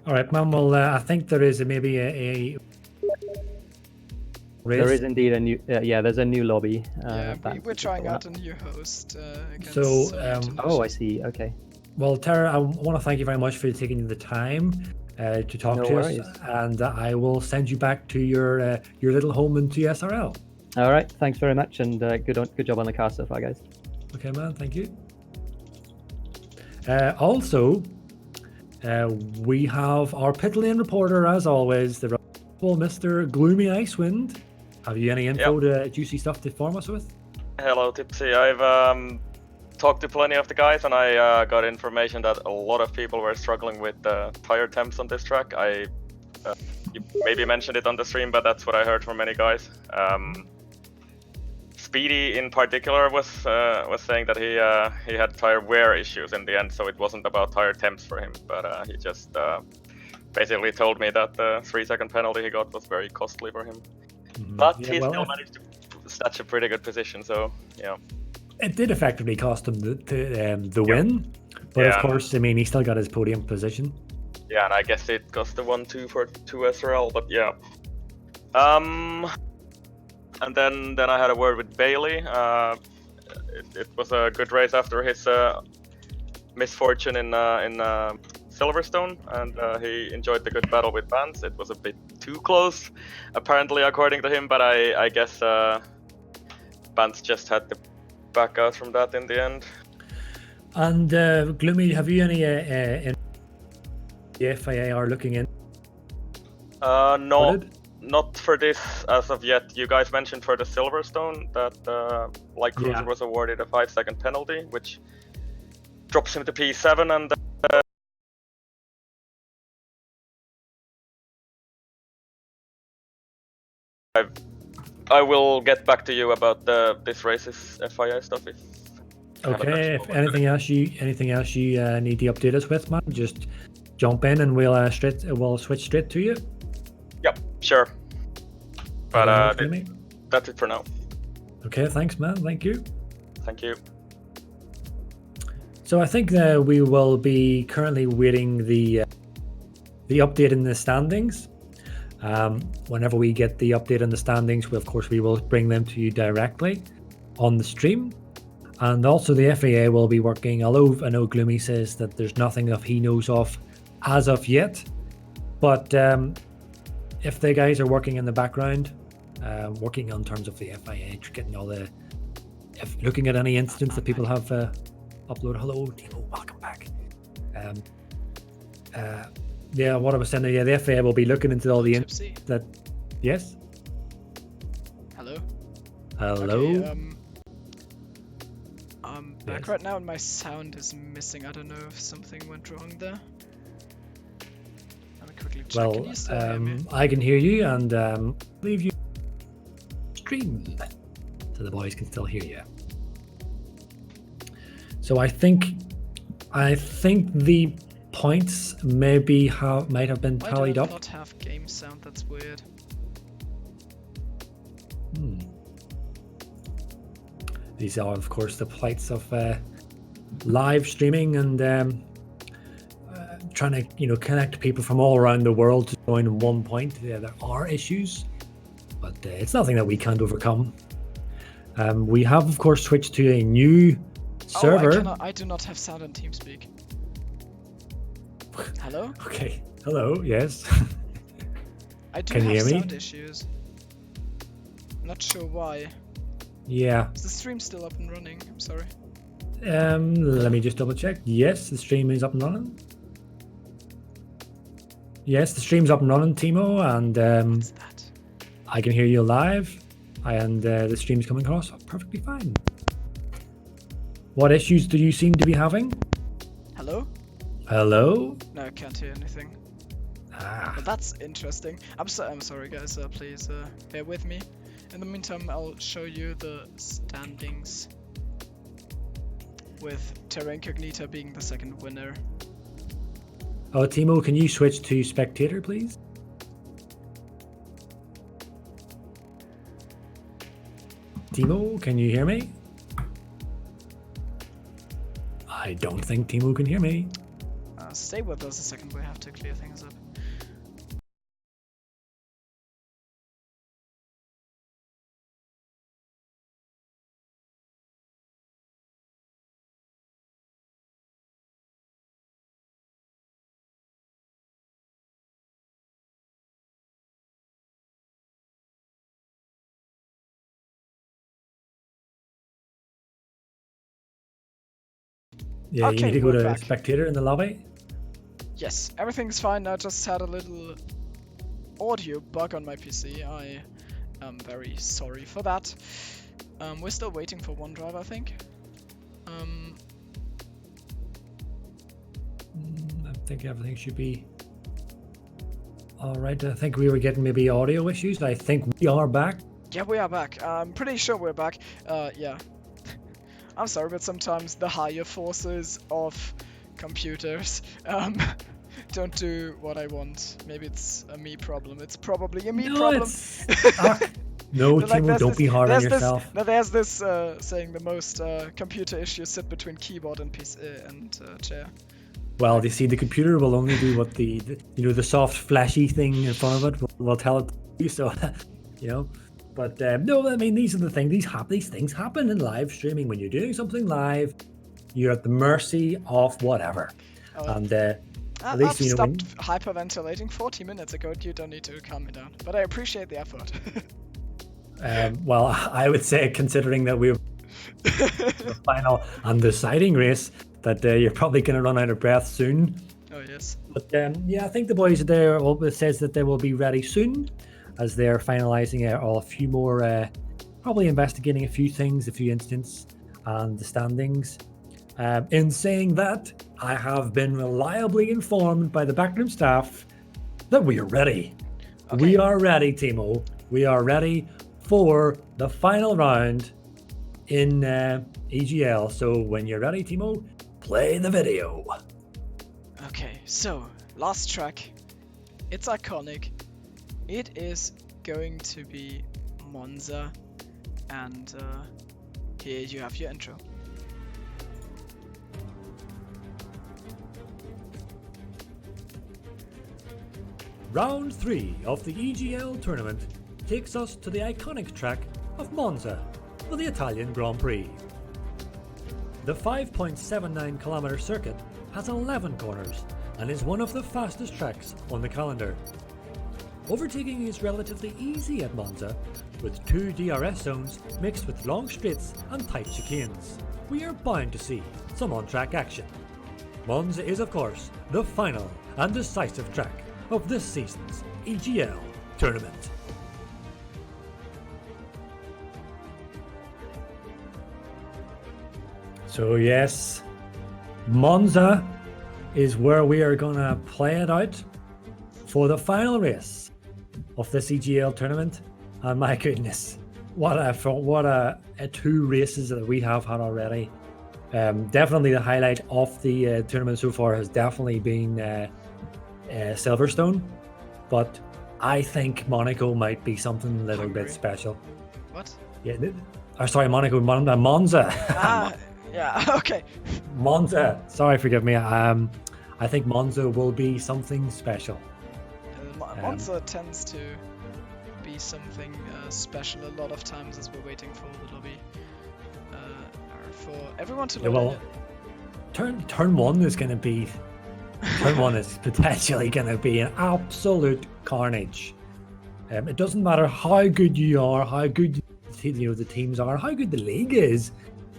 Speaker 2: All right, man. Well, I think there is maybe a race.
Speaker 6: There is indeed a new. There's a new lobby.
Speaker 3: We're trying out a new host.
Speaker 6: I see. Okay.
Speaker 2: Well, Tara, I want to thank you very much for taking the time to talk to us, and I will send you back to your little home in TSRL.
Speaker 6: All right. Thanks very much, and good job on the car so far, guys.
Speaker 2: Okay, man. Thank you. Also. We have our pit lane reporter, as always, the Mr. Gloomy Icewind. Have you any info juicy stuff to inform us with?
Speaker 4: Hello, Tipsy. I've talked to plenty of the guys, and I got information that a lot of people were struggling with tire temps on this track. You maybe mentioned it on the stream, but that's what I heard from many guys. Speedy in particular was saying that he had tire wear issues in the end, so it wasn't about tire temps for him, but he just basically told me that the 3-second penalty he got was very costly for him. Mm-hmm. But he still managed to snatch a pretty good position, so yeah.
Speaker 2: It did effectively cost him the win, but of course, I mean, he still got his podium position.
Speaker 4: Yeah, and I guess it cost the 1-2 for 2SRL, but yeah. And then I had a word with Bailey. It was a good race after his misfortune in Silverstone, and he enjoyed the good battle with Vance. It was a bit too close, apparently, according to him, but I guess Vance just had to back out from that in the end.
Speaker 2: And Gloomy, have you any the FIA are looking in?
Speaker 4: No. Not for this as of yet. You guys mentioned for the Silverstone that Light Cruiser was awarded a 5-second penalty, which drops him to P7, and I will get back to you about this race's FIA stuff.
Speaker 2: Okay. If anything else you need to update us with, man, just jump in and we'll switch straight to you.
Speaker 4: Yep, sure. But that's it for now.
Speaker 2: Okay, thanks, man. Thank you.
Speaker 4: Thank you.
Speaker 2: So I think that we will be currently waiting the update in the standings. Whenever we get the update in the standings, we will bring them to you directly on the stream. And also the FIA will be working, although I know Gloomy says that there's nothing that he knows of as of yet. But if the guys are working in the background, working on terms of the FIA, getting all the, looking at any incidents that people have uploaded. Hello, Thimo, welcome back. Yeah, what I was saying, yeah, the FIA will be looking into all the
Speaker 3: Tipsy.
Speaker 2: that. Yes.
Speaker 3: Hello.
Speaker 2: Hello.
Speaker 3: Okay, I'm back
Speaker 2: Yes.
Speaker 3: right now, and my sound is missing. I don't know if something went wrong there. Let me quickly check.
Speaker 2: Well,
Speaker 3: Can you still hear me?
Speaker 2: I can hear you, and leave you stream so the boys can still hear you. So I think the points maybe might have been
Speaker 3: Why
Speaker 2: tallied
Speaker 3: do I
Speaker 2: up.
Speaker 3: not have game sound? That's weird.
Speaker 2: These are, of course, the plights of live streaming and trying to, connect people from all around the world to join in one point. Yeah, there are issues, but it's nothing that we can't overcome. We have, of course, switched to a new server.
Speaker 3: Oh, I do not have sound on TeamSpeak. Hello?
Speaker 2: Okay. Hello. Yes.
Speaker 3: I do
Speaker 2: Can you
Speaker 3: have
Speaker 2: hear me?
Speaker 3: sound issues. Not sure why.
Speaker 2: Yeah.
Speaker 3: Is the stream still up and running? I'm sorry.
Speaker 2: Let me just double check. Yes, the stream is up and running. Yes, the stream's up and running, Thimo, and
Speaker 3: What's that?
Speaker 2: I can hear you live, and the stream's coming across perfectly fine. What issues do you seem to be having?
Speaker 3: Hello?
Speaker 2: Hello?
Speaker 3: No, I can't hear anything.
Speaker 2: Ah,
Speaker 3: But that's interesting. I'm sorry, guys. Please bear with me. In the meantime, I'll show you the standings, with Incognita being the second winner.
Speaker 2: oh, Thimo, can you switch to spectator, please? Thimo, can you hear me? I don't think Thimo can hear me.
Speaker 3: Stay with us a second. We have to clear things up.
Speaker 2: Yeah, you
Speaker 3: Okay,
Speaker 2: need to go
Speaker 3: we're
Speaker 2: to
Speaker 3: back.
Speaker 2: spectator in the lobby.
Speaker 3: Yes, everything's fine. I just had a little audio bug on my PC. I am very sorry for that. We're still waiting for one drive, I think.
Speaker 2: I think everything should be all right. I think we were getting maybe audio issues. I think we are back.
Speaker 3: Yeah, we are back. I'm pretty sure we're back. Yeah. I'm sorry, but sometimes the higher forces of computers don't do what I want. Maybe it's a me problem. It's probably a me problem.
Speaker 2: No,
Speaker 3: But, like,
Speaker 2: Thimo,
Speaker 3: there's
Speaker 2: don't
Speaker 3: this-
Speaker 2: be hard on
Speaker 3: there's this-
Speaker 2: yourself.
Speaker 3: No, there's this saying the most computer issues sit between keyboard and PC and chair.
Speaker 2: Well, you see, the computer will only do what the soft flashy thing in front of it will tell it to do. So, But no, I mean, these are the things. These things happen in live streaming. When you're doing something live, you're at the mercy of whatever. And at
Speaker 3: I've
Speaker 2: least you know.
Speaker 3: stopped hyperventilating 40 minutes ago. You don't need to calm me down. But I appreciate the effort.
Speaker 2: Well, I would say, considering that we're the final and deciding race, that you're probably going to run out of breath soon.
Speaker 3: Oh, yes.
Speaker 2: But yeah, I think the boys there says that they will be ready soon, as they're finalising a few more, probably investigating a few things, a few incidents, and the standings. In saying that, I have been reliably informed by the backroom staff that we are ready.
Speaker 3: Okay.
Speaker 2: We are ready, Thimo. We are ready for the final round in EGL. So when you're ready, Thimo, play the video.
Speaker 3: Okay, so last track. It's iconic. It is going to be Monza, and here you have your intro.
Speaker 2: Round 3 of the EGL tournament takes us to the iconic track of Monza for the Italian Grand Prix. The 5.79 kilometre circuit has 11 corners and is one of the fastest tracks on the calendar. Overtaking is relatively easy at Monza, with 2 DRS zones mixed with long straights and tight chicanes. We are bound to see some on-track action. Monza is, of course, the final and decisive track of this season's EGL tournament. So yes, Monza is where we are going to play it out for the final race of this EGL tournament. And my goodness, what a 2 races that we have had already. Definitely the highlight of the tournament so far has definitely been Silverstone, but I think Monaco might be something a little bit special.
Speaker 3: What?
Speaker 2: Yeah, Monza.
Speaker 3: Ah, yeah, okay.
Speaker 2: Monza. Sorry, forgive me. I think Monza will be something special.
Speaker 3: Monza tends to be something special a lot of times as we're waiting for the lobby. For everyone to load
Speaker 2: Well, turn 1 is going to be... Turn 1 is potentially going to be an absolute carnage. It doesn't matter how good you are, how good the teams are, how good the league is.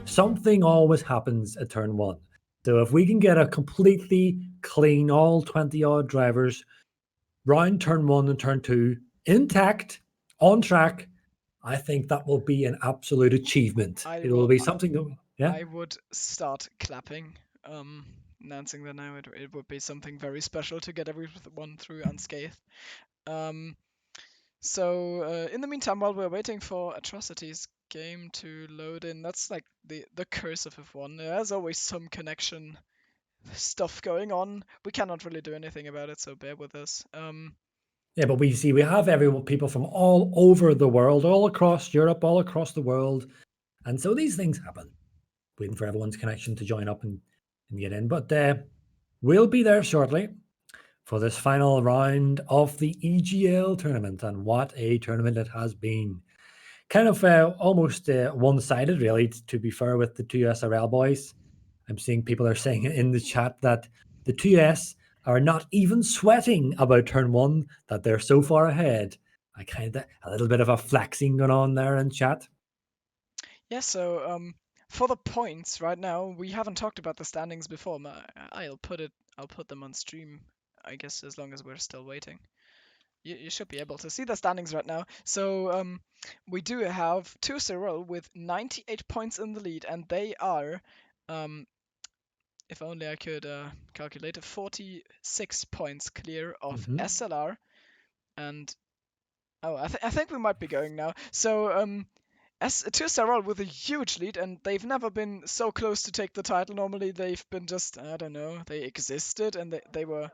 Speaker 2: Something always happens at turn 1. So if we can get a completely clean, all 20-odd drivers round turn 1 and turn 2 intact, on track, I think that will be an absolute achievement. It will be something that... Yeah.
Speaker 3: I would start clapping, announcing that now it would be something very special to get everyone through unscathed. So in the meantime, while we're waiting for Atrocity's game to load in, that's like the curse of F1. There's always some connection stuff going on. We cannot really do anything about it, so bear with us.
Speaker 2: Yeah, but we have people from all over the world, all across Europe, all across the world, and so these things happen. Waiting for everyone's connection to join up and get in. But we'll be there shortly for this final round of the EGL tournament. And what a tournament it has been. Kind of almost one-sided, really, to be fair, with the 2SRL boys. I'm seeing people are saying in the chat that the 2S are not even sweating about turn 1, that they're so far ahead. A little bit of a flexing going on there in chat.
Speaker 3: Yeah, so for the points right now, we haven't talked about the standings before. I'll put them on stream, I guess, as long as we're still waiting. You should be able to see the standings right now. So we do have 2-0 with 98 points in the lead, and they are, if only I could calculate it, 46 points clear of SLR. And I think we might be going now. So 2SRL with a huge lead, and they've never been so close to take the title. Normally they've been just, I don't know, they existed, and they were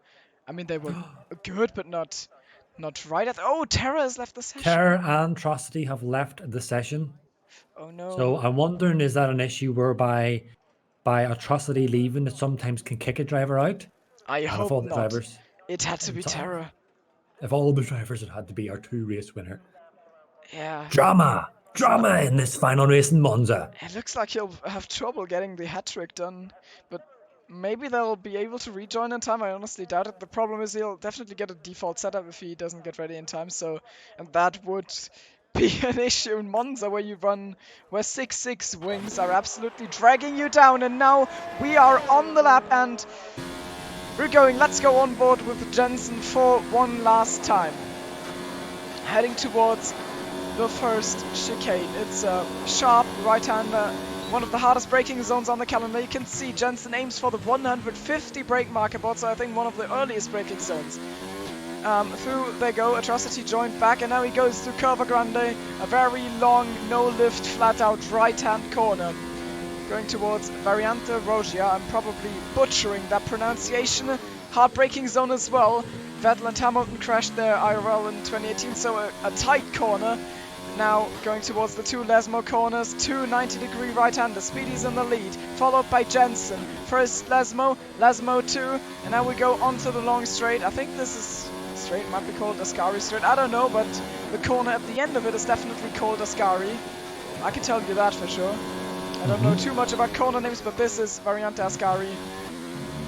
Speaker 3: good, but not right at... Oh, Terra has left the session.
Speaker 2: Terra and Atrocity have left the session.
Speaker 3: Oh no.
Speaker 2: So I'm wondering, is that an issue whereby by Atrocity leaving, it sometimes can kick a driver out?
Speaker 3: I
Speaker 2: and
Speaker 3: hope
Speaker 2: if all the
Speaker 3: not.
Speaker 2: Drivers,
Speaker 3: It had to be Terra.
Speaker 2: If all the drivers had to be our 2 race winner.
Speaker 3: Yeah.
Speaker 2: Drama in this final race in Monza.
Speaker 3: It looks like he'll have trouble getting the hat trick done, but maybe they'll be able to rejoin in time. I honestly doubt it. The problem is he'll definitely get a default setup if he doesn't get ready in time. And that would be an issue in Monza where 6-6 wings are absolutely dragging you down. And now we are on the lap and we're going. Let's go on board with Jensen for one last time. Heading towards the first chicane. It's a sharp right-hander, one of the hardest braking zones on the calendar. You can see Jensen aims for the 150 brake mark about, so I think one of the earliest braking zones. Through they go, Atrocity joined back, and now he goes through Curva Grande, a very long, no-lift, flat-out right-hand corner. Going towards Variante Rogia. I'm probably butchering that pronunciation. Hard braking zone as well. Vettel and Hamilton crashed their IRL in 2018, so a tight corner. Now going towards the 2 Lesmo corners, 2 90-degree right-hander. Speedy's in the lead, followed by Jensen. First Lesmo 2, and now we go onto the long straight. I think this is straight, might be called Ascari straight. I don't know, but the corner at the end of it is definitely called Ascari. I can tell you that for sure. I don't know too much about corner names, but this is Variante Ascari.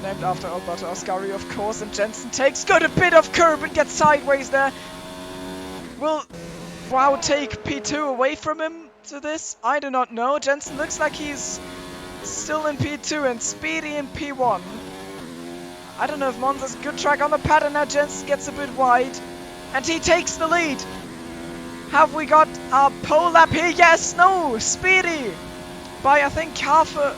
Speaker 3: named after Alberto Ascari, of course, and Jensen takes good a bit of curb and gets sideways there. Will WoW take P2 away from him to this? I do not know. Jensen looks like he's still in P2 and Speedy in P1. I don't know if Monza's good track on the pattern now. Jensen gets a bit wide and he takes the lead. Have we got a pole lap here? Yes, no, Speedy by I think half a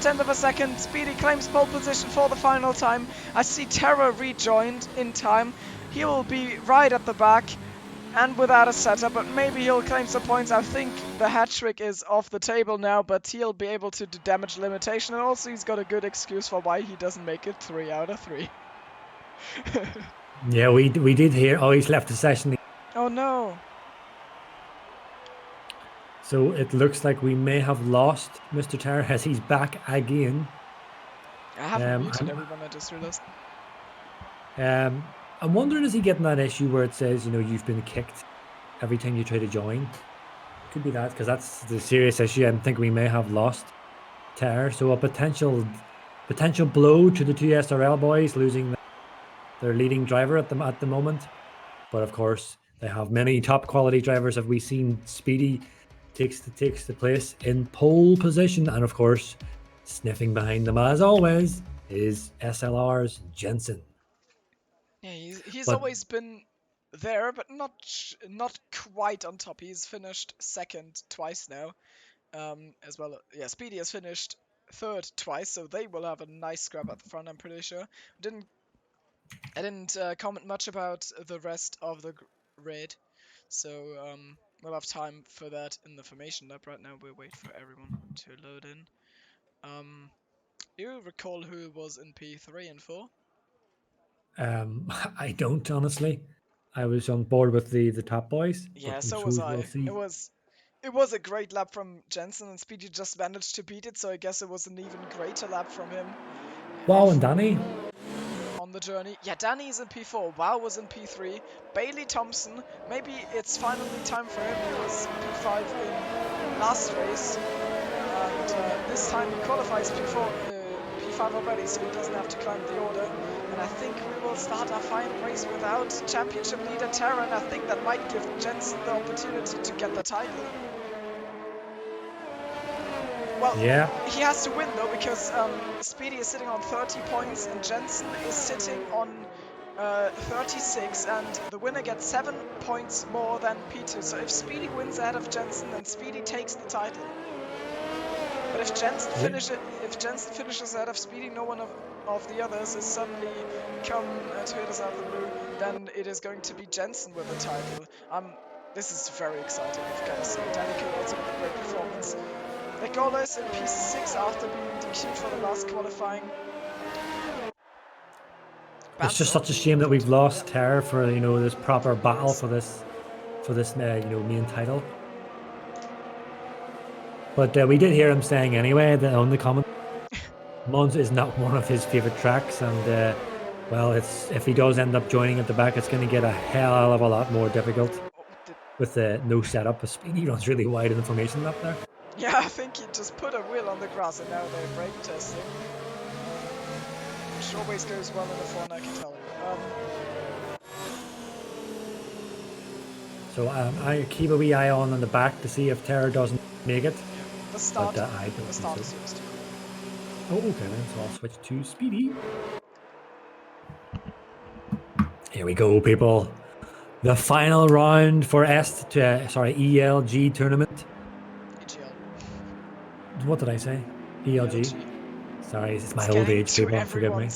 Speaker 3: tenth of a second. Speedy claims pole position for the final time. I see Terra rejoined in time. He will be right at the back and without a setup, but maybe he'll claim some points. I think the hat trick is off the table now, but he'll be able to do damage limitation, and also he's got a good excuse for why he doesn't make it 3 out of 3.
Speaker 2: Yeah, we did hear. Oh, he's left the session.
Speaker 3: Oh no.
Speaker 2: So it looks like we may have lost Mr. Terra as he's back again.
Speaker 3: I haven't muted everyone, I just realized.
Speaker 2: I'm wondering, is he getting that issue where it says, you know, you've been kicked every time you try to join? Could be that, because that's the serious issue. I think we may have lost Terra. So a potential blow to the two SRL boys, losing their leading driver at the moment. But of course, they have many top quality drivers. Have we seen Speedy takes the place in pole position, and of course, sniffing behind them as always is SLR's Jensen.
Speaker 3: Yeah, he's always been there, but not quite on top. He's finished second twice now, as well. Yeah, Speedy has finished third twice, so they will have a nice scrap at the front, I'm pretty sure. I didn't comment much about the rest of the grid, so we'll have time for that in the formation lab. Right now we'll wait for everyone to load in. You recall who was in P3 and 4?
Speaker 2: I don't, honestly. I was on board with the top boys.
Speaker 3: Yeah, so was I. It was a great lap from Jensen, and Speedy just managed to beat it, so I guess it was an even greater lap from him.
Speaker 2: Wow, and Danny?
Speaker 3: On the journey. Yeah, Danny's in P4, Wow was in P3, Bailey Thompson, maybe it's finally time for him. He was P5 in last race, and this time he qualifies P5 already, so he doesn't have to climb the order. And I think we will start our final race without championship leader Terra, and I think that might give Jensen the opportunity to get the title. Well, yeah. He has to win though, because Speedy is sitting on 30 points and Jensen is sitting on 36, and the winner gets 7 points more than P2. So if Speedy wins ahead of Jensen, then Speedy takes the title. But if Jensen finishes ahead of Speedy, no one of the others is suddenly come to hit us out of the blue, then it is going to be Jensen with the title. This is very exciting, I've got to say. Danny could also with a great performance. Nicola is in P6 after being DQ'd for the last qualifying.
Speaker 2: It's just such a shame that we've lost Terra for this proper battle for this main title. But we did hear him saying anyway that on the comment, Monza is not one of his favorite tracks, and well, if he does end up joining at the back, it's going to get a hell of a lot more difficult with no setup. Speedy runs really wide in the formation lap there.
Speaker 3: Yeah, I think he just put a wheel on the grass and now they're brake testing. Which always goes well in the front, I can tell you.
Speaker 2: So I keep a wee eye on the back to see if Terra doesn't make it.
Speaker 3: Yeah. The start,
Speaker 2: but, I don't
Speaker 3: the start
Speaker 2: think
Speaker 3: is
Speaker 2: so. Oh, okay then, so I'll switch to Speedy. Here we go, people. The final round for ELG tournament.
Speaker 3: EGL.
Speaker 2: What did I say? ELG. Sorry, it's my old age, people. Forgive me.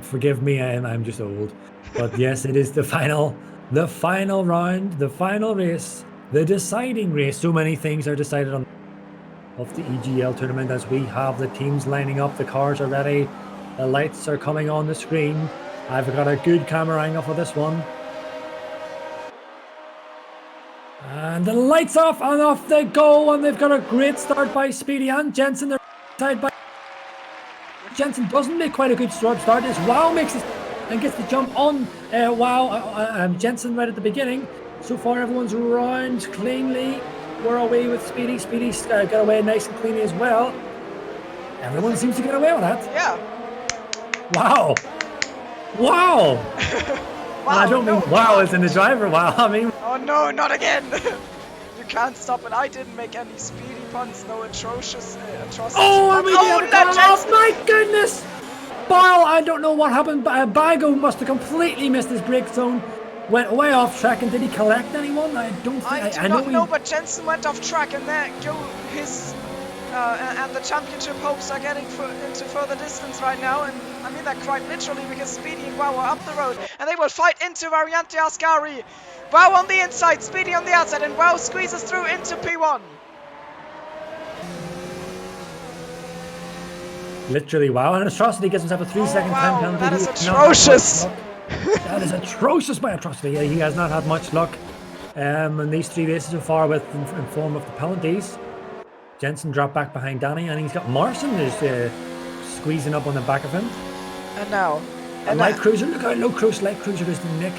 Speaker 2: Forgive me, I'm just old. But yes, it is the final round, the final race, the deciding race. So many things are decided on of the EGL tournament as we have the teams lining up. The cars are ready. The lights are coming on the screen. I've got a good camera angle for this one. And the lights off and off they go, and they've got a great start by Speedy and Jensen. They're tied by Jensen. Doesn't make quite a good start. As Wow makes it and gets the jump on Jensen right at the beginning. So far everyone's round cleanly. We're away with Speedy. Speedy's got away nice and cleanly as well. Everyone seems to get away with that.
Speaker 3: Yeah.
Speaker 2: Wow. Wow.
Speaker 3: Wow,
Speaker 2: I don't
Speaker 3: no.
Speaker 2: mean wow as in the driver wow. I mean,
Speaker 3: Oh no, not again! You can't stop it. I didn't make any speedy puns, no atrocious atrocity
Speaker 2: oh,
Speaker 3: puns.
Speaker 2: I mean,
Speaker 3: Oh, that Jensen!
Speaker 2: my goodness. Wow, I don't know what happened, but Bago must have completely missed his brake zone. Went way off track, and did he collect anyone? I don't think.
Speaker 3: I do
Speaker 2: I
Speaker 3: not know,
Speaker 2: he,
Speaker 3: but Jensen went off track, and there go his and the championship hopes are getting into further distance right now, and I mean that quite literally because Speedy and Wow are up the road, and they will fight into Variante Ascari. Wow on the inside, Speedy on the outside, and Wow squeezes through into P1.
Speaker 2: literally wow, and Atrocity gets himself a 3-second time penalty.
Speaker 3: That is
Speaker 2: He has not had much
Speaker 3: atrocious.
Speaker 2: luck. That is atrocious by Atrocity. Yeah, he has not had much luck in these 3 races so far with in form of the penalties. Jensen dropped back behind Danny, and he's got Morrison is squeezing up on the back of him.
Speaker 3: And now,
Speaker 2: And light cruiser, look how low light cruiser is to Nick.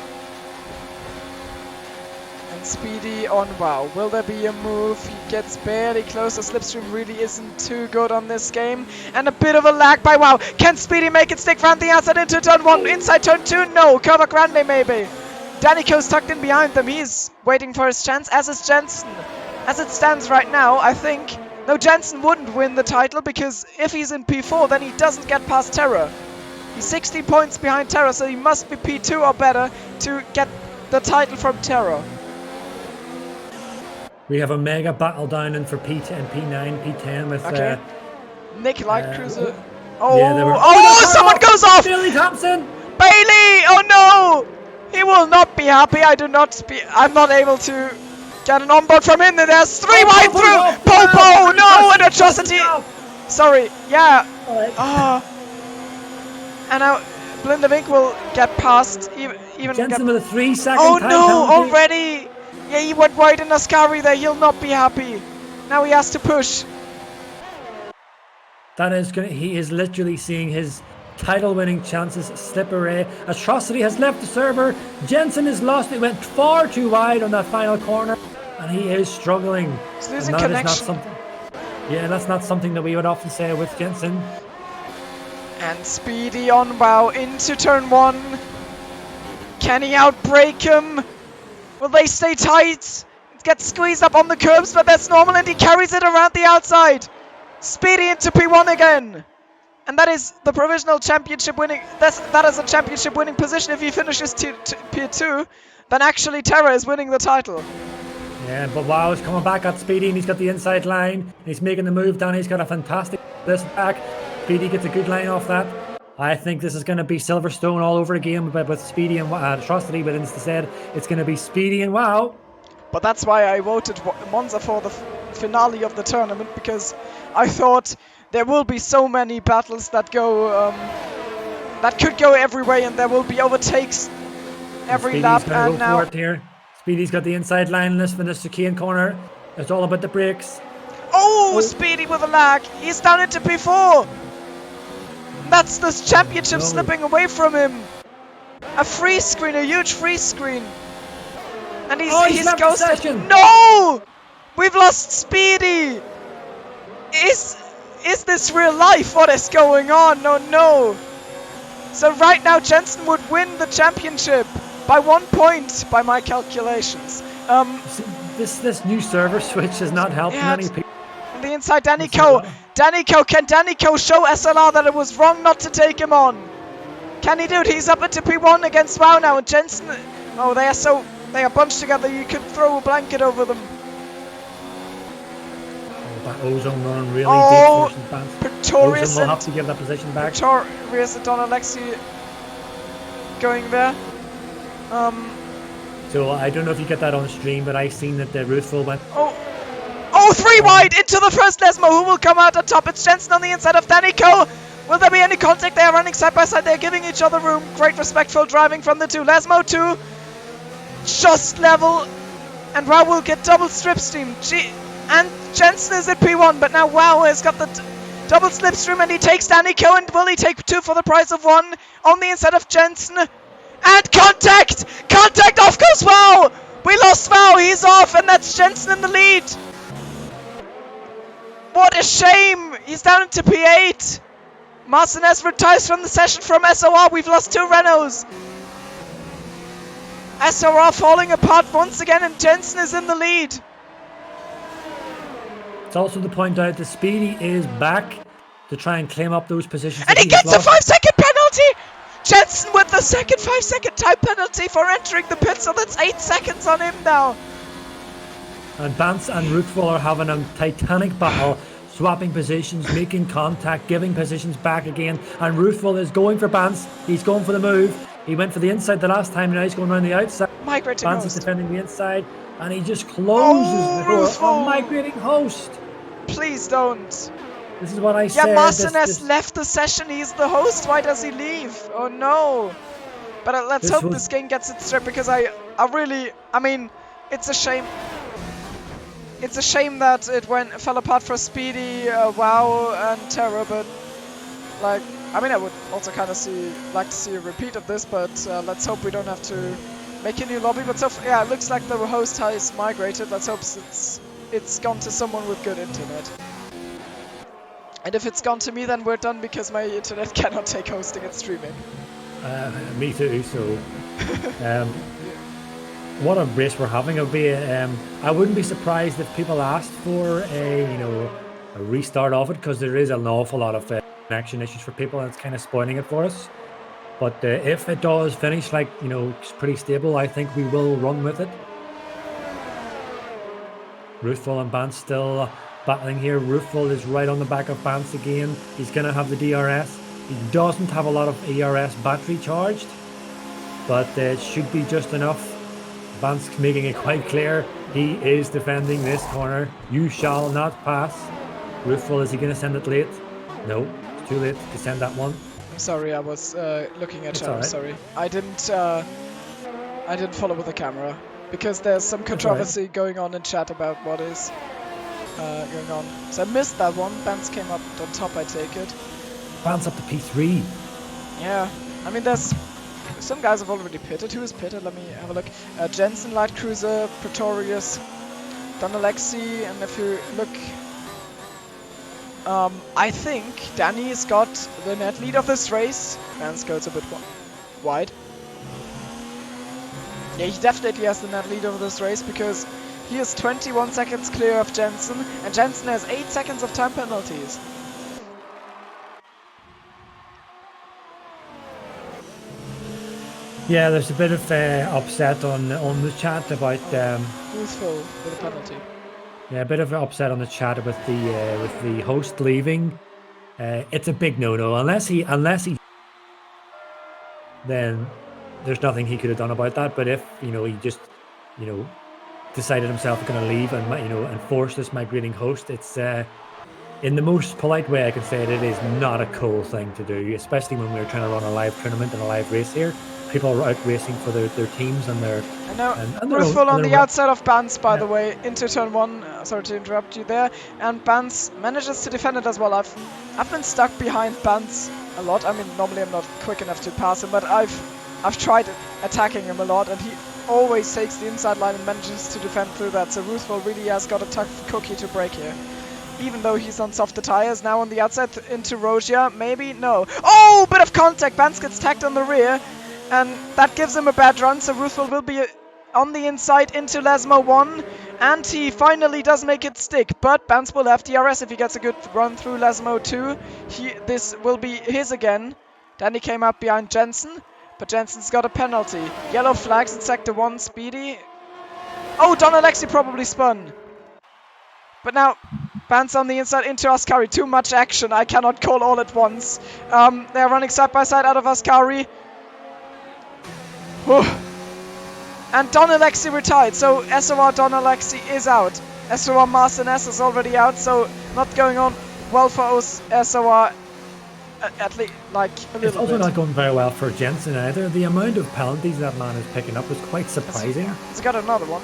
Speaker 3: and Speedy on Wow. Will there be a move? He gets barely close. The slipstream really isn't too good on this game. And a bit of a lag by Wow. Can Speedy make it stick round the outside into turn 1? Inside turn 2? No. Curva Grande maybe. Danico's tucked in behind them. He's waiting for his chance, as is Jensen. As it stands right now, I think... No, Jensen wouldn't win the title because if he's in P4, then he doesn't get past Terra. He's 60 points behind Terra, so he must be P2 or better to get the title from Terra.
Speaker 2: We have a mega battle down in for P10, P9, P10 with
Speaker 3: Okay. Nick Light Cruiser.
Speaker 2: Someone
Speaker 3: goes off!
Speaker 2: Billy Thompson!
Speaker 3: Bailey! Oh no! He will not be happy. I'm not able to get an onboard from him. There's 3 wide through! Popo! No! An atrocity! Sorry, yeah. And now Blindevink will get past. Even
Speaker 2: Jensen with a 3-second
Speaker 3: oh
Speaker 2: time
Speaker 3: no!
Speaker 2: penalty.
Speaker 3: Already! Yeah, he went wide in Ascari there. He'll not be happy. Now he has to push.
Speaker 2: That is gonna. He is literally seeing his title-winning chances slip away. Atrocity has left the server. Jensen is lost. It went far too wide on that final corner, and he is struggling.
Speaker 3: He's losing
Speaker 2: And that is not
Speaker 3: connection.
Speaker 2: something. Yeah, that's not something that we would often say with Jensen.
Speaker 3: And Speedy on Wow into turn 1. Can he outbrake him? Will they stay tight? It gets squeezed up on the curbs, but that's normal, and he carries it around the outside. Speedy into P1 again. And that is the provisional championship winning. That is a championship winning position. If he finishes P2, then actually Terra is winning the title.
Speaker 2: Yeah, but Wow is coming back at Speedy, and he's got the inside line. He's making the move down. He's got a fantastic this back. Speedy gets a good line off that. I think this is going to be Silverstone all over again, but with Speedy and Atrocity, but instead it's going to be Speedy and Wow.
Speaker 3: But that's why I voted Monza for the finale of the tournament, because I thought there will be so many battles that go that could go every way, and there will be overtakes every
Speaker 2: Speedy's
Speaker 3: lap.
Speaker 2: gonna
Speaker 3: And
Speaker 2: go
Speaker 3: now
Speaker 2: for it here. Speedy's got the inside line in this chicane corner. It's all about the brakes.
Speaker 3: Speedy with a lag. He's down into P4. That's the championship slipping away from him. A free screen, a huge free screen. And he's
Speaker 2: left the
Speaker 3: ghosted.
Speaker 2: session.
Speaker 3: No! We've lost Speedy. Is this real life? What is going on? No. So right now Jensen would win the championship by 1 point by my calculations.
Speaker 2: This new server switch has not helped many people.
Speaker 3: On the inside, Danico. Can Danico show SLR that it was wrong not to take him on? Can he do it? He's up into P1 against Wow now, and Jensen. Oh, they are bunched together. You could throw a blanket over them.
Speaker 2: Oh, that ozone run really did force him past.
Speaker 3: Pretorius
Speaker 2: Ozone will have to give that position back.
Speaker 3: Pretorius and Don Alexi going there.
Speaker 2: So I don't know if you get that on stream, but I seen that the Ruthful went.
Speaker 3: Oh, 3 wide into the first Lesmo, who will come out on top. It's Jensen on the inside of Danico. Will there be any contact? They are running side by side. They're giving each other room. Great respectful driving from the two. Lesmo 2. Just level. And Wow will get double slipstream. And Jensen is at P1, but now Wow has got the double slipstream, and he takes Danico. And will he take 2 for the price of 1 on the inside of Jensen? And contact! Contact! Off goes Wow! We lost Wow. He's off, and that's Jensen in the lead. What a shame! He's down into P8. Martinez retires from the session from SOR. We've lost 2 Renaults. SOR falling apart once again, and Jensen is in the lead.
Speaker 2: It's also to point out that Speedy is back to try and claim up those positions.
Speaker 3: And he gets a 5-second penalty! Jensen with the second 5-second time penalty for entering the pit, so that's 8 seconds on him now.
Speaker 2: And Bance and Ruthful are having a titanic battle, swapping positions, making contact, giving positions back again. And Ruthful is going for Bance. He's going for the move. He went for the inside the last time, now he's going around the outside.
Speaker 3: Migrating
Speaker 2: Bance is
Speaker 3: host.
Speaker 2: defending the inside, and he just closes the door.
Speaker 3: Ruthful.
Speaker 2: Oh, migrating host.
Speaker 3: Please don't.
Speaker 2: This is what I
Speaker 3: Yeah,
Speaker 2: said.
Speaker 3: Martinez left the session. He's the host. Why does he leave? Oh no. But let's
Speaker 2: This
Speaker 3: hope
Speaker 2: was-
Speaker 3: this game gets it straight, because I mean, it's a shame. It's a shame that it fell apart for Speedy, WoW, and Terra, but like, I mean, I would also kind of like to see a repeat of this, but let's hope we don't have to make a new lobby. But yeah, it looks like the host has migrated. Let's hope it's gone to someone with good internet. And if it's gone to me, then we're done, because my internet cannot take hosting and streaming.
Speaker 2: Me too, so what a race we're having. I wouldn't be surprised if people asked for a restart of it, because there is an awful lot of connection issues for people, and it's kind of spoiling it for us. But if it does finish like, it's pretty stable, I think we will run with it. Ruthful and Bance still battling here. Ruthful is right on the back of Bance again. He's going to have the DRS. He doesn't have a lot of ERS battery charged, but it should be just enough. Bance making it quite clear he is defending this corner. You shall not pass. Ruthful, is he going to send it late? No, it's too late to send that one.
Speaker 3: I'm sorry, I was looking at chat. I'm
Speaker 2: alright.
Speaker 3: sorry. I didn't follow with the camera, because there's some controversy going on in chat about what is going on. So I missed that one. Bance came up on top, I take it.
Speaker 2: Bance up to P3.
Speaker 3: Yeah, I mean, there's some guys have already pitted. Who is pitted? Let me have a look. Jensen, Light Cruiser, Pretorius, Don Alexi, and if you look, I think Danny's got the net lead of this race. Bance goes a bit wide. Yeah, he definitely has the net lead of this race, because he is 21 seconds clear of Jensen, and Jensen has 8 seconds of time penalties.
Speaker 2: Yeah, there's a bit of upset on the chat about
Speaker 3: Ruthful with a penalty.
Speaker 2: a bit of upset on the chat with the host leaving. It's a big no-no unless he then there's nothing he could have done about that. But if he just decided himself going to leave and and force this migrating host, it's in the most polite way I can say it is not a cool thing to do, especially when we're trying to run a live tournament and a live race here. People are out racing for their teams and their.
Speaker 3: I know.
Speaker 2: And
Speaker 3: Ruthful on the outside of Bance, by the way, into turn 1. Sorry to interrupt you there. And Bance manages to defend it as well. I've been stuck behind Bance a lot. I mean, normally I'm not quick enough to pass him, but I've tried attacking him a lot, and he always takes the inside line and manages to defend through that. So Ruthful really has got a tough cookie to break here. Even though he's on softer tires, now on the outside into Rogia, maybe? No. Oh, bit of contact. Bance gets tagged on the rear, and that gives him a bad run, so Ruthful will be on the inside into Lesmo 1, and he finally does make it stick, but Bance will have DRS if he gets a good run through Lesmo 2. This will be his again. Danny came up behind Jensen, but Jensen's got a penalty. Yellow flags in Sector 1, Speedy. Oh, Don Alexi probably spun. But now, Bance on the inside into Ascari. Too much action, I cannot call all at once. They're running side by side out of Ascari. And Don Alexi retired, so SOR Don Alexi is out. SOR Martinez is already out, so not going on well for SOR, at least like a little
Speaker 2: It's also
Speaker 3: bit.
Speaker 2: not going very well for Jensen either. The amount of penalties that man is picking up is quite surprising.
Speaker 3: He's got another one.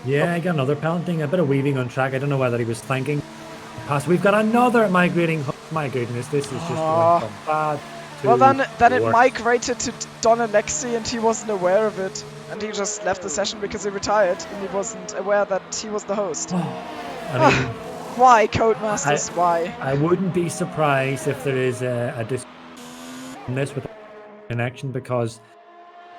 Speaker 2: Yeah, I got another penalty, a bit of weaving on track. I don't know whether he was thinking. Pass. We've got another migrating. My goodness, this is just going from bad to
Speaker 3: Well, then it
Speaker 2: worse.
Speaker 3: migrated to Don Alexi, and he wasn't aware of it. And he just left the session because he retired, and he wasn't aware that he was the host.
Speaker 2: I mean,
Speaker 3: Why, Codemasters? Why?
Speaker 2: I wouldn't be surprised if there is a this with connection, because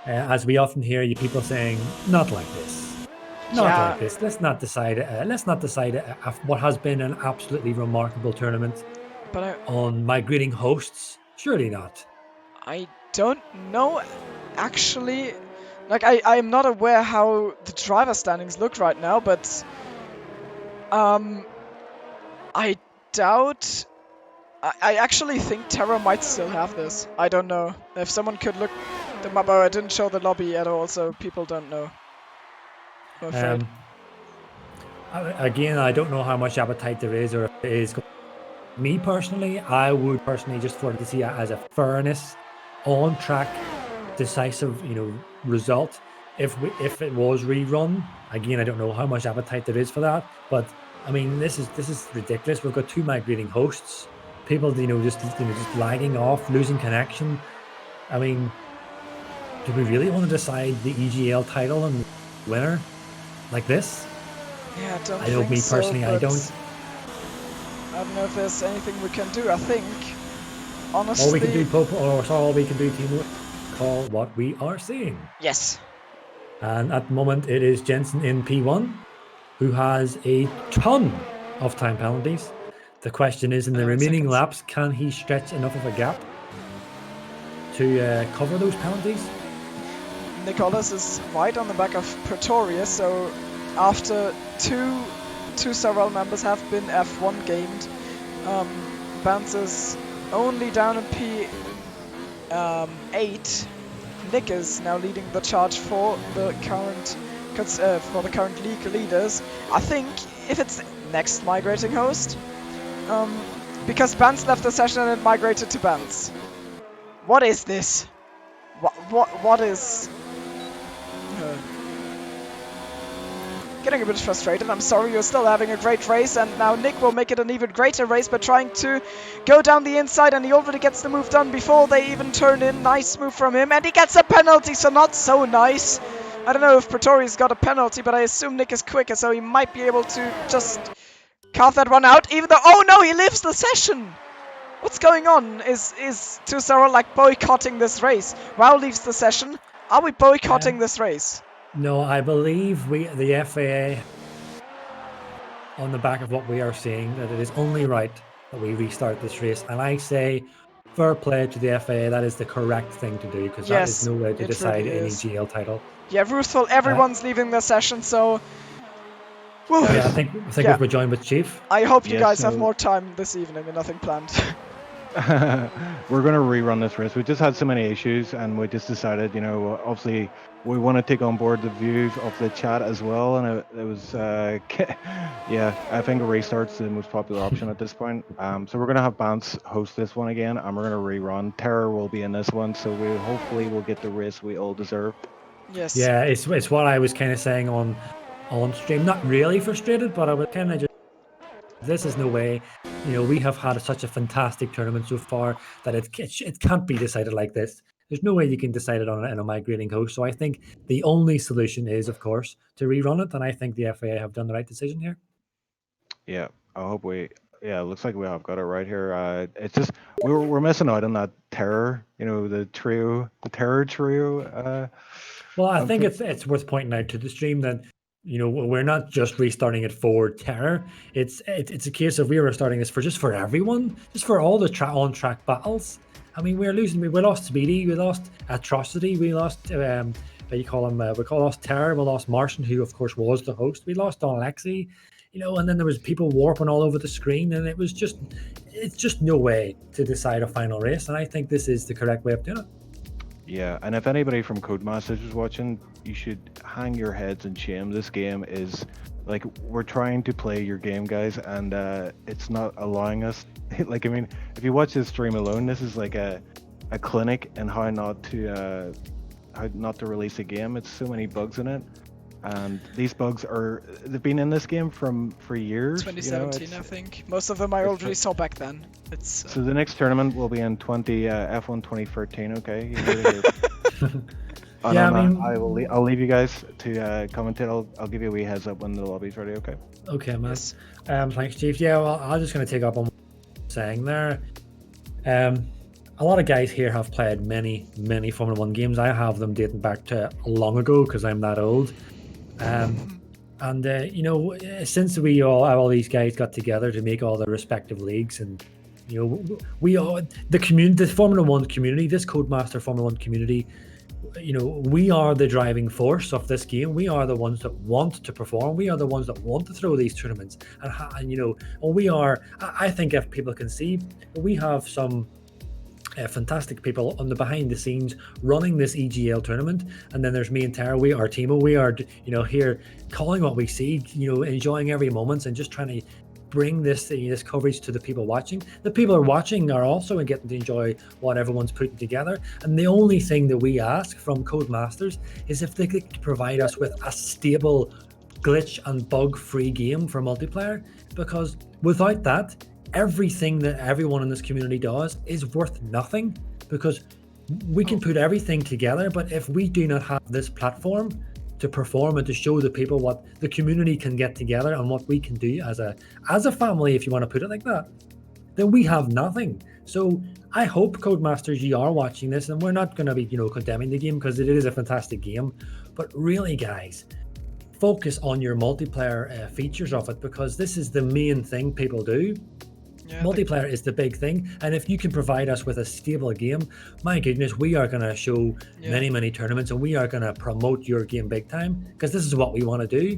Speaker 2: as we often hear you people saying, not like this, not like this. Let's not decide. What has been an absolutely remarkable tournament
Speaker 3: But
Speaker 2: on migrating hosts. Surely not.
Speaker 3: I don't know, actually. Like, I am not aware how the driver standings look right now, but I doubt. I actually think Terra might still have this. I don't know. If someone could look them up, I didn't show the lobby at all, so people don't know. I'm afraid.
Speaker 2: Again, I don't know how much appetite there is, or if it is. Me personally, I would personally just want to see it as a fairness, on track, decisive, result. If it was rerun, again, I don't know how much appetite there is for that. But I mean, this is ridiculous. We've got 2 migrating hosts. People, just lagging off, losing connection. I mean, do we really want to decide the EGL title and winner like this?
Speaker 3: Yeah, I don't
Speaker 2: I know,
Speaker 3: think
Speaker 2: me
Speaker 3: so,
Speaker 2: personally, I
Speaker 3: but
Speaker 2: don't.
Speaker 3: I don't know if there's anything we can do. I think, honestly...
Speaker 2: All we can do, Thimo, call what we are seeing.
Speaker 3: Yes.
Speaker 2: And at the moment, it is Jensen in P1, who has a ton of time penalties. The question is, in the remaining
Speaker 3: seconds.
Speaker 2: laps, can he stretch enough of a gap to cover those penalties?
Speaker 3: Nicholas is right on the back of Pretoria, so after two several members have been F1 gamed, Vance is only down in P8. Nick is now leading the charge for the current league leaders. I think if it's next migrating host, because Vance left the session and it migrated to Vance. What is this? What is? Getting a bit frustrated. I'm sorry, you're still having a great race, and now Nick will make it an even greater race by trying to go down the inside, and he already gets the move done before they even turn in. Nice move from him, and he gets a penalty, so not so nice. I don't know if Pretoria's got a penalty, but I assume Nick is quicker, so he might be able to just carve that one out, even though... Oh no, he leaves the session! What's going on? Is 2-0 like boycotting this race? Wow leaves the session. Are we boycotting this race?
Speaker 2: No, I believe the FAA, on the back of what we are seeing, that it is only right that we restart this race. And I say, fair play to the FAA. That is the correct thing to do, because that is no way to decide
Speaker 3: really
Speaker 2: any
Speaker 3: is.
Speaker 2: GL title.
Speaker 3: Yeah, Ruthful, everyone's leaving the session, so... Whew.
Speaker 2: Yeah, I think we're joined with Chief.
Speaker 3: I hope you guys have more time this evening and nothing planned.
Speaker 7: We're going to rerun this race. We just had so many issues, and we just decided, obviously we want to take on board the views of the chat as well, and it was yeah, I think a restart's the most popular option at this point. So we're going to have Vance host this one again, and we're going to rerun. Terror will be in this one, so we hopefully will get the race we all deserve.
Speaker 3: Yes.
Speaker 2: Yeah, it's what I was kind of saying on stream. Not really frustrated, but I was kind of just, this is no way. We have had such a fantastic tournament so far that it can't be decided like this. There's no way you can decide it on a migrating host. So I think the only solution is, of course, to rerun it, and I think the FAA have done the right decision here.
Speaker 7: Yeah, I hope it looks like we have got it right here. It's just we're missing out on that terror, the terror trio.
Speaker 2: Well, I think it's worth pointing out to the stream that we're not just restarting it for terror. It's a case of we were starting this for everyone, just for all the on track battles. I mean, we're losing. We lost Speedy, we lost Atrocity, we lost we lost Terror, we lost Martian, who of course was the host. We lost Don Alexi, and then there was people warping all over the screen, and it's just no way to decide a final race. And I think this is the correct way of doing it.
Speaker 7: Yeah, and if anybody from Codemasters is watching, you should hang your heads in shame. This game is like, we're trying to play your game, guys, and it's not allowing us. Like, I mean, if you watch this stream alone, this is like a clinic in how not to release a game. It's so many bugs in it, and these bugs they've been in this game for years.
Speaker 3: 2017, I think. Most of them I already saw back then. It's
Speaker 7: so the next tournament will be in F1 2013. Okay. You heard it here. And
Speaker 2: Yeah,
Speaker 7: on
Speaker 2: I
Speaker 7: that,
Speaker 2: mean-
Speaker 7: I'll leave you guys to commentate. I'll give you a wee heads up when the lobby's ready. Okay.
Speaker 2: Okay, man.
Speaker 3: Yes.
Speaker 2: Thanks, Chief. Yeah, well, I'm just going to take up on what you're saying there. A lot of guys here have played many Formula 1 games. I have them dating back to long ago because I'm that old. And you know, since we all these guys got together to make all the respective leagues, and you know, we all the community, the Formula 1 community, this Codemaster Formula 1 community, you know, we are the driving force of this game. We are the ones that want to perform. We are the ones that want to throw these tournaments, and you know, and we are. I think if people can see, we have some fantastic people on the behind the scenes running this EGL tournament, and then there's me and Tara. We are Thimo. We are, you know, here calling what we see, you know, enjoying every moment and just trying to bring this coverage to the people watching. The people who are watching are also getting to enjoy what everyone's putting together. And the only thing that we ask from Codemasters is if they could provide us with a stable, glitch and bug-free game for multiplayer, because without that, everything that everyone in this community does is worth nothing, because we can put everything together, but if we do not have this platform to perform and to show the people what the community can get together and what we can do as a family, if you want to put it like that, then we have nothing. So I hope Codemasters, you are watching this, and we're not going to be, you know, condemning the game because it is a fantastic game, but really, guys, focus on your multiplayer features of it, because this is the main thing people do. Yeah, multiplayer is the big thing, and if you can provide us with a stable game, my goodness, we are going to show many tournaments, and we are going to promote your game big time, because this is what we want to do.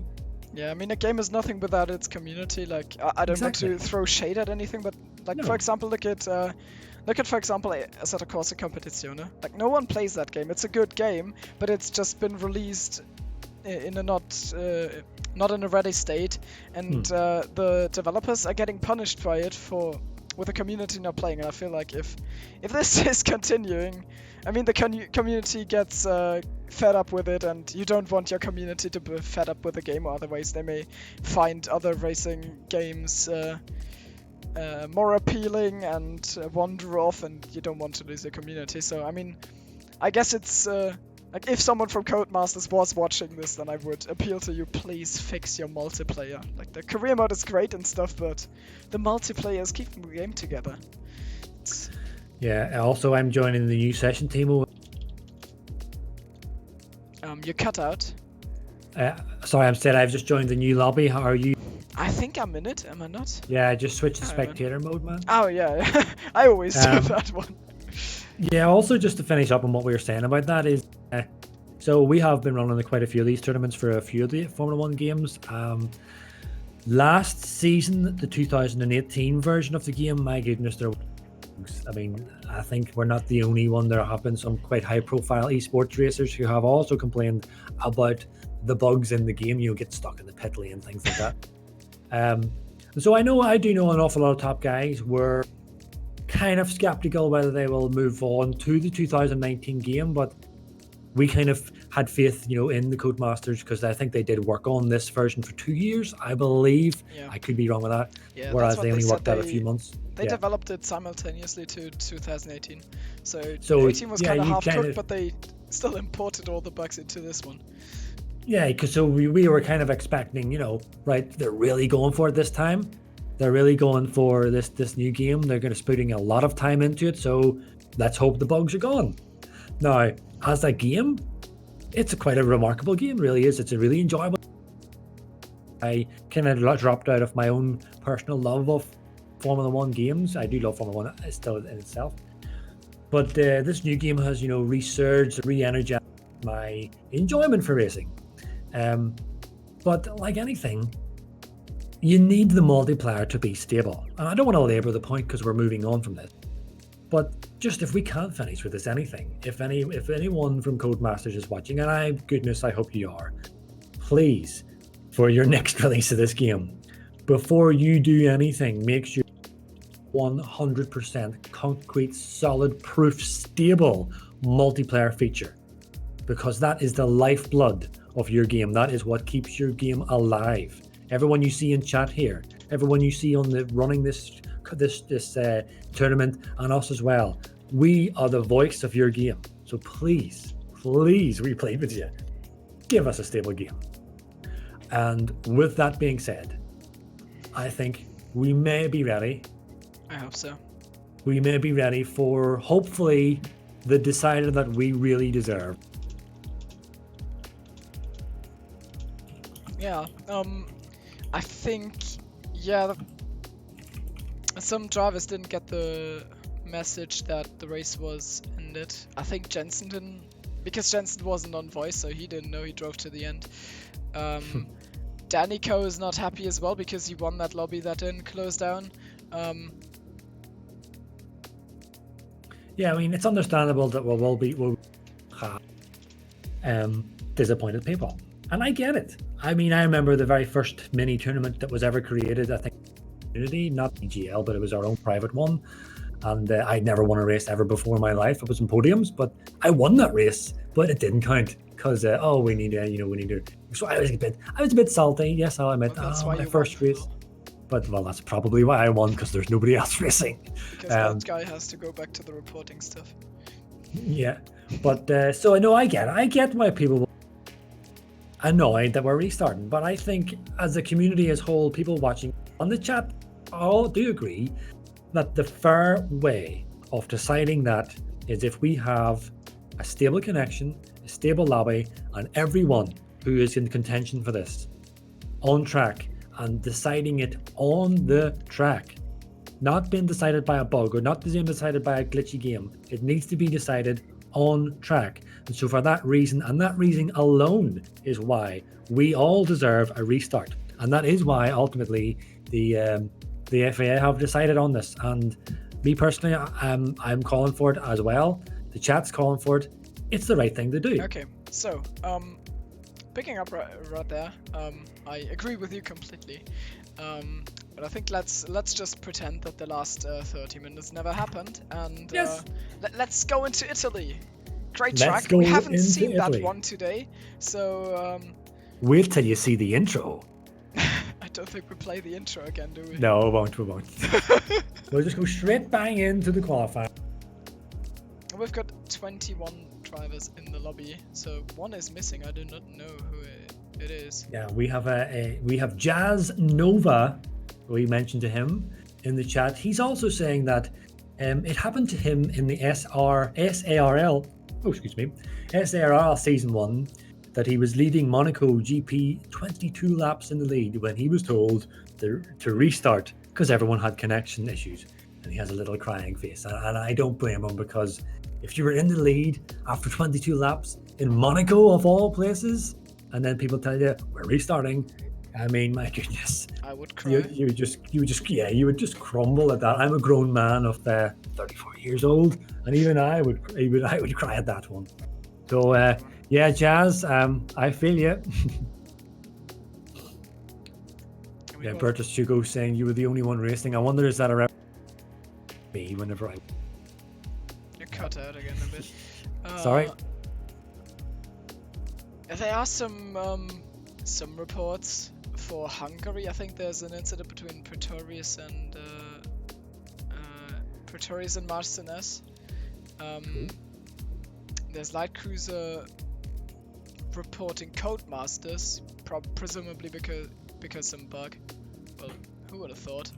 Speaker 3: Yeah, I mean, a game is nothing without its community. Like, I don't want to throw shade at anything, but like, for example, look at for example, Assetto Corsa Competizione. Like, no one plays that game. It's a good game, but it's just been released in a not in a ready state, and the developers are getting punished by it with the community not playing. And I feel like if this is continuing, I mean, the community gets fed up with it, and you don't want your community to be fed up with the game, or otherwise they may find other racing games more appealing and wander off, and you don't want to lose your community. So I mean, I guess it's like, if someone from Codemasters was watching this, then I would appeal to you, please fix your multiplayer. Like, the career mode is great and stuff, but the multiplayer is keeping the game together.
Speaker 2: Yeah, also I'm joining the new session, Thimo.
Speaker 3: You cut out.
Speaker 2: Sorry, I've just joined the new lobby. How are you?
Speaker 3: I think I'm in it, am I not?
Speaker 2: Yeah, I just switched to spectator mode, man.
Speaker 3: Oh yeah, I always do that one.
Speaker 2: Yeah, also just to finish up on what we were saying about that is, so we have been running quite a few of these tournaments for a few of the Formula 1 games. Last season, the 2018 version of the game, my goodness, there were bugs. I mean, I think we're not the only one. There have been some quite high-profile esports racers who have also complained about the bugs in the game. You get stuck in the pit lane and things like that. So I do know an awful lot of top guys were kind of skeptical whether they will move on to the 2019 game, but we kind of had faith, you know, in the Codemasters, because I think they did work on this version for 2 years, I believe. Yeah. I could be wrong with that. Yeah, whereas they only worked out a few months.
Speaker 3: They developed it simultaneously to 2018. So 18 was kind of half-cooked, but they still imported all the bugs into this one. Yeah,
Speaker 2: because so we were kind of expecting, you know, right, they're really going for it this time. They're really going for this new game. They're going to putting a lot of time into it, so let's hope the bugs are gone. Now, as a game, it's quite a remarkable game, really is. It's a really enjoyable. I kind of dropped out of my own personal love of Formula 1 games. I do love Formula 1 still in itself. But this new game has, you know, resurged, re-energized my enjoyment for racing. But like anything, you need the multiplayer to be stable. And I don't want to labor the point because we're moving on from this. But just if we can't finish with this anything, if anyone from Codemasters is watching, and I hope you are, please, for your next release of this game, before you do anything, make sure 100% concrete, solid, proof, stable multiplayer feature, because that is the lifeblood of your game. That is what keeps your game alive. Everyone you see in chat here, everyone you see on the running this tournament, and us as well, we are the voice of your game. So please please, we played with you. Give us a stable game. And with that being said, I think we may be ready.
Speaker 3: I hope so.
Speaker 2: We may be ready for, hopefully, the decider that we really deserve.
Speaker 3: Yeah, I think, yeah, some drivers didn't get the message that the race was ended. I think Jensen didn't, because Jensen wasn't on voice, so he didn't know he drove to the end. Danico is not happy as well because he won that lobby that didn't close down.
Speaker 2: Yeah, I mean, it's understandable that we'll have disappointed people. And I get it. I mean, I remember the very first mini tournament that was ever created, I think, community, not EGL, but it was our own private one. And I'd never won a race ever before in my life. It was in podiums, but I won that race, but it didn't count because we need to. So I was a bit salty. Yes, I'll admit.
Speaker 3: Well, that's why
Speaker 2: my
Speaker 3: you
Speaker 2: first
Speaker 3: won.
Speaker 2: race. But well, that's probably why I won, because there's nobody else racing.
Speaker 3: Because that guy has to go back to the reporting stuff.
Speaker 2: Yeah, but so I know I get why people are annoyed that we're restarting. But I think as a community as whole, people watching on the chat all do agree that the fair way of deciding that is if we have a stable connection, a stable lobby, and everyone who is in contention for this on track and deciding it on the track, not being decided by a bug or not being decided by a glitchy game. It needs to be decided on track. And so for that reason, and that reason alone, is why we all deserve a restart. And that is why ultimately the FAA have decided on this. And me personally, I'm calling for it as well. The chat's calling for it. It's the right thing to do.
Speaker 3: Okay, so picking up right there, I agree with you completely. But I think let's just pretend that the last 30 minutes never happened, and
Speaker 2: Yes.
Speaker 3: Let's go into Italy. Great
Speaker 2: Let's
Speaker 3: track.
Speaker 2: go
Speaker 3: We haven't
Speaker 2: into
Speaker 3: seen
Speaker 2: Italy.
Speaker 3: that one today, so
Speaker 2: Wait till you see the intro.
Speaker 3: I don't think we play the intro again, do we?
Speaker 2: No, we won't. We'll just go straight bang into the qualifier.
Speaker 3: We've got 21 drivers in the lobby, so one is missing. I do not know who it is.
Speaker 2: Yeah, we have Jazz Nova. We mentioned to him in the chat. He's also saying that it happened to him in the SARL season 1, that he was leading Monaco GP 22 laps in the lead when he was told to restart because everyone had connection issues, and he has a little crying face. And I don't blame him, because if you were in the lead after 22 laps in Monaco of all places, and then people tell you we're restarting, I mean, my goodness,
Speaker 3: I would cry.
Speaker 2: you would just crumble at that. I'm a grown man of 34 years old, and even I would cry at that one. So yeah, Jazz, I feel you. Yeah, Bertus Hugo saying you were the only one racing. I wonder, is that around me whenever I...
Speaker 3: You cut out again a bit.
Speaker 2: Sorry.
Speaker 3: There are some reports for Hungary. I think there's an incident between Pretorius and Marcinez. There's Light Cruiser reporting Codemasters, presumably because some bug. Well, who would have thought?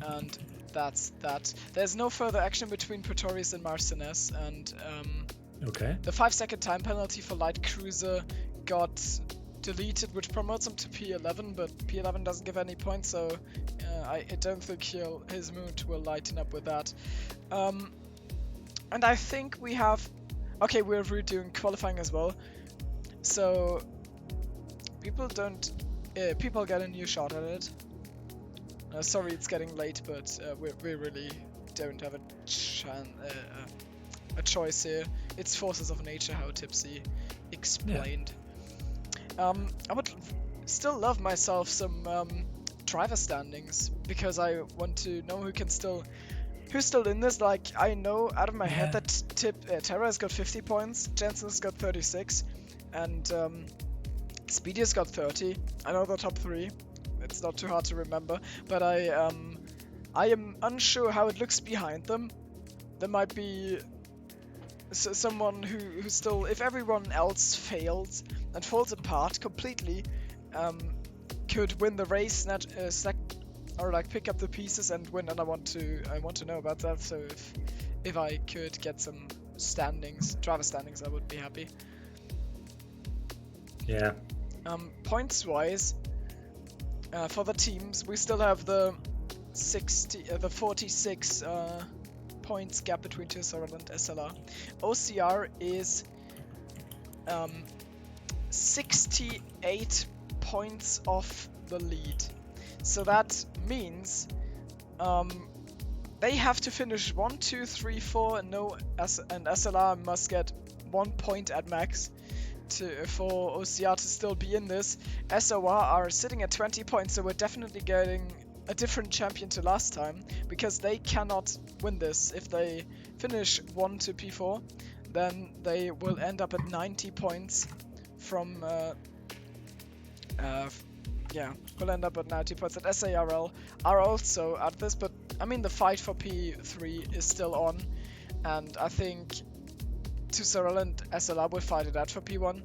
Speaker 3: And that's that. There's no further action between Pretorius and Marcinez, and
Speaker 2: Okay.
Speaker 3: the 5-second time penalty for Light Cruiser got deleted, which promotes him to P11, but P11 doesn't give any points, so I don't think his mood will lighten up with that. And I think we have... Okay, we're redoing qualifying as well, so people get a new shot at it. Sorry it's getting late, but we really don't have a choice here. It's forces of nature, how Tipsy explained. I would still love myself some driver standings, because I want to know who's still in this. Like, I know out of my head that Terra's got 50 points, Jensen's got 36, and Speedy's got 30. I know the top 3. It's not too hard to remember, but I am unsure how it looks behind them. There might be someone who still, if everyone else fails and falls apart completely, could win the race, or like pick up the pieces and win. And I want to know about that. So if I could get some driver standings, I would be happy.
Speaker 2: Yeah.
Speaker 3: Points wise, for the teams, we still have the 46 points gap between TSRL and SLR. OCR is 68 points off the lead. So that means they have to finish 1, 2, 3, 4, and SLR must get 1 point at max for OCR to still be in this. SOR are sitting at 20 points, so we're definitely getting a different champion to last time, because they cannot win this. If they finish 1 to P4, then they will end up at 90 points from we'll end up at 90 points. At SARL are also at this, but I mean the fight for P3 is still on, and I think TSRL and SLR will fight it out for P1.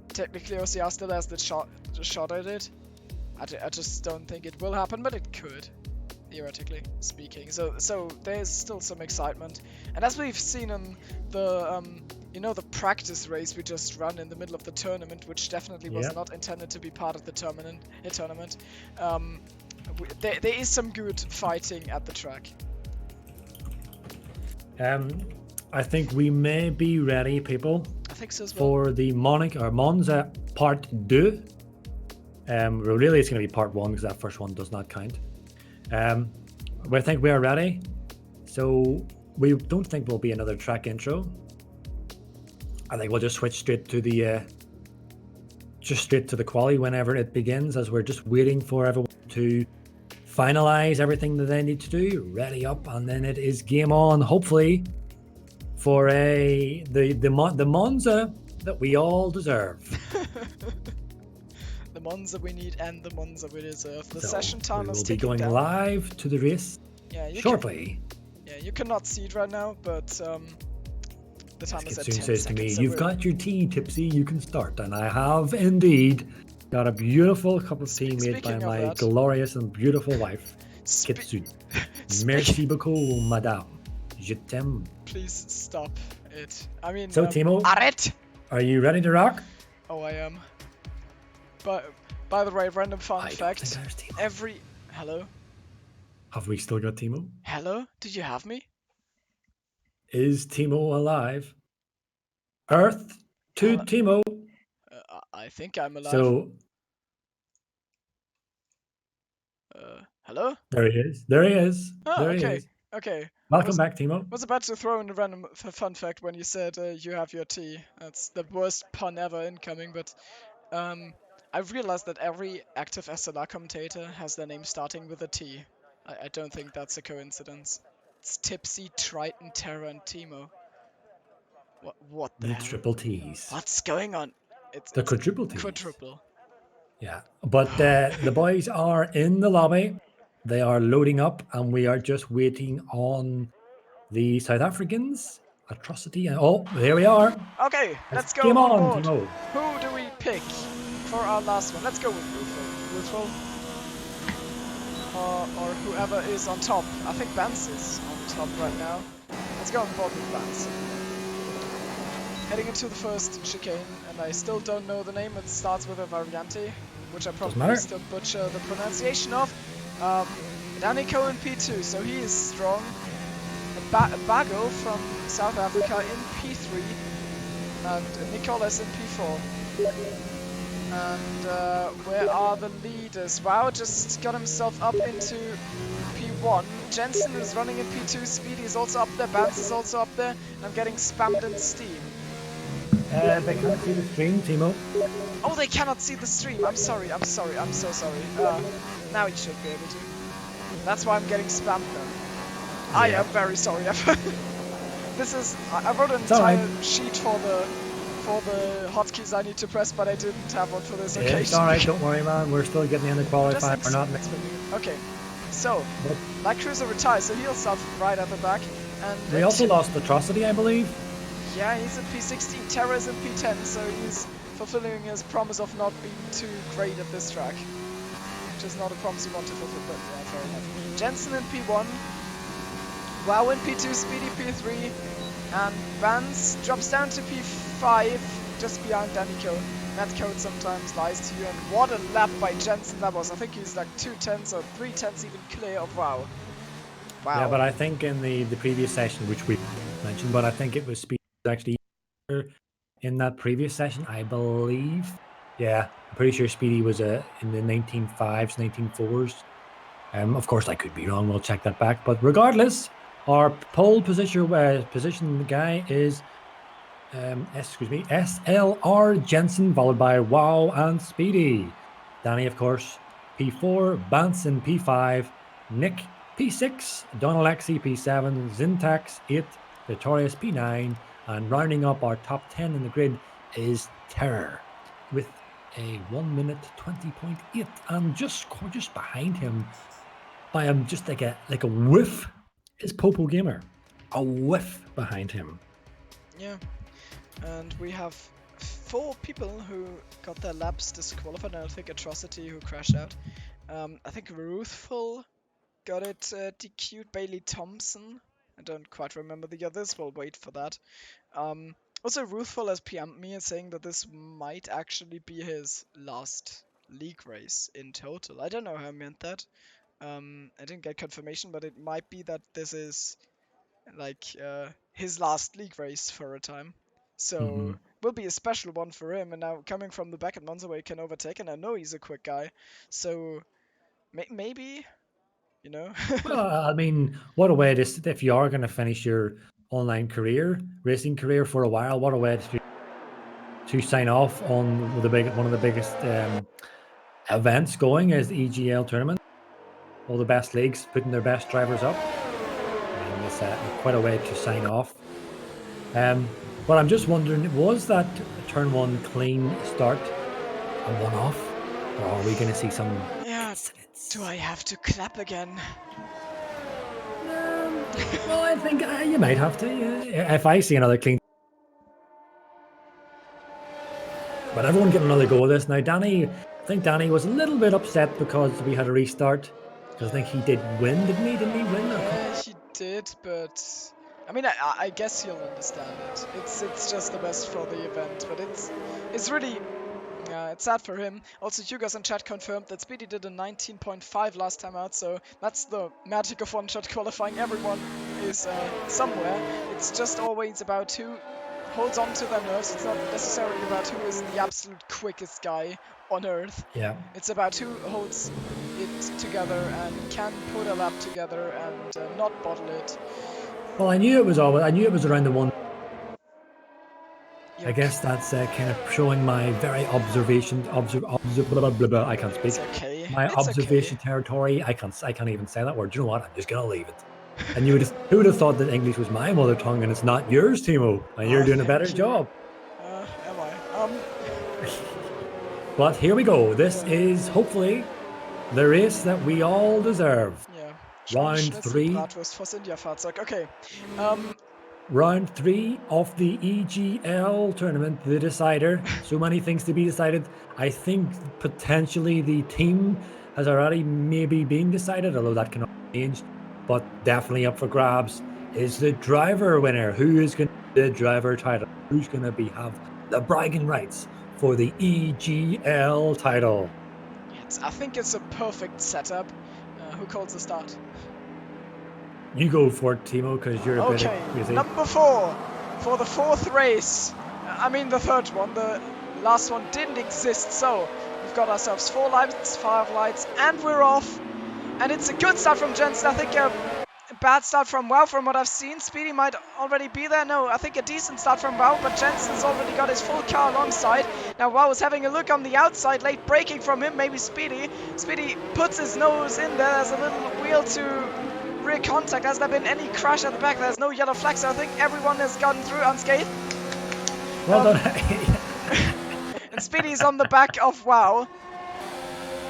Speaker 3: Technically OCR still has the shot at it. I just don't think it will happen, but it could, theoretically speaking. So there's still some excitement, and as we've seen in the the practice race we just ran in the middle of the tournament, which definitely was not intended to be part of the tournament. There is some good fighting at the track.
Speaker 2: I think we may be ready, people.
Speaker 3: I think so as well.
Speaker 2: For the Monza Part 2. Really, it's going to be Part 1 because that first one does not count. I think we are ready. So we don't think there'll be another track intro. I think we'll just switch straight to the quali whenever it begins, as we're just waiting for everyone to finalize everything that they need to do, ready up, and then it is game on. Hopefully, for the Monza that we all deserve.
Speaker 3: The Monza we need and the Monza we deserve. The session time is ticking
Speaker 2: down. We'll be going live to the race shortly.
Speaker 3: You cannot see it right now, but the time is at 10
Speaker 2: seconds. Says to me,
Speaker 3: so
Speaker 2: "You've got your tea, Tipsy. You can start." And I have indeed got a beautiful cup of tea made by my glorious and beautiful wife, Kitsu. Merci beaucoup, madame. Je t'aime.
Speaker 3: Please stop it. I mean,
Speaker 2: so Thimo,
Speaker 3: arrête!
Speaker 2: Are you ready to rock?
Speaker 3: Oh, I am. But by the way, random fun fact. Hello?
Speaker 2: Have we still got Thimo?
Speaker 3: Hello? Did you have me?
Speaker 2: Is Thimo alive? Earth to Thimo.
Speaker 3: I think I'm alive.
Speaker 2: So.
Speaker 3: Hello?
Speaker 2: There he is. There he is.
Speaker 3: Oh,
Speaker 2: there
Speaker 3: okay.
Speaker 2: He is.
Speaker 3: Okay.
Speaker 2: Welcome back, Thimo.
Speaker 3: I was about to throw in a random fun fact when you said you have your tea. That's the worst pun ever incoming, but I realized that every active SLR commentator has their name starting with a T. I don't think that's a coincidence. It's Tipsy, Triton, Terra, and Thimo. What the hell?
Speaker 2: Triple T's.
Speaker 3: What's going on? It's
Speaker 2: quadruple T's.
Speaker 3: Quadruple.
Speaker 2: Yeah, but the boys are in the lobby. They are loading up, and we are just waiting on the South Africans. Atrocity. And here we are.
Speaker 3: Okay, let's go.
Speaker 2: Game on,
Speaker 3: board.
Speaker 2: Thimo.
Speaker 3: Who do we pick for our last one? Let's go with Ruthful. Or whoever is on top. I think Vance is on top right now. Let's go on board with Vance. Heading into the first chicane, and I still don't know the name. It starts with a variante, which I probably still butcher the pronunciation of. Daniko in P2, so he is strong. Bago from South Africa in P3, and Nicholas in P4. And where are the leaders? Wow, just got himself up into P1. Jensen is running in P2, Speedy is also up there, Vance is also up there, and I'm getting spammed in Steam.
Speaker 2: They can't see the stream, Thimo.
Speaker 3: Oh, they cannot see the stream. I'm so sorry. Now he should be able to. That's why I'm getting spammed now. I am very sorry. This is. I wrote an entire sheet for the hotkeys I need to press, but I didn't have one for this occasion.
Speaker 2: It's alright, don't worry, man. We're still getting in the qualifier. We're not.
Speaker 3: Okay, so Light Cruiser retires, so he'll start right at the back. And
Speaker 2: we also lost Atrocity, I believe.
Speaker 3: Yeah, he's in P16, Terra is in P10, so he's fulfilling his promise of not being too great at this track. Which is not a promise you want to fulfill, but yeah, fair enough. Jensen in P1, Wow in P2, Speedy P3, and Vance drops down to P5, just behind Danico. That code sometimes lies to you, and what a lap by Jensen that was. I think he's like 2/10 or 3/10 even clear of Wow. Wow.
Speaker 2: Yeah, but I think in the previous session, which we mentioned, but I think it was Speed actually in that previous session, I believe. Yeah, I'm pretty sure Speedy was in the 19.5s, 19.4s. Of course, I could be wrong. We'll check that back. But regardless, our pole position guy is SLR Jensen, followed by Wow and Speedy. Danny, of course, P4, Banson P5, Nick P6, Don Alexi P7, Zintax 8, Victorious P9, and rounding up our top 10 in the grid is Terror with a 1 minute 20.8, and just behind him by just like a whiff is Popo Gamer, a whiff behind him.
Speaker 3: Yeah. And we have 4 people who got their laps disqualified, and I think Atrocity who crashed out. I think Ruthful got it DQ'd, Bailey Thompson. I don't quite remember the others, we'll wait for that. Also, Ruthful has PM'd me saying that this might actually be his last league race in total. I don't know how I meant that. I didn't get confirmation, but it might be that this is like his last league race for a time. So will be a special one for him, and now coming from the back at Monza where he can overtake, and I know he's a quick guy, so maybe, you know.
Speaker 2: Well, I mean, what a way to, if you are going to finish your online career, racing career for a while, what a way to sign off on one of the biggest events going is the EGL tournament. All the best leagues putting their best drivers up, and it's quite a way to sign off. But I'm just wondering, was that turn 1 clean start a one-off, or are we going to see some incidents?
Speaker 3: Do I have to clap again?
Speaker 2: Well, I think you might have to. Yeah. If I see another clean, but everyone getting another go at this now. I think Danny was a little bit upset because we had a restart. Because I think he did win, didn't he? Didn't he win?
Speaker 3: Yeah, he did, but I mean, I guess you'll understand it. It's just the best for the event, but it's really. It's sad for him. Also, Hugo's in chat confirmed that Speedy did a 19.5 last time out, so that's the magic of one-shot qualifying. Everyone is somewhere. It's just always about who holds on to their nerves. It's not necessarily about who is the absolute quickest guy on Earth.
Speaker 2: Yeah.
Speaker 3: It's about who holds it together and can put a lap together and not bottle it.
Speaker 2: Well, I knew it was around the one. I guess that's kind of showing my very I can't speak.
Speaker 3: It's okay.
Speaker 2: My
Speaker 3: It's
Speaker 2: observation
Speaker 3: okay.
Speaker 2: territory. I can't even say that word. Do you know what? I'm just gonna leave it. And who would have thought that English was my mother tongue and it's not yours, Thimo? And you're doing a better
Speaker 3: Thank you.
Speaker 2: job.
Speaker 3: Am I?
Speaker 2: But here we go. This is hopefully the race that we all deserve.
Speaker 3: Yeah.
Speaker 2: Round 3.
Speaker 3: Bratwurst fürs India-Fahrzeug. Okay.
Speaker 2: Round 3 of the EGL tournament, the decider. So many things to be decided. I think potentially the team has already maybe been decided, although that cannot change. But definitely up for grabs is the driver winner. Who is going to be the driver title? Who's going to have the bragging rights for the EGL title?
Speaker 3: I think it's a perfect setup. Who calls the start?
Speaker 2: You go for it, Thimo, because you're a bit busy.
Speaker 3: Number 4 for the 4th race. I mean the 3rd one. The last one didn't exist, so we've got ourselves 4 lights, 5 lights, and we're off. And it's a good start from Jensen. I think a bad start from Wow from what I've seen. Speedy might already be there. No, I think a decent start from Wow, but Jensen's already got his full car alongside. Now Wow is having a look on the outside, late braking from him, maybe Speedy. Speedy puts his nose in there. There's a little wheel to rear contact. Has there been any crash at the back? There's no yellow flag, so I think everyone has gotten through unscathed.
Speaker 2: Well done.
Speaker 3: And Speedy's on the back of Wow.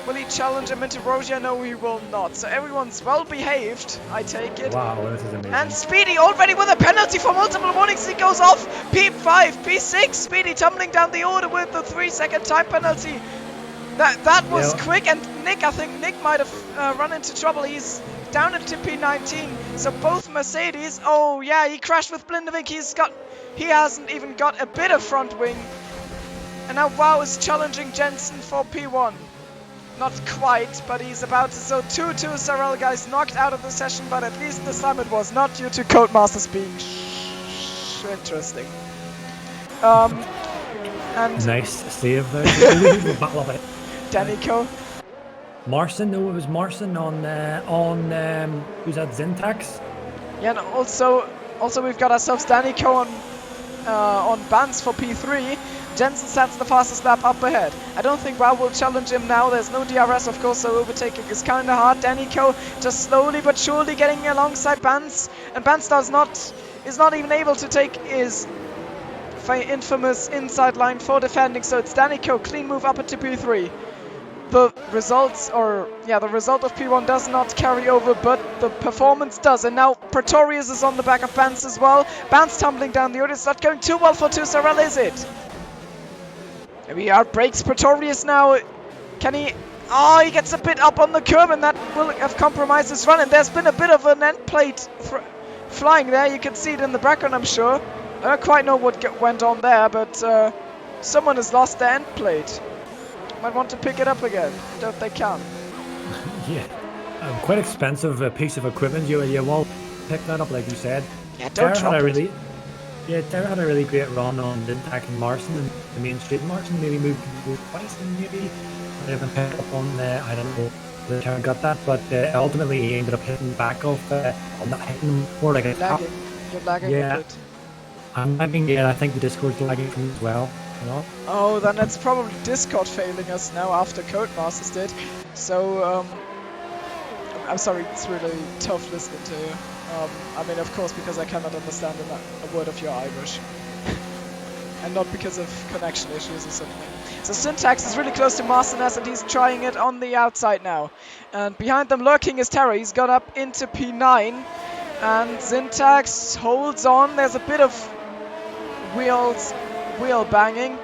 Speaker 3: Will he challenge him into Rosia? No, he will not. So everyone's well behaved, I take it.
Speaker 2: Wow, this is amazing.
Speaker 3: And Speedy already with a penalty for multiple warnings. He goes off. P5, P6. Speedy tumbling down the order with the 3-second time penalty. That was quick. And Nick, I think Nick might have run into trouble. He's down into P19. So both Mercedes. Oh yeah, he crashed with Blindevik. He hasn't even got a bit of front wing. And now Wow is challenging Jensen for P1. Not quite, but he's about to. So 2-2 Sorel guys knocked out of the session, but at least this time it was not due to Codemasters being interesting. And
Speaker 2: Nice save there. Battle of it.
Speaker 3: Danico.
Speaker 2: Marson, no, it was Marson on who's that, Zintax?
Speaker 3: Yeah, and also we've got ourselves Danico on bans for P3. Jensen sets the fastest lap up ahead. I don't think Wow will challenge him now. There's no DRS, of course, so overtaking is kind of hard. Danico just slowly but surely getting alongside Bans, and Bans is not even able to take his infamous inside line for defending. So it's Danico, clean move up into P3. The result of P1 does not carry over, but the performance does. And now Pretorius is on the back of Bans as well. Bans tumbling down the order. It's not going too well for 2 Sorel, is it? Maybe he outbreaks Pretorius now. Can he? Oh, he gets a bit up on the curb, and that will have compromised his run. And there's been a bit of an end plate flying there. You can see it in the background, I'm sure. I don't quite know what went on there, but someone has lost their end plate. Might want to pick it up again. Don't they can?
Speaker 2: Yeah. Quite expensive piece of equipment. You will pick that up, like you said.
Speaker 3: Yeah, don't drop it.
Speaker 2: Tara had a really great run on Dintak and Marson in the main street. Marson maybe moved twice and maybe even picked up on I don't know whether Tara got that, but ultimately he ended up hitting back off on that, hitting more like a top.
Speaker 3: You're lagging
Speaker 2: Yeah.
Speaker 3: a bit.
Speaker 2: I'm lagging, yeah, I think the Discord's lagging from as well. You know?
Speaker 3: Oh, then it's probably Discord failing us now after Codemasters did. So, I'm sorry, it's really tough listening to you. I mean, of course, because I cannot understand a word of your Irish. And not because of connection issues or something. So Syntax is really close to Marcinez, and he's trying it on the outside now. And behind them lurking is Terra. He's got up into P9. And Syntax holds on. There's a bit of wheel banging.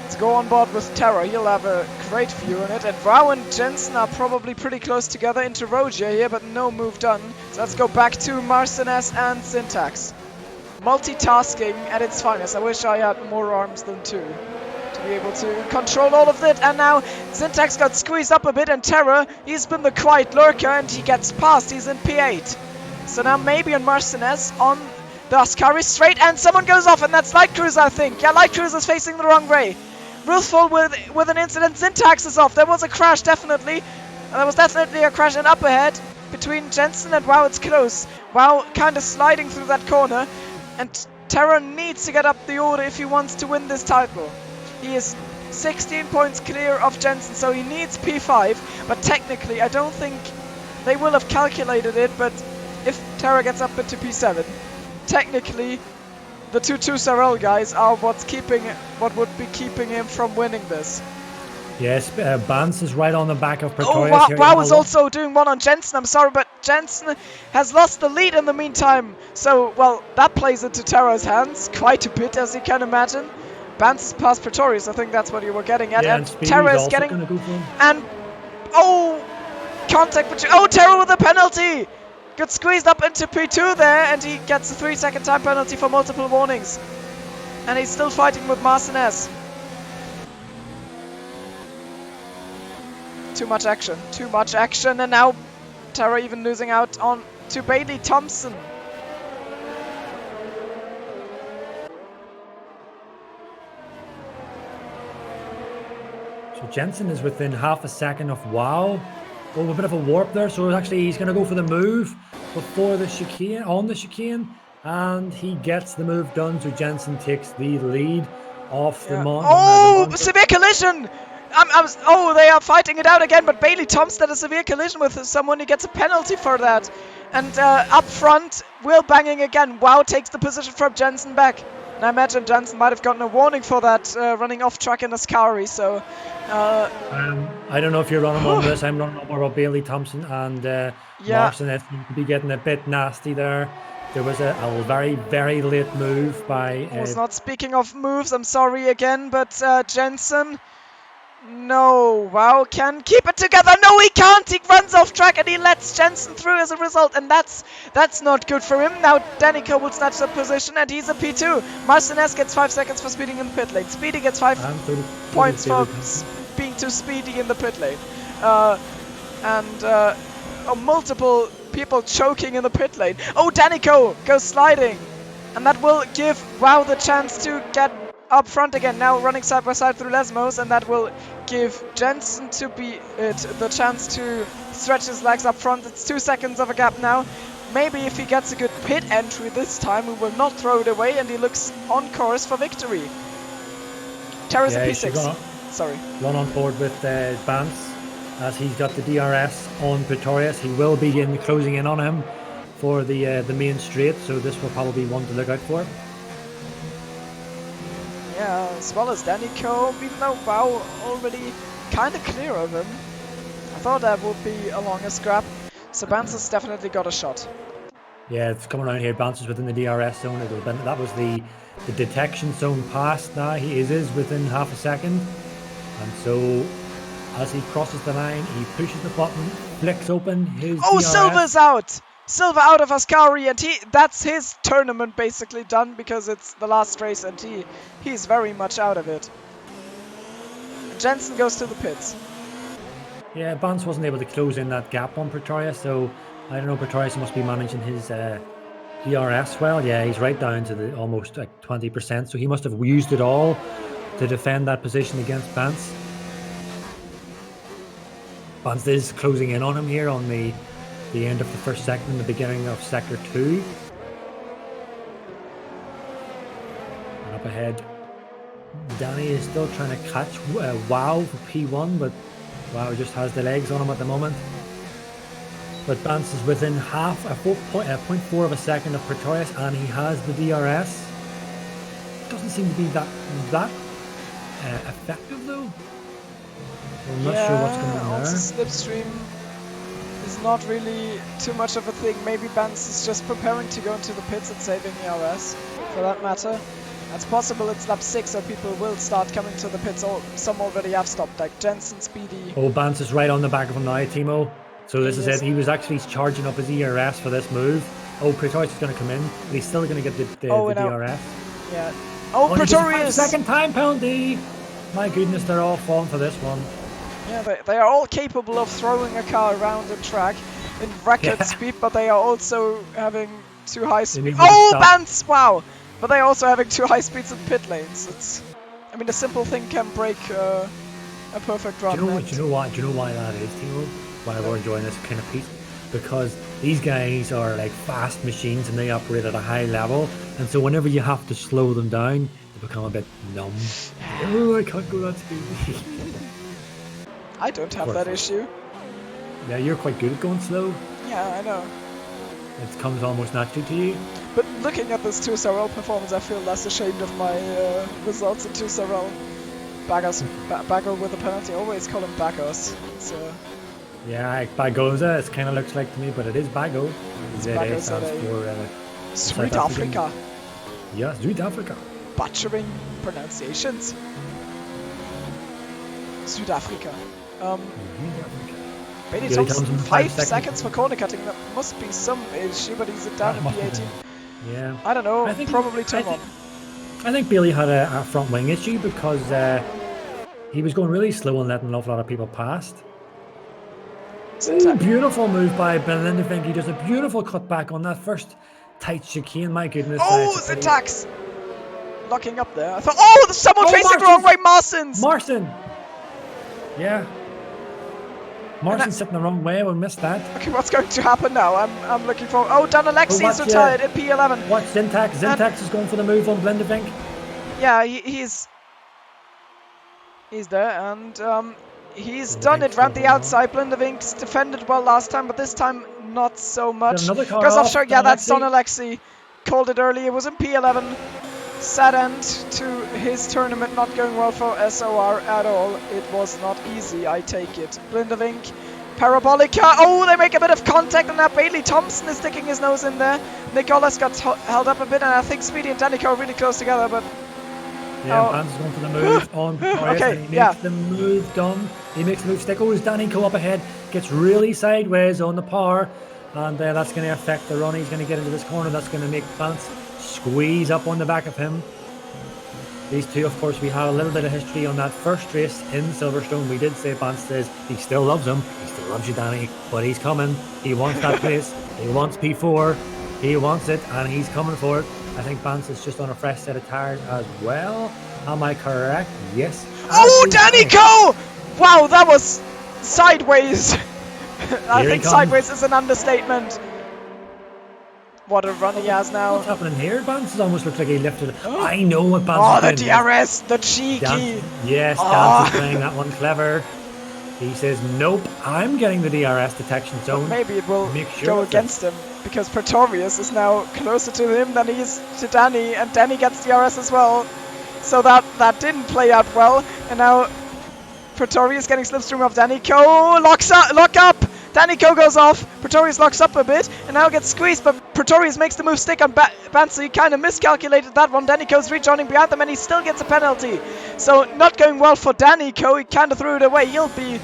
Speaker 3: Let's go on board with Terra. He'll have a great view in it. And Rao and Jensen are probably pretty close together into Rogia here, but no move done. So let's go back to Marcinez and Syntax. Multitasking at its finest. I wish I had more arms than 2 to be able to control all of it. And now Syntax got squeezed up a bit, and Terra, he's been the quiet lurker, and he gets past. He's in P8. So now maybe on Marcinez on the Ascari straight, and someone goes off, and that's Light Cruiser, I think. Yeah, Light Cruiser's facing the wrong way. Ruthful with an incident. Syntax is off. There was a crash, definitely. There was definitely a crash, and up ahead between Jensen and Wow, it's close. Wow kind of sliding through that corner, and Terra needs to get up the order if he wants to win this title. He is 16 points clear of Jensen, so he needs P5, but technically I don't think they will have calculated it, but if Terra gets up into P7, technically the 2 Sorel guys are what would be keeping him from winning this.
Speaker 2: Yes, Bans is right on the back of Pretorius.
Speaker 3: Oh, Wow,
Speaker 2: here.
Speaker 3: Wow is also doing one on Jensen. I'm sorry, but Jensen has lost the lead in the meantime. So, well, that plays into Terra's hands quite a bit, as you can imagine. Bans is past Pretorius. I think that's what you were getting at.
Speaker 2: Yeah,
Speaker 3: and
Speaker 2: Speedy's
Speaker 3: Terra is
Speaker 2: also
Speaker 3: getting...
Speaker 2: gonna go for him.
Speaker 3: And... Oh! Contact between... Oh, Terra with a penalty! Got squeezed up into P2 there, and he gets a 3-second time penalty for multiple warnings. And he's still fighting with Marcinez. Too much action, and now Terra even losing out on to Bailey Thompson.
Speaker 2: So Jensen is within half a second of Wow. Oh, a bit of a warp there. So actually he's going to go for the move before the chicane, on the chicane, and he gets the move done. So Jensen takes the lead off the Mont.
Speaker 3: Oh, severe collision! They are fighting it out again, but Bailey Thompson had a severe collision with someone. He gets a penalty for that. And up front, wheel banging again. Wow takes the position from Jensen back. And I imagine Jensen might have gotten a warning for that running off track in Ascari, so...
Speaker 2: I don't know if you're running on this. I'm running up about Bailey Thompson and Marson. It seems to be getting a bit nasty there. There was a very, very late move by...
Speaker 3: I was not speaking of moves, I'm sorry again, but Jensen... No, wow, can keep it together. No, he can't. He runs off track and he lets Jensen through as a result, and that's not good for him. Now Danica will snatch that position, and he's a P2. Martinez gets 5 seconds for speeding in the pit lane. Speedy gets 5 points for being too speedy in the pit lane. Multiple people choking in the pit lane. Oh, Danico goes sliding, and that will give WoW the chance to get up front again, now running side by side through Lesmos, and that will give Jensen the chance to stretch his legs up front. It's 2 seconds of a gap now. Maybe if he gets a good pit entry this time, we will not throw it away, and he looks on course for victory. Terra's a P6. Sorry.
Speaker 2: Run on board with Bance, as he's got the DRS on Pretorius. He will be closing in on him for the main straight, so this will probably be one to look out for.
Speaker 3: Yeah, as well as Danico, even though WoW already kind of clear of him. I thought that would be a longer scrap. So Bance has definitely got a shot.
Speaker 2: Yeah, it's coming around here. Bance is within the DRS zone. That was the detection zone passed. Now he is within half a second. And so as he crosses the line, he pushes the button, flicks open his DRS.
Speaker 3: Silva's out! Silva out of Ascari, and that's his tournament basically done, because it's the last race and he's very much out of it. Jensen goes to the pits.
Speaker 2: Yeah, Bance wasn't able to close in that gap on Pretorius, so I don't know, Pretorius must be managing his DRS well. Yeah, he's right down to the almost like 20%, so he must have used it all to defend that position against Bance. Bance is closing in on him here on the end of the first sector and the beginning of sector 2. And up ahead, Danny is still trying to catch WoW for P1, but WoW just has the legs on him at the moment. But Bance is within half, 0.4 of a second of Pretorius, and he has the DRS. Doesn't seem to be that effective though. I'm not sure what's going on there.
Speaker 3: Also slipstream is not really too much of a thing. Maybe Bance is just preparing to go into the pits and saving ERS, for that matter. That's possible. It's lap 6, so people will start coming to the pits, or some already have stopped, like Jensen, Speedy.
Speaker 2: Oh, Bance is right on the back of him now, Thimo. So this is it. He was actually charging up his ERS for this move. Oh, Pretorius is going to come in, but he's still going to get the DRS.
Speaker 3: Yeah. Oh, Pretorius!
Speaker 2: Second time penalty! My goodness, they're all falling for this one.
Speaker 3: Yeah, they are all capable of throwing a car around the track in record speed, but they are also having too high speed. Oh, Bance! Wow! But they are also having too high speeds in pit lanes. I mean, a simple thing can break a perfect run.
Speaker 2: Do you know why that is, Timo? Why we're enjoying this kind of piece? Because these guys are like fast machines and they operate at a high level, and so whenever you have to slow them down, they become a bit numb. Oh, I can't go that speed.
Speaker 3: I don't have that issue.
Speaker 2: Yeah, you're quite good at going slow.
Speaker 3: Yeah, I know.
Speaker 2: It comes almost naturally to you.
Speaker 3: But looking at this 2-star performance, I feel less ashamed of my results in 2-star. Bagger with a penalty. I always call him Baggos.
Speaker 2: Yeah, Bagoza, it kind of looks like to me, but it is Bago. ZA stands for
Speaker 3: South Africa.
Speaker 2: Yeah, South Africa.
Speaker 3: Butchering pronunciations. South Africa. Bailey Thompson, 5 seconds for corner cutting. That must be some issue, but he's down in P18.
Speaker 2: Yeah.
Speaker 3: I don't know, probably turn on.
Speaker 2: I think Bailey had a front wing issue because he was going really slow and letting an awful lot of people past. Ooh, beautiful move by Belinda. He does a beautiful cutback on that first tight chicane. My goodness.
Speaker 3: Oh, Syntax! Locking up there. I thought, oh, there's someone facing the wrong way. Marson!
Speaker 2: Yeah. Marston's sitting the wrong way. We missed that.
Speaker 3: Okay, what's going to happen now? I'm looking for. Oh, Dan Alexi's retired in P11.
Speaker 2: Watch Syntax. Syntax is going for the move on Blindevink.
Speaker 3: Yeah, he's there, and he's done it round the outside. Blindevink's defended well last time, but this time not so much. Goes offshore. Yeah, that's Don Alexi. Called it early. It was in P11. sad end to his tournament, not going well for SOR at all. It was not easy, I take it. Blindavink, Parabolica. Oh, they make a bit of contact, and now Bailey Thompson is sticking his nose in there. Nicholas got held up a bit, and I think Speedy and Danica are really close together, but...
Speaker 2: Yeah,
Speaker 3: Oh.
Speaker 2: Vance is going for the move on Pretorius,
Speaker 3: Okay,
Speaker 2: and he
Speaker 3: yeah.
Speaker 2: makes the move done. He makes the move stick. Oh, Danico up ahead, gets really sideways on the power, and that's going to affect the run. He's going to get into this corner. That's going to make Vance squeeze up on the back of him. These two, of course, we had a little bit of history on that first race in Silverstone. We did say Vance says he still loves him. He still loves you, Danny, but he's coming. He wants that place. He wants P4. He wants it, and he's coming for it. I think Vance is just on a fresh set of tires as well. Am I correct? Yes.
Speaker 3: Oh, Danico! Wow, that was sideways. I
Speaker 2: Here he
Speaker 3: think
Speaker 2: comes.
Speaker 3: sideways is an understatement. What a run he has now.
Speaker 2: What's happening here? Vance almost looks like he lifted it. I know what Vance
Speaker 3: Oh,
Speaker 2: is
Speaker 3: the
Speaker 2: doing.
Speaker 3: DRS, the cheeky.
Speaker 2: Yes,
Speaker 3: Oh.
Speaker 2: Dance is playing that one clever. He says, nope, I'm getting the DRS detection zone.
Speaker 3: Maybe it will
Speaker 2: Make sure
Speaker 3: go
Speaker 2: of it.
Speaker 3: against him, because Pretorius is now closer to him than he is to Danny, and Danny gets DRS as well. So that didn't play out well, and now Pretorius getting slipstream of Danico, lock up! Danico goes off, Pretorius locks up a bit, and now gets squeezed, but Pretorius makes the move stick on Vance, so he kind of miscalculated that one. Danico's rejoining behind them, and he still gets a penalty. So not going well for Danico, he kind of threw it away. He'll be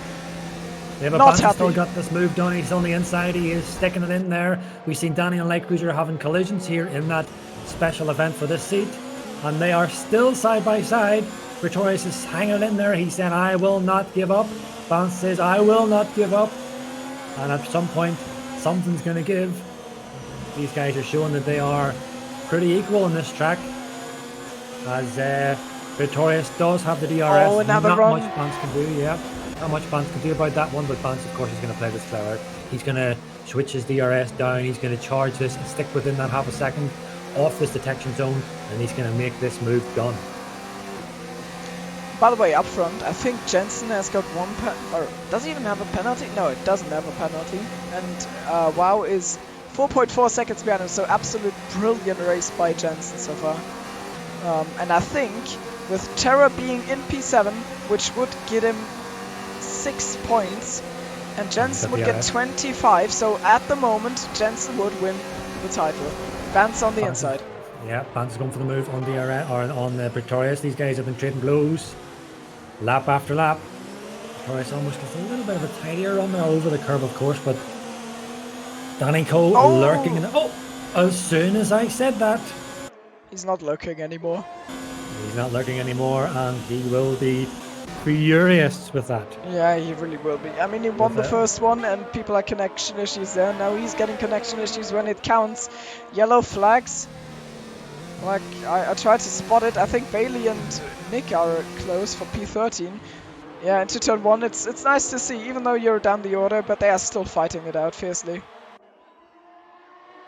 Speaker 2: Yeah, but
Speaker 3: not
Speaker 2: Vance has still
Speaker 3: happy.
Speaker 2: got this move done. He's on the inside. He is sticking it in there. We've seen Danny and Light Cruiser having collisions here in that special event for this seat, and they are still side by side. Pretorius is hanging in there. He's saying, I will not give up. Vance says, I will not give up. And at some point, something's going to give. These guys are showing that they are pretty equal in this track. As Pretorius does have the DRS.
Speaker 3: Oh, another
Speaker 2: Not
Speaker 3: run.
Speaker 2: much Vance can do, yeah. Not much Vance can do about that one, but Vance, of course, is going to play this clever. He's going to switch his DRS down. He's going to charge this and stick within that half a second off this detection zone, and he's going to make this move done.
Speaker 3: By the way, up front, I think Jensen has got one or does he even have a penalty? No, it doesn't have a penalty. And WoW is 4.4 seconds behind him, so absolute brilliant race by Jensen so far. And I think with Terra being in P7, which would get him 6 points, and Jensen would get
Speaker 2: DRS.
Speaker 3: 25, so at the moment, Jensen would win the title. Vance on the
Speaker 2: Vance is-
Speaker 3: inside.
Speaker 2: Yeah, Vance is going for the move on DRS or on Pretorius. These guys have been trading blows, lap after lap. Pretorius almost gets a little bit of a tidier run there over the curve, of course, but Danico
Speaker 3: Oh!
Speaker 2: lurking in. Oh, as soon as I said that,
Speaker 3: He's not looking anymore.
Speaker 2: he's not lurking anymore, and he will be furious with that.
Speaker 3: Yeah, he really will be. I mean, he won the
Speaker 2: that?
Speaker 3: first one and people had connection issues there. Now he's getting connection issues when it counts. Yellow flags. Like, I tried to spot it. I think Bailey and Nick are close for P13. Yeah, into turn 1, it's nice to see, even though you're down the order, but they are still fighting it out fiercely.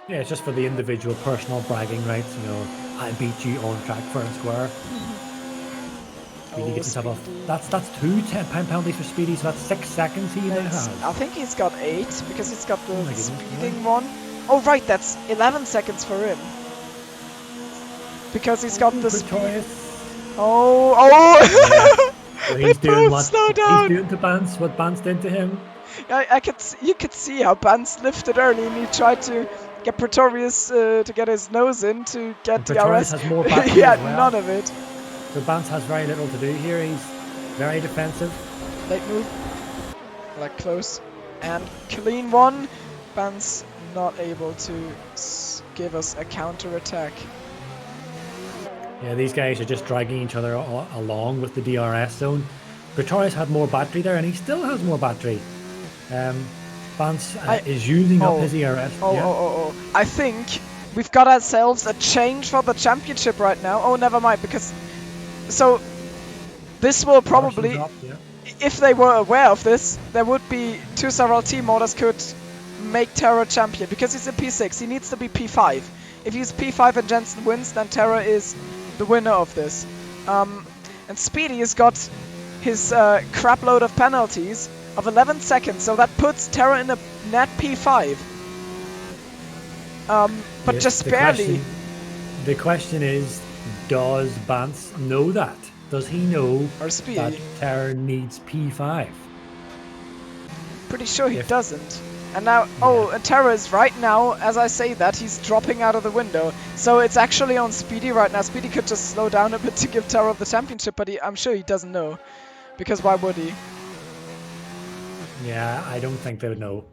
Speaker 2: Yeah, it's just for the individual personal bragging rights. You know, I beat you on track fair and square. Speedy gets himself off.
Speaker 3: Speedy.
Speaker 2: That's two 10-pound penalties for Speedy, so that's 6 seconds he now has.
Speaker 3: I think he's got 8 because he's got the
Speaker 2: my goodness,
Speaker 3: speeding one. Oh right, that's 11 seconds for him. Because he's got the speed.
Speaker 2: Pretorius.
Speaker 3: Oh!
Speaker 2: So
Speaker 3: They
Speaker 2: he's doing
Speaker 3: both
Speaker 2: what
Speaker 3: slow
Speaker 2: he's
Speaker 3: down.
Speaker 2: doing to Vance, what Vance did to him.
Speaker 3: You could see how Vance lifted early and he tried to get Pretorius to get his nose in to get
Speaker 2: And Pretorius
Speaker 3: DRS.
Speaker 2: has more battery
Speaker 3: He had
Speaker 2: as well.
Speaker 3: none of it.
Speaker 2: So Vance has very little to do here. He's very defensive.
Speaker 3: Late move. Like close. And clean one. Vance not able to give us a counter attack.
Speaker 2: Yeah, these guys are just dragging each other along with the DRS zone. Pretorius had more battery there, and he still has more battery. Vance is using up his ERS.
Speaker 3: Oh. I think we've got ourselves a change for the championship right now. Oh, never mind, because... So, this will probably...
Speaker 2: Up, yeah.
Speaker 3: If they were aware of this, there would be 2 several team orders could make Terra champion, because he's in P6, he needs to be P5. If he's P5 and Jensen wins, then Terra is the winner of this. And Speedy has got his crap load of penalties of 11 seconds, so that puts Terra in a net P5. But
Speaker 2: Yes,
Speaker 3: just
Speaker 2: the
Speaker 3: barely.
Speaker 2: The question is, Does Bance know that? Does he know
Speaker 3: Or Speedy?
Speaker 2: that Terror needs P5?
Speaker 3: Pretty sure he
Speaker 2: If-
Speaker 3: doesn't. And now, oh, and Terra is right now, as I say that, he's dropping out of the window. So it's actually on Speedy right now. Speedy could just slow down a bit to give Terra the championship, but I'm sure he doesn't know. Because why would he?
Speaker 2: Yeah, I don't think they would know.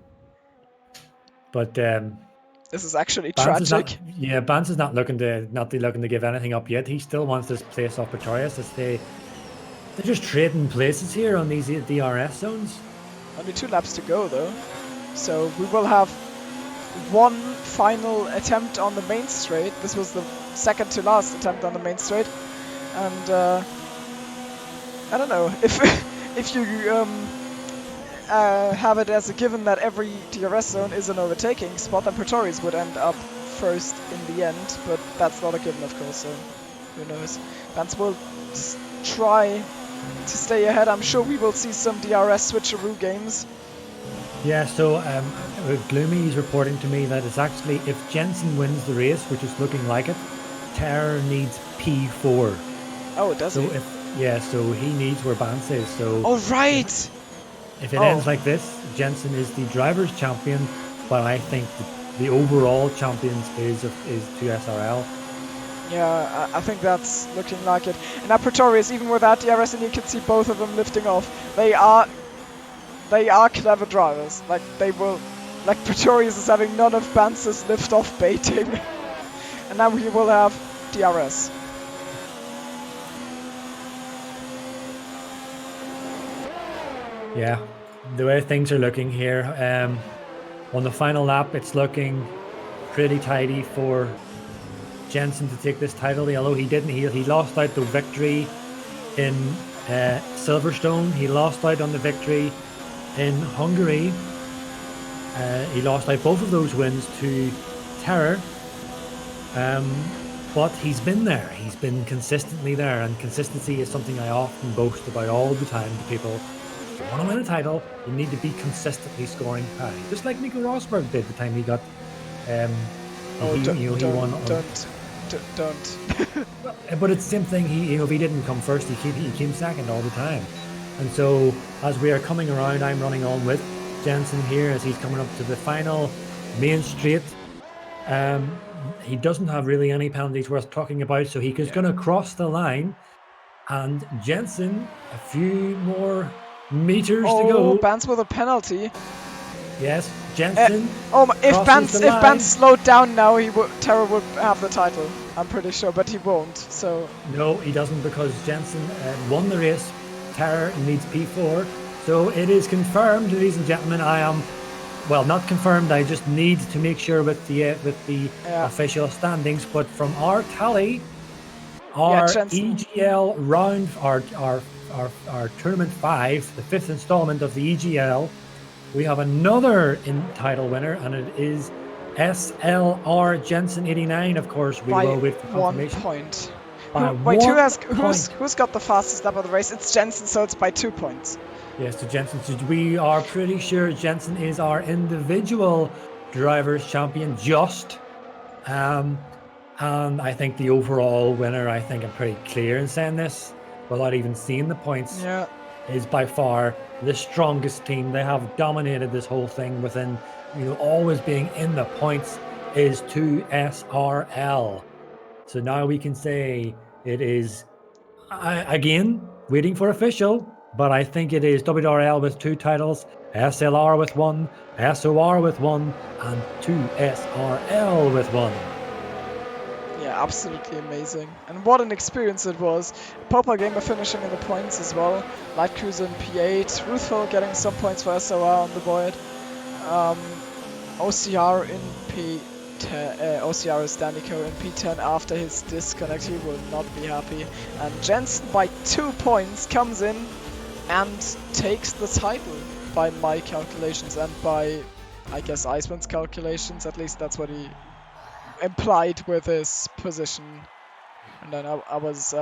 Speaker 2: But
Speaker 3: This is actually
Speaker 2: Bance is
Speaker 3: tragic.
Speaker 2: Bance is not looking to give anything up yet. He still wants this place off Pretorius. They're just trading places here on these DRS zones.
Speaker 3: Only 2 laps to go, though. So we will have one final attempt on the main straight. This was the second to last attempt on the main straight. And I don't know, if you have it as a given that every DRS zone is an overtaking spot, then Pretorius would end up first in the end, but that's not a given, of course, so who knows. Vance will try to stay ahead. I'm sure we will see some DRS switcheroo games.
Speaker 2: Yeah, so Gloomy is reporting to me that it's actually, if Jensen wins the race, which is looking like it, Terror needs P4.
Speaker 3: Oh, does
Speaker 2: So
Speaker 3: he?
Speaker 2: so he needs where Bance is. So
Speaker 3: Oh, right!
Speaker 2: if it ends like this, Jensen is the driver's champion, but I think the overall champions is 2SRL.
Speaker 3: Yeah, I think that's looking like it. And now Pretorius, even without DRS, and you can see both of them lifting off. They are clever drivers. Like, they will... Like, Pretorius is having none of Bance's lift-off baiting. And now we will have DRS.
Speaker 2: Yeah, the way things are looking here, on the final lap, it's looking pretty tidy for Jensen to take this title. Although he didn't, he lost out the victory in Silverstone. He lost out on the victory in Hungary. He lost out both of those wins to Terror. But he's been there. He's been consistently there, and consistency is something I often boast about all the time to people. If you want to win a title, you need to be consistently scoring high, just like Nico Rosberg did the time he got. He won.
Speaker 3: Don't.
Speaker 2: But it's the same thing. If he didn't come first, he came second all the time. And so, as we are coming around, I'm running on with Jensen here as he's coming up to the final main straight. He doesn't have really any penalties worth talking about, so he's going to cross the line. And Jensen, a few more meters to go.
Speaker 3: Oh, Bance with a penalty.
Speaker 2: Yes, Jensen.
Speaker 3: If Bance slowed down now, Terra would have the title. I'm pretty sure, but he won't. So
Speaker 2: no, he doesn't, because Jensen won the race. Terror needs P4, so it is confirmed, ladies and gentlemen. I am, well, not confirmed. I just need to make sure with the official standings. But from our tally, our EGL round, our tournament 5, the 5th installment of the EGL. We have another title winner, and it is SLR Jensen 89. Of course, we will wait for confirmation.
Speaker 3: 1 point.
Speaker 2: Wait,
Speaker 3: who's got the fastest lap of the race? It's Jensen, so it's by 2 points.
Speaker 2: Yes, so Jensen. So we are pretty sure Jensen is our individual drivers' champion, and I think the overall winner, I think I'm pretty clear in saying this, without even seeing the points, is by far the strongest team. They have dominated this whole thing within, always being in the points, is 2SRL. So now we can say it is, again, waiting for official, but I think it is WRL with 2 titles, SLR with 1, SOR with 1, and 2SRL with 1.
Speaker 3: Yeah, absolutely amazing. And what an experience it was. Popa Gamer finishing in the points as well. Light Cruiser in P8. Ruthful getting some points for SOR on the board. OCR in P10. OCR is Danico in P10 after his disconnect. He will not be happy. And Jensen by 2 points comes in and takes the title by my calculations and by, I guess, Iceman's calculations. At least that's what he implied with his position. And then I was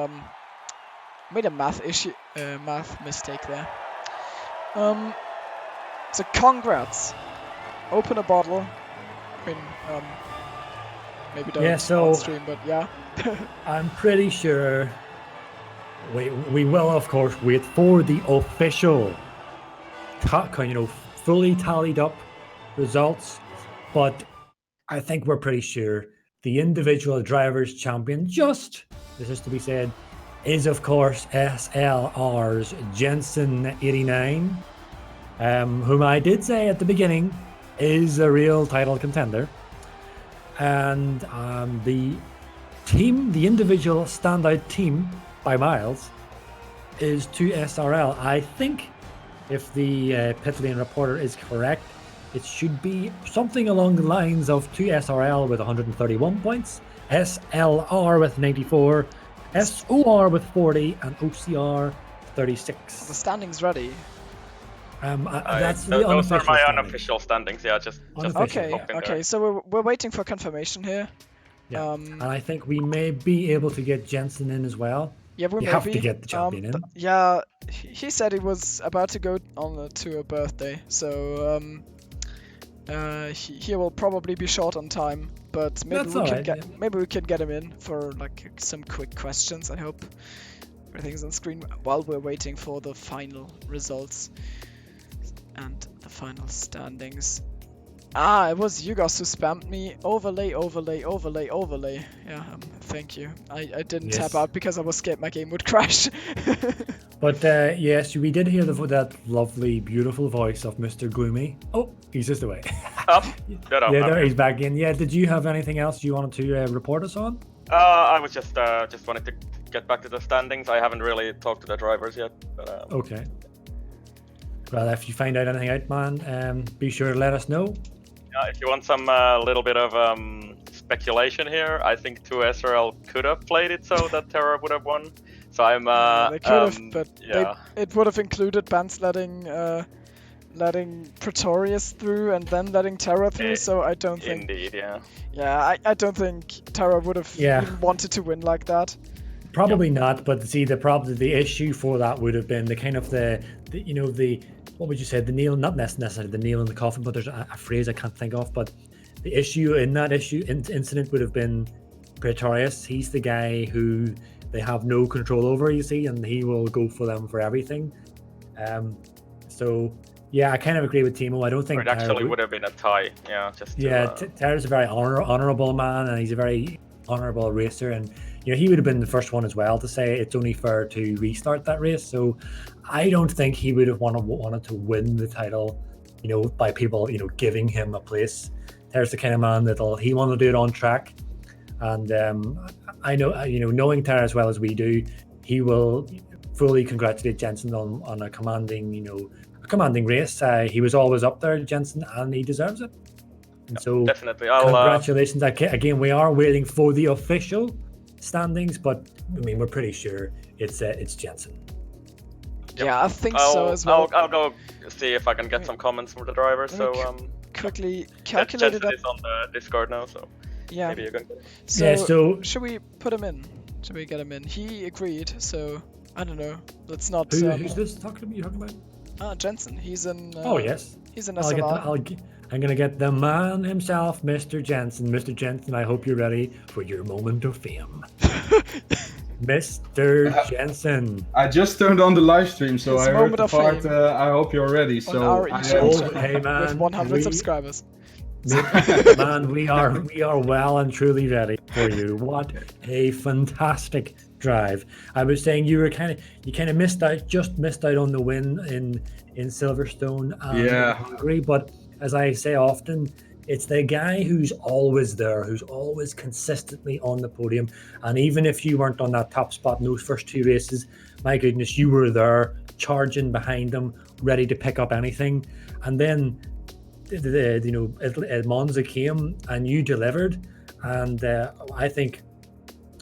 Speaker 3: made a math mistake there. So congrats. Open a bottle. I mean, Maybe don't
Speaker 2: Yeah, so-
Speaker 3: on stream, but yeah.
Speaker 2: I'm pretty sure we will, of course, wait for the official, fully tallied up results. But I think we're pretty sure the individual drivers champion, this is to be said, is of course SLR's Jensen89, whom I did say at the beginning is a real title contender. And the individual standout team by miles is 2SRL. I think if the pit lane reporter is correct, it should be something along the lines of 2SRL with 131 points, SLR with 94, SOR with 40, and OCR 36.
Speaker 3: The standings ready.
Speaker 2: That's the
Speaker 4: those are
Speaker 2: unofficial
Speaker 4: my
Speaker 2: standing.
Speaker 4: unofficial standings. Yeah, just
Speaker 2: Unofficial.
Speaker 3: Okay,
Speaker 4: pop in
Speaker 3: okay.
Speaker 4: there.
Speaker 3: So we're waiting for confirmation here.
Speaker 2: Yeah. And I think we may be able to get Jensen in as well.
Speaker 3: Yeah, we
Speaker 2: You
Speaker 3: may
Speaker 2: have to
Speaker 3: be.
Speaker 2: get the champion in.
Speaker 3: Yeah, he said he was about to go on to a birthday, so he will probably be short on time. But maybe
Speaker 2: That's
Speaker 3: we can
Speaker 2: alright,
Speaker 3: get maybe we can get him in for like some quick questions. I hope everything's on screen while we're waiting for the final results and the final standings. Ah, it was you guys who spammed me. Overlay. Yeah, thank you. I didn't
Speaker 2: Yes.
Speaker 3: tap out because I was scared my game would crash.
Speaker 2: But yes, we did hear that lovely, beautiful voice of Mr. Gloomy. Oh, he's just away.
Speaker 4: Up, shut up.
Speaker 2: Yeah, there he's back in. Yeah, did you have anything else you wanted to report us on?
Speaker 4: I was just wanted to get back to the standings. I haven't really talked to the drivers yet. But,
Speaker 2: Okay. Well, if you find out anything out, man, be sure to let us know.
Speaker 4: if you want some little bit of speculation here, I think 2SRL could have played it so that Terra would have won. So I'm
Speaker 3: they could have, but
Speaker 4: yeah.
Speaker 3: it would have included Bans letting Pretorius through and then letting Terra through. So I don't think.
Speaker 4: Indeed, yeah.
Speaker 3: Yeah, I don't think Terra would have even wanted to win like that.
Speaker 2: Probably not, but see, the issue for that would have been the kind of the what would you say, the nail, not necessarily the nail in the coffin, but there's a phrase I can't think of, but the issue in that incident would have been Pretorius. He's the guy who they have no control over, you see, and he will go for them for everything. So yeah, I kind of agree with Thimo. I don't think
Speaker 4: It actually would have been a tie. Yeah, just to,
Speaker 2: Terra's a very honorable man, and he's a very honorable racer, and he would have been the first one as well to say it's only fair to restart that race. So I don't think he would have wanted to win the title, by people giving him a place. Terra's the kind of man that he want to do it on track, and I know knowing Terra as well as we do, he will fully congratulate Jensen on a commanding race. He was always up there, Jensen, and he deserves it. And so
Speaker 4: definitely.
Speaker 2: Congratulations. Again, we are waiting for the official standings, but I mean, we're pretty sure it's Jensen.
Speaker 3: Yeah, I think so as well.
Speaker 4: I'll go see if I can get some comments from the driver. So
Speaker 3: quickly calculate it up.
Speaker 4: Jensen is on the Discord now, so
Speaker 3: Yeah.
Speaker 4: maybe you can.
Speaker 3: So should we put him in? Should we get him in? He agreed, so I don't know. Let's not.
Speaker 2: Who's this you talking about?
Speaker 3: Jensen. He's in.
Speaker 2: Oh yes.
Speaker 3: He's in SLR.
Speaker 2: I'm gonna get the man himself, Mr. Jensen. Mr. Jensen, I hope you're ready for your moment of fame. Mr. Jensen.
Speaker 8: I just turned on the live stream, so
Speaker 3: His
Speaker 8: I heard
Speaker 3: moment
Speaker 8: the
Speaker 3: of
Speaker 8: part.
Speaker 3: fame.
Speaker 8: I hope you're ready.
Speaker 3: On
Speaker 8: So
Speaker 3: our
Speaker 8: I
Speaker 3: eShop
Speaker 2: Hey man,
Speaker 3: with 100 subscribers.
Speaker 2: Man, we are well and truly ready for you. What a fantastic drive! I was saying you kind of missed out on the win in Silverstone and Hungary, but as I say often, it's the guy who's always there, who's always consistently on the podium. And even if you weren't on that top spot in those first two races, my goodness, you were there, charging behind them, ready to pick up anything. And then Monza came and you delivered. And I think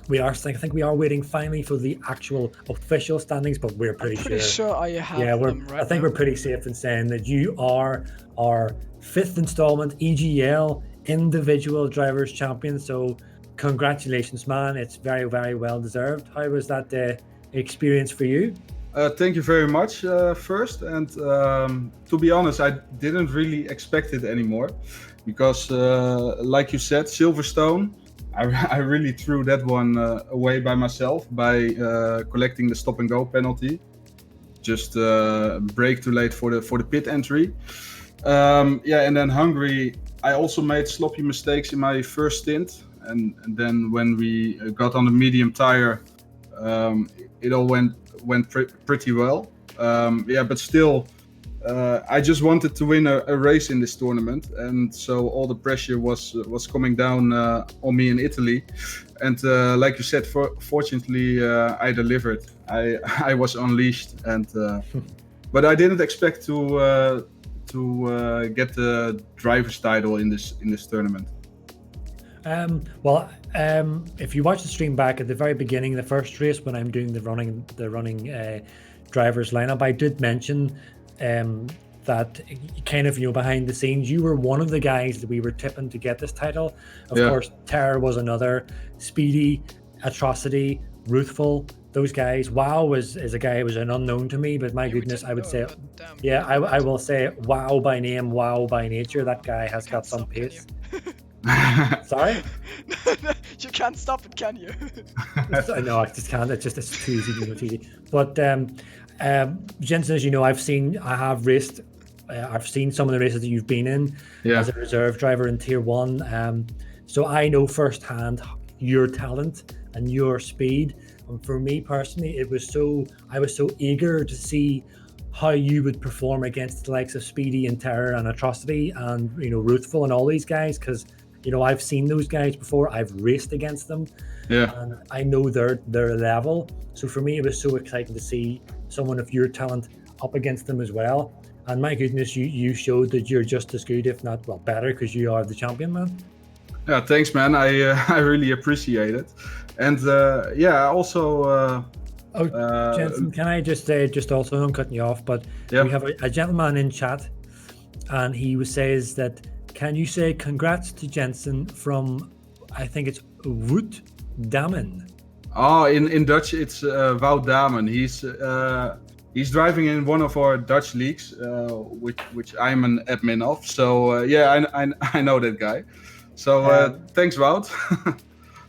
Speaker 2: we are waiting finally for the actual official standings, but we're pretty
Speaker 3: sure I have them right
Speaker 2: I think
Speaker 3: now.
Speaker 2: we're pretty safe in saying that you are our fifth installment EGL individual drivers champion. So congratulations, man. It's very, very well deserved. How was that experience for you?
Speaker 8: Thank you very much first, and to be honest, I didn't really expect it anymore, because like you said, Silverstone, I really threw that one away by myself by collecting the stop and go penalty. Just brake too late for the pit entry. Yeah, and then Hungary, I also made sloppy mistakes in my first stint, and then when we got on the medium tire, it all went pretty well. Yeah, but still, I just wanted to win a race in this tournament, and so all the pressure was coming down on me in Italy. And like you said, fortunately, I delivered. I was unleashed, and but I didn't expect to get the driver's title in this tournament.
Speaker 2: Well, if you watch the stream back at the very beginning, the first race when I'm doing the running drivers lineup, I did mention that kind of, behind the scenes, you were one of the guys that we were tipping to get this title. Of course, Terror was another, Speedy, Atrocity, Ruthful, those guys. WoW is a guy who was an unknown to me, but my goodness, I would say, I will say WoW by name, WoW by nature. That guy has got some pace. Sorry?
Speaker 3: You can't stop it, can you?
Speaker 2: No, I just can't. It's too easy to go too easy. But Jensen, as you know, I've seen some of the races that you've been in as a reserve driver in Tier 1. So I know firsthand your talent and your speed. And for me personally, I was so eager to see how you would perform against the likes of Speedy and Terror and Atrocity and Ruthful and all these guys, because I've seen those guys before. I've raced against them, and I know their level. So for me, it was so exciting to see someone of your talent up against them as well. And my goodness, you showed that you're just as good, if not better, because you are the champion, man.
Speaker 8: Yeah, thanks, man. I really appreciate it. And also.
Speaker 2: Jensen, can I just say, also, I'm cutting you off, but we have a gentleman in chat, and he says that, can you say congrats to Jensen from, I think it's Wout Damen?
Speaker 8: Oh, in Dutch it's Wout Damen. He's driving in one of our Dutch leagues, which I'm an admin of. So I know that guy. So thanks, Wout.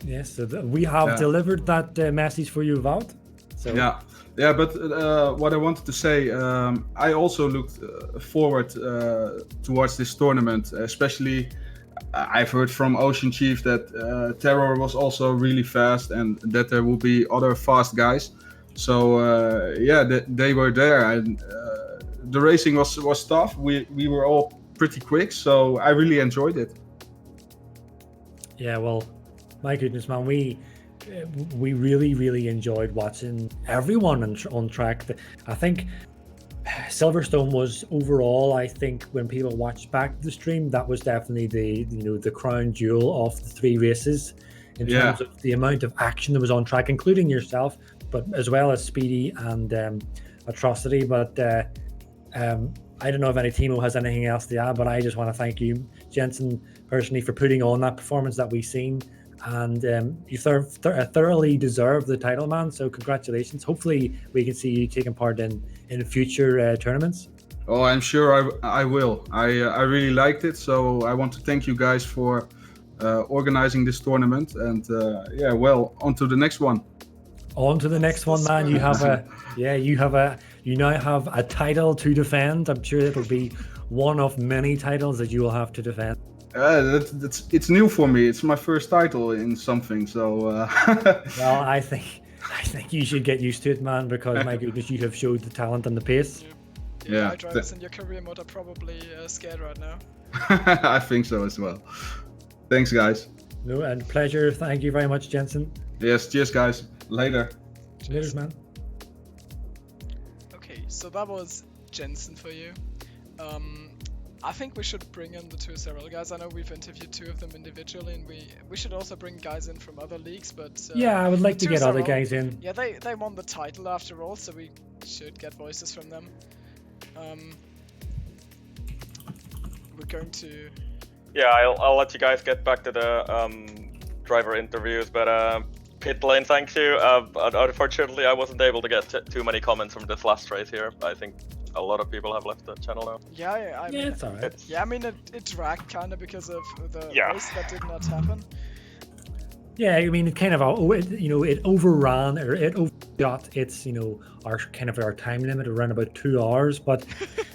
Speaker 2: Yes, so we have delivered that message for you, Wout. So.
Speaker 8: Yeah, but what I wanted to say, I also looked forward towards this tournament. Especially, I've heard from OceanChief that Terror was also really fast, and that there will be other fast guys. So they were there, and the racing was tough. We were all pretty quick, so I really enjoyed it.
Speaker 2: Yeah, well, my goodness, man, we really enjoyed watching everyone on track. I think Silverstone was overall, I think when people watched back the stream, that was definitely the crown jewel of the three races in terms of the amount of action that was on track, including yourself, but as well as Speedy and Atrocity. But I don't know if any Thimo has anything else to add, but I just want to thank you, Jensen, personally, for putting on that performance that we've seen. And you thoroughly deserve the title, man. So congratulations. Hopefully we can see you taking part in future tournaments.
Speaker 8: Oh, I'm sure I will. I really liked it. So I want to thank you guys for organizing this tournament. And on to the next one.
Speaker 2: On to the next one, man. You now have a title to defend. I'm sure it'll be one of many titles that you will have to defend.
Speaker 8: It's new for me. It's my first title in something, so.
Speaker 2: Well, I think you should get used to it, man, because my goodness, you have showed the talent and the pace.
Speaker 8: Yeah.
Speaker 3: My drivers in your career mode are probably scared right now.
Speaker 8: I think so as well. Thanks, guys.
Speaker 2: No, and pleasure. Thank you very much, Jensen.
Speaker 8: Yes, cheers, guys. Later.
Speaker 2: Cheers, man.
Speaker 3: Okay, so that was Jensen for you. I think we should bring in the two SRL guys. I know we've interviewed two of them individually, and we should also bring guys in from other leagues, but...
Speaker 2: I would like to get other guys in.
Speaker 3: Yeah, they won the title after all, so we should get voices from them. We're going to...
Speaker 4: Yeah, I'll let you guys get back to the driver interviews, but pit lane, thank you. Unfortunately, I wasn't able to get too many comments from this last race here. I think a lot of people have left the channel now.
Speaker 3: Yeah, I mean,
Speaker 2: it's alright.
Speaker 3: Yeah, I mean, it dragged kind of because of the
Speaker 4: Yeah.
Speaker 3: race that did not happen.
Speaker 2: Yeah, I mean, it kind of it overran or it overshot its our kind of our time limit around about 2 hours. But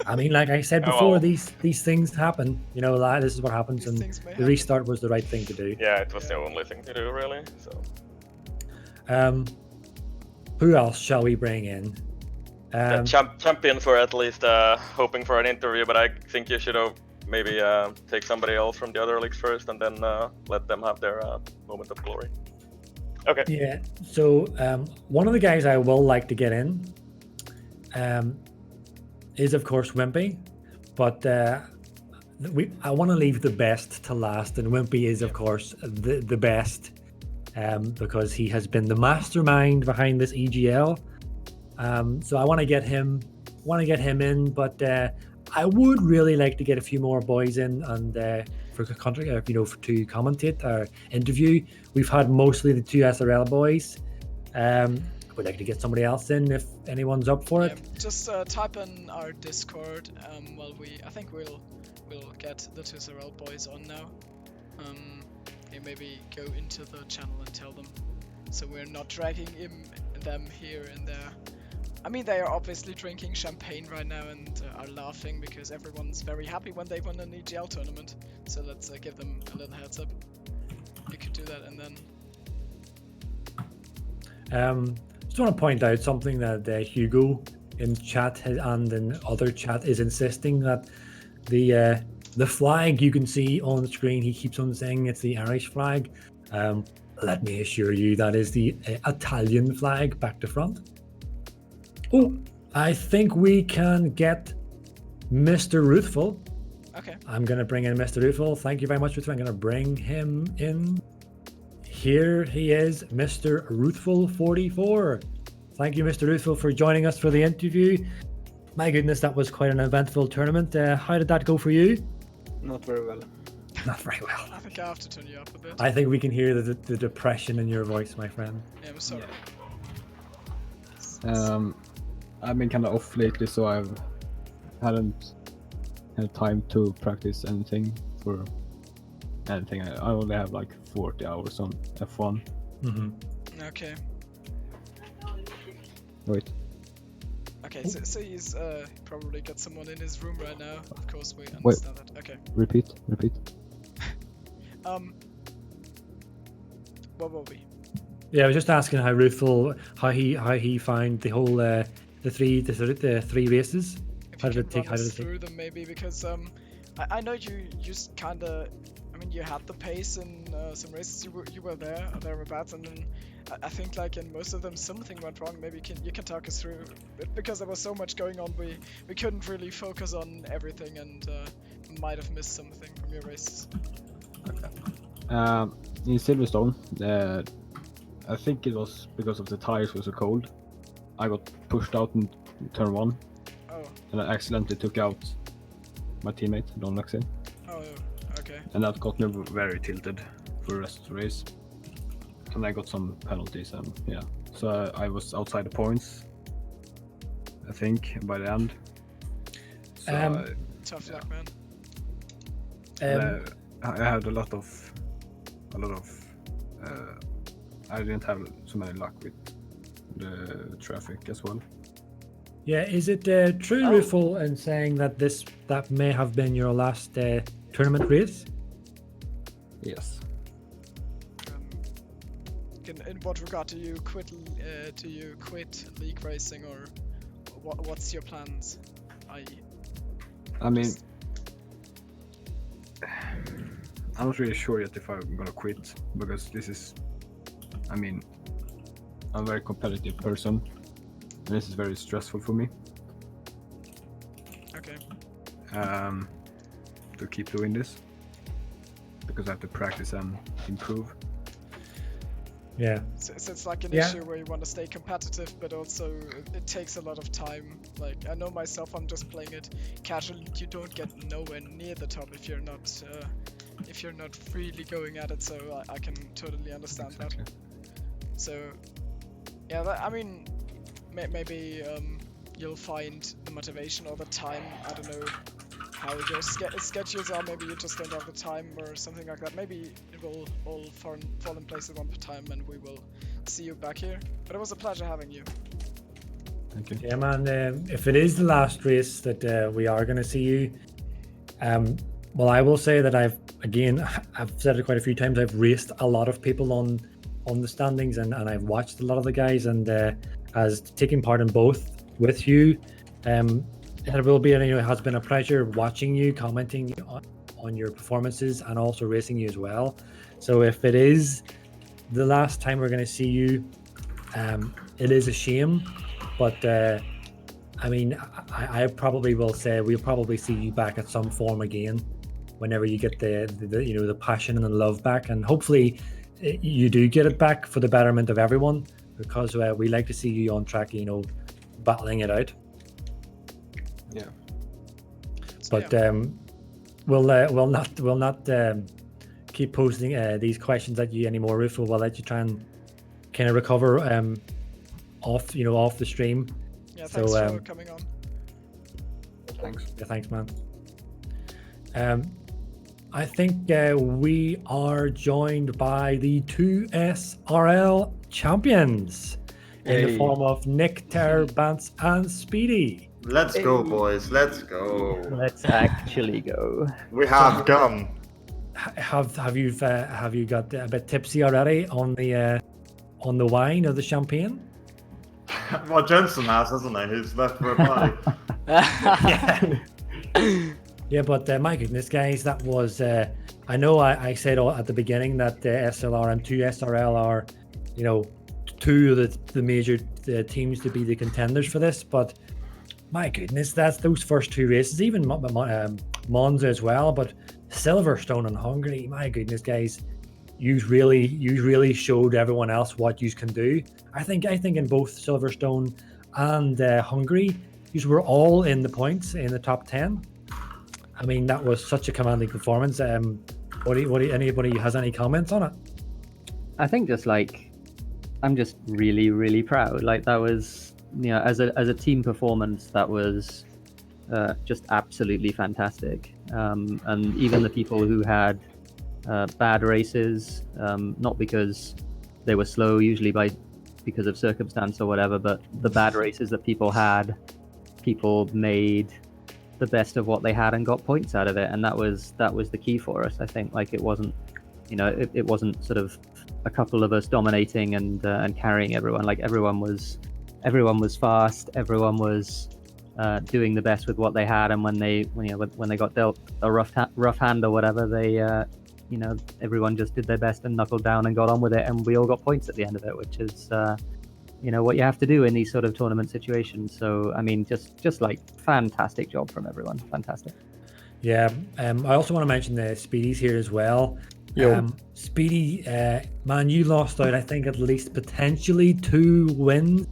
Speaker 2: I mean, like I said
Speaker 4: Oh,
Speaker 2: before,
Speaker 4: well.
Speaker 2: these things happen. This is what happens,
Speaker 3: These
Speaker 2: and
Speaker 3: things may
Speaker 2: the
Speaker 3: happen.
Speaker 2: restart was the right thing to do.
Speaker 4: Yeah, it was the
Speaker 3: Yeah.
Speaker 4: only thing to do, really. So
Speaker 2: Who else shall we bring in?
Speaker 4: the champions were at least hoping for an interview, but I think you should maybe take somebody else from the other leagues first, and then let them have their moment of glory. Okay.
Speaker 2: Yeah. So one of the guys I will like to get in is of course Wimpy, but I want to leave the best to last, and Wimpy is of course the best because he has been the mastermind behind this EGL. So I want to get him in, but I would really like to get a few more boys in and to commentate or interview. We've had mostly the two SRL boys. We'd like to get somebody else in if anyone's up for it.
Speaker 3: Just type in our Discord. I think we'll get the two SRL boys on now. Maybe go into the channel and tell them, so we're not dragging them here and there. I mean, they are obviously drinking champagne right now and are laughing because everyone's very happy when they won an EGL tournament. So let's give them a little heads up. You could do that, and then.
Speaker 2: Just want to point out something that Hugo in chat and in other chat is insisting that the flag you can see on the screen, he keeps on saying it's the Irish flag. Let me assure you that is the Italian flag back to front. Oh, I think we can get Mr. Ruthful.
Speaker 3: Okay.
Speaker 2: I'm going to bring in Mr. Ruthful. Thank you very much, Ruthful. I'm going to bring him in. Here he is, Mr. Ruthful44. Thank you, Mr. Ruthful, for joining us for the interview. My goodness, that was quite an eventful tournament. How did that go for you?
Speaker 9: Not very well.
Speaker 2: Not very well.
Speaker 3: I think I have to turn you up a bit.
Speaker 2: I think we can hear the depression in your voice, my friend.
Speaker 3: Yeah, I'm sorry.
Speaker 9: I've been kind of off lately, so I hadn't had time to practice anything for anything. I only have like 40 hours on F1.
Speaker 2: Mm-hmm.
Speaker 3: Okay.
Speaker 9: Wait.
Speaker 3: Okay, so he's probably got someone in his room right now. Of course, we understand that. Okay.
Speaker 9: Repeat.
Speaker 3: What will we?
Speaker 2: Yeah, I was just asking how Ruthful, how he found the whole the three races.
Speaker 3: If
Speaker 2: How
Speaker 3: you
Speaker 2: did
Speaker 3: can
Speaker 2: it take?
Speaker 3: run us through them maybe, because I know you just kind of, I mean, you had the pace in some races, you were there or thereabouts, and then I think like in most of them something went wrong. Maybe you can talk us through it, because there was so much going on, we couldn't really focus on everything, and might have missed something from your races.
Speaker 9: In Silverstone, I think it was because of the tires were so cold. I got pushed out in turn 1, and I accidentally took out my teammate, Don Maxine.
Speaker 3: Oh, okay.
Speaker 9: And that got me very tilted for the rest of the race. And I got some penalties, and yeah. So I was outside the points, I think, by the end. So
Speaker 3: Tough luck, man.
Speaker 9: I had a lot of. I didn't have so many luck with the traffic as well.
Speaker 2: Yeah, is it true, Ruthful, in saying that that may have been your last tournament race?
Speaker 9: Yes.
Speaker 3: In what regard do you quit league racing, or what's your plans?
Speaker 9: I mean, I'm not really sure yet if I'm gonna quit, because this is, I mean, I'm a very competitive person, and this is very stressful for me.
Speaker 3: Okay.
Speaker 9: To keep doing this, because I have to practice and improve.
Speaker 2: Yeah.
Speaker 3: So it's like an issue where you want to stay competitive, but also it takes a lot of time. Like, I know myself, I'm just playing it casually. You don't get nowhere near the top if you're not really going at it. So I can totally understand that. So yeah, I mean, maybe you'll find the motivation or the time. I don't know how your schedules are. Maybe you just don't have the time or something like that. Maybe it will all fall in place at one time and we will see you back here. But it was a pleasure having you.
Speaker 9: Thank you.
Speaker 2: Yeah, man. If it is the last race that we are going to see you, well, I will say that I've said it quite a few times. I've raced a lot of people on the standings, and I've watched a lot of the guys, and as taking part in both with you, it will be, it has been a pleasure watching you, commenting on your performances, and also racing you as well. So if it is the last time we're going to see you, it is a shame, but I mean, I probably will say we'll probably see you back at some form again, whenever you get the passion and the love back, and hopefully you do get it back for the betterment of everyone, because we like to see you on track, battling it out.
Speaker 9: Yeah.
Speaker 2: But we'll not keep posting these questions at you anymore, Rufo. We'll let you try and kind of recover off the stream.
Speaker 3: Yeah, thanks for coming on.
Speaker 9: Thanks.
Speaker 2: Yeah, thanks, man. I think we are joined by the 2SRL champions in the form of Nick, Ter, Bance, and Speedy.
Speaker 5: Let's go, boys. Let's go.
Speaker 6: Let's actually go.
Speaker 5: We have gum.
Speaker 2: Have you got a bit tipsy already on the wine or the champagne?
Speaker 5: Well, Jensen has, hasn't he? He's left for a party.
Speaker 2: Yeah, but my goodness, guys, that was. I know I said at the beginning that SLR and 2SRL are, two of the major teams to be the contenders for this. But my goodness, that's those first two races, even Monza as well. But Silverstone and Hungary, my goodness, guys, you really showed everyone else what you can do. I think in both Silverstone and Hungary, you were all in the points in the top 10. I mean, that was such a commanding performance. Anybody has any comments on it?
Speaker 6: I think I'm just really, really proud. Like, that was, as a team performance, that was just absolutely fantastic. And even the people who had bad races, not because they were slow, usually because of circumstance or whatever, but the bad races that people made the best of what they had and got points out of it, and that was the key for us. I think, like, it wasn't it wasn't sort of a couple of us dominating and carrying everyone. Like, everyone was fast, everyone was doing the best with what they had, and when they got dealt a rough hand or whatever, they everyone just did their best and knuckled down and got on with it, and we all got points at the end of it, which is what you have to do in these sort of tournament situations. So, I mean, just like fantastic job from everyone. Fantastic.
Speaker 2: Yeah. I also want to mention the Speedy's here as well. Speedy, man, you lost out, I think, at least potentially 2 wins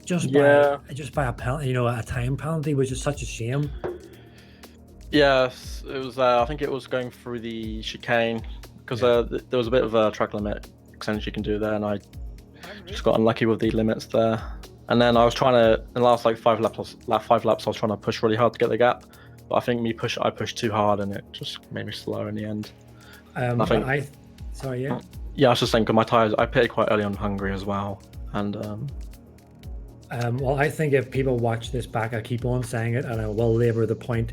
Speaker 2: just by a penalty, a time penalty, which is such a shame.
Speaker 10: Yes, it was. I think it was going through the chicane, because there was a bit of a track limit extension you can do there, and I just got unlucky with the limits there. And then I was trying to, in the last 5 laps, I was trying to push really hard to get the gap. But I think I pushed too hard, and it just made me slow in the end.
Speaker 2: Sorry, yeah.
Speaker 10: Yeah, I was just saying, 'cause my tires, I pitted quite early on Hungary as well, and
Speaker 2: well, I think if people watch this back, I keep on saying it, and I will labour the point.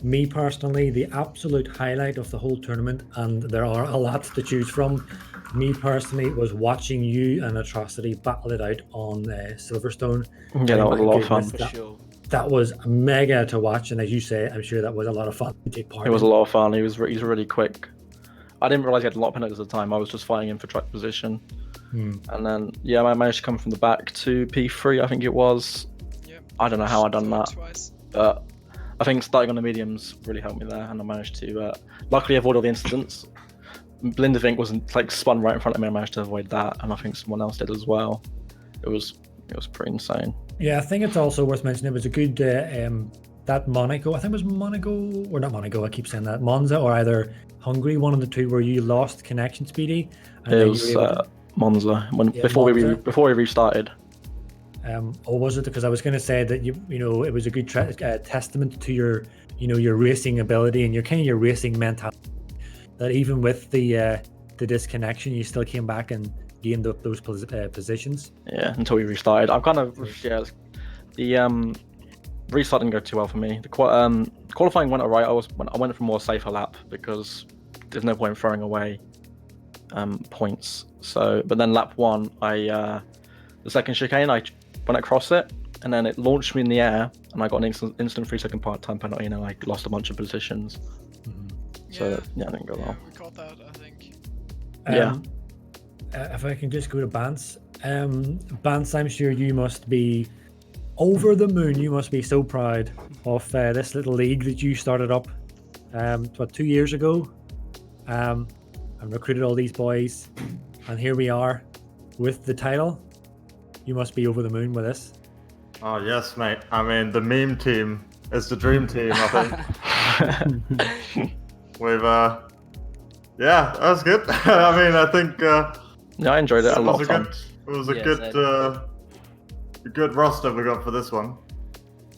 Speaker 2: Me personally, the absolute highlight of the whole tournament, and there are a lot to choose from, me personally, was watching you and Atrocity battle it out on Silverstone.
Speaker 10: Yeah, that was a lot of fun.
Speaker 2: That was mega to watch, and as you say, I'm sure that was a lot of fun to take part in.
Speaker 10: It was a lot of fun. He's really quick. I didn't realize he had a lot of penalties at the time. I was just fighting him for track position. And then, I managed to come from the back to P3, I think it was. Yep. I don't know how I done that.
Speaker 3: Twice.
Speaker 10: But I think starting on the mediums really helped me there, and I managed to luckily avoid all the incidents. Blindevink wasn't spun right in front of me. I managed to avoid that, and I think someone else did as well. It was pretty insane.
Speaker 2: Yeah, I think it's also worth mentioning it was a good that Monaco. I think it was Monaco, or not Monaco. I keep saying that Monza or either Hungary, one of the two, where you lost connection, Speedy. And
Speaker 10: it was Monza before we restarted.
Speaker 2: Or was it? Because I was going to say that you know it was a good testament to your racing ability and your racing mentality. That even with the disconnection, you still came back and gained those positions.
Speaker 10: Yeah, until we restarted. I'm kind of the restart didn't go too well for me. The qualifying went alright. I went for a more safer lap because there's no point in throwing away points. So, but then lap 1, the second chicane, I went across it, and then it launched me in the air, and I got an instant 3-second time penalty, and I lost a bunch of positions. So yeah, it didn't go well.
Speaker 3: We caught that, I think.
Speaker 2: If I can just go to Bance. Bance, I'm sure you must be over the moon. You must be so proud of this little league that you started up 2 years ago, and recruited all these boys, and here we are with the title. You must be over the moon with this.
Speaker 5: Oh yes, mate. I mean, the meme team is the dream team, I think. We've yeah, that was good. I mean, I think
Speaker 10: yeah, I enjoyed it a lot.
Speaker 5: It was a good roster we got for this one.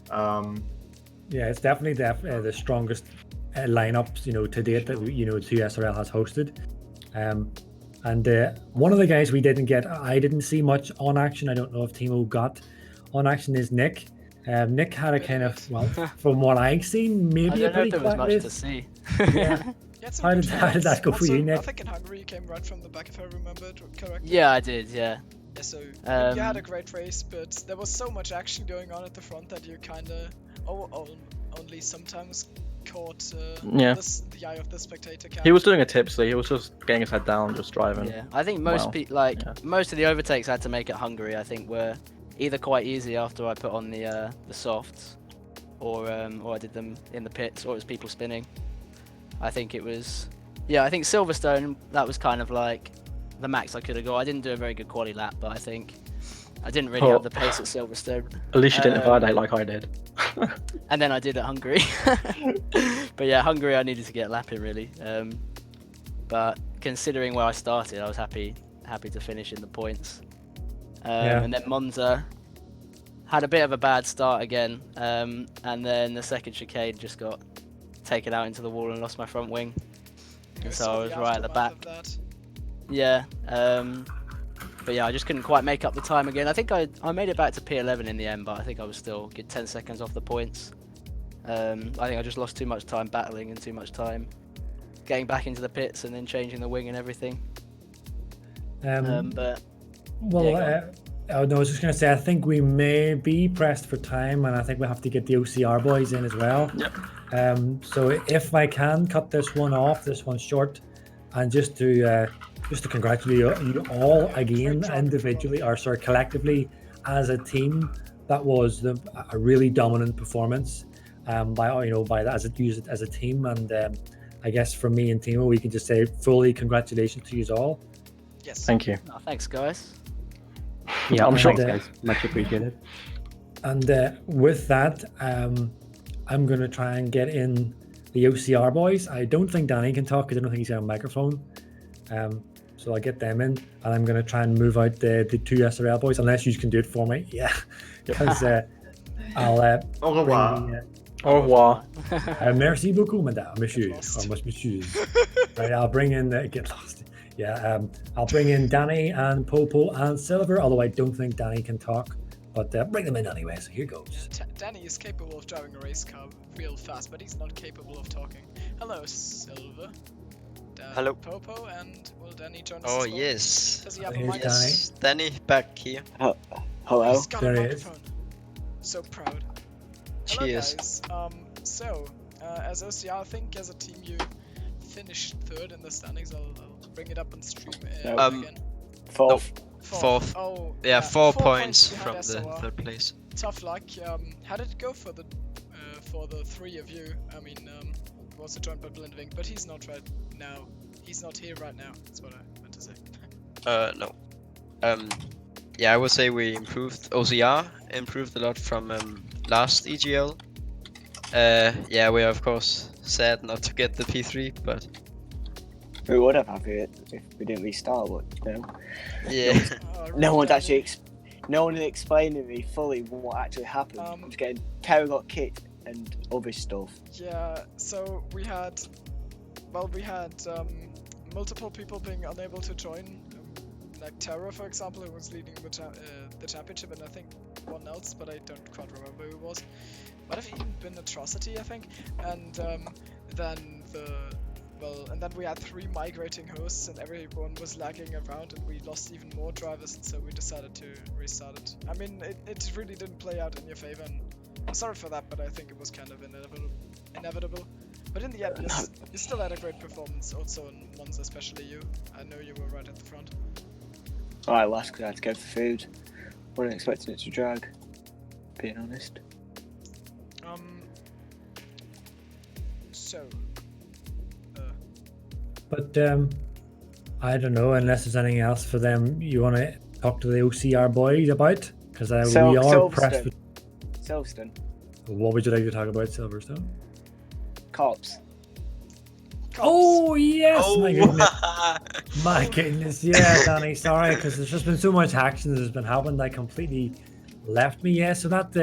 Speaker 2: Yeah, it's definitely the strongest lineups to date that 2SRL has hosted. And one of the guys we didn't get, I didn't see much on action. I don't know if Thimo got on action. Is Nick. Nick had a kind of, well, from what I've seen, maybe a pretty
Speaker 11: there was much
Speaker 2: race.
Speaker 11: to see.
Speaker 2: Yeah. How did that go for you, Nick?
Speaker 3: I think in Hungary you came right from the back, if I remember it correctly.
Speaker 11: Yeah, I did. Yeah.
Speaker 3: Yeah, so you had a great race, but there was so much action going on at the front that you kind of only sometimes caught the eye of the spectator cam.
Speaker 10: He was doing a tipsy. He was just getting his head down, just driving.
Speaker 11: Yeah, I think most most of the overtakes I had to make at Hungary, I think, were either quite easy after I put on the softs, or I did them in the pits, or it was people spinning. I think it was, I think Silverstone, that was kind of like the max I could have got. I didn't do a very good quali lap, but I think I didn't really have the pace at Silverstone.
Speaker 10: At least you didn't validate like I did.
Speaker 11: And then I did at Hungary. But yeah, Hungary I needed to get lapping really. But considering where I started, I was happy to finish in the points. And then Monza had a bit of a bad start again, and then the second chicane just got taken out into the wall and lost my front wing, and so I was right at the back. Yeah, but yeah, I just couldn't quite make up the time again. I think I made it back to P11 in the end, but I think I was still a good 10 seconds off the points. I think I just lost too much time battling and too much time getting back into the pits and then changing the wing and everything. But
Speaker 2: I was just going to say, I think we may be pressed for time, and I think we have to get the OCR boys in as well.
Speaker 10: Yep.
Speaker 2: So if I can cut this one off, this one short, and just to congratulate you all again, individually, or sorry, collectively as a team. That was a really dominant performance as a team, and I guess from me and Thimo, we can just say fully congratulations to you all.
Speaker 3: Yes.
Speaker 10: Thank you.
Speaker 11: Oh, thanks, guys.
Speaker 6: Yeah,
Speaker 10: I'm sure.
Speaker 6: guys. Much appreciated.
Speaker 2: And with that, I'm going to try and get in the OCR boys. I don't think Danny can talk because I don't think he's got a microphone. So I'll get them in, and I'm going to try and move out the 2SRL boys, unless you can do it for me. Yeah, because I'll
Speaker 5: Au revoir.
Speaker 10: Au revoir.
Speaker 2: Merci beaucoup, madame, monsieur, or monsieur. Right, I'll bring in get lost. Yeah, I'll bring in Danny and Popo and Silver, although I don't think Danny can talk, but bring them in anyway. So here goes.
Speaker 3: Danny is capable of driving a race car real fast, but he's not capable of talking. Hello, Silver.
Speaker 12: Hello.
Speaker 3: Popo, and will Danny join us?
Speaker 12: Oh
Speaker 3: as well?
Speaker 12: yes.
Speaker 3: Does he have a
Speaker 2: Here's
Speaker 3: microphone?
Speaker 12: Yes, Danny back here.
Speaker 13: Hello.
Speaker 3: He's got
Speaker 2: There
Speaker 3: a
Speaker 2: he is.
Speaker 3: microphone. So proud.
Speaker 12: Cheers.
Speaker 3: Hello guys. So as OCR, I think as a team you finished third in the standings. I'll bring it up on stream again.
Speaker 13: Fourth.
Speaker 3: Oh,
Speaker 12: Yeah, 4 points
Speaker 3: behind
Speaker 12: from the
Speaker 3: SOR.
Speaker 12: third place.
Speaker 3: Tough luck. How did it go for the three of you? I mean, also joined by Blindwing, but he's not right now. He's not here right now. That's what I meant to say.
Speaker 12: No. Yeah, I would say we improved. OCR improved a lot from last EGL. Yeah, we are of course sad not to get the P3, but
Speaker 13: We would have had it if we didn't restart, but
Speaker 12: yeah.
Speaker 13: no one's actually no one explained to me fully what actually happened. I'm just getting Terra got kicked and other stuff.
Speaker 3: Yeah, so we had multiple people being unable to join, like Terra, for example, who was leading the championship, and I think one else, but I don't quite remember who it was. Might have even been Atrocity, I think. And then we had 3 migrating hosts, and everyone was lagging around, and we lost even more drivers, and so we decided to restart it. I mean, it really didn't play out in your favor, and I'm sorry for that, but I think it was kind of inevitable. But in the end, you still had a great performance, also in Monza, especially you. I know you were right at the front.
Speaker 13: I last because I had to go for food. Wasn't expecting it to drag, being honest.
Speaker 2: But I don't know, unless there's anything else for them you want to talk to the OCR boys about, because we are pressed with...
Speaker 13: Silverstone.
Speaker 2: What would you like to talk about, Silverstone?
Speaker 13: Cops.
Speaker 2: Oh yes, my goodness, my goodness, yeah, Danny. Sorry, because there's just been so much action that has been happening. I completely left me. Yeah, so that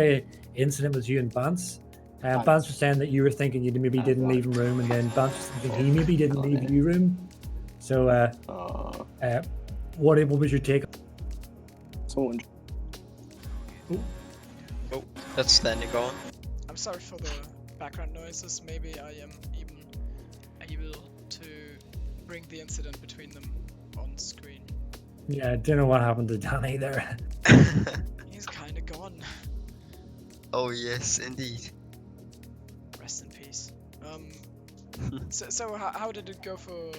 Speaker 2: incident was you and Bance. Bance was saying that you were thinking you maybe didn't leave him room, and then Bance was thinking he maybe didn't leave you room. So, what was your take?
Speaker 13: Someone.
Speaker 12: Oh, that's Danny gone.
Speaker 3: I'm sorry for the background noises. Maybe I am even able to bring the incident between them on screen.
Speaker 2: Yeah, I don't know what happened to Danny there.
Speaker 3: He's kind of gone.
Speaker 12: Oh yes, indeed.
Speaker 3: Rest in peace. So how did it go for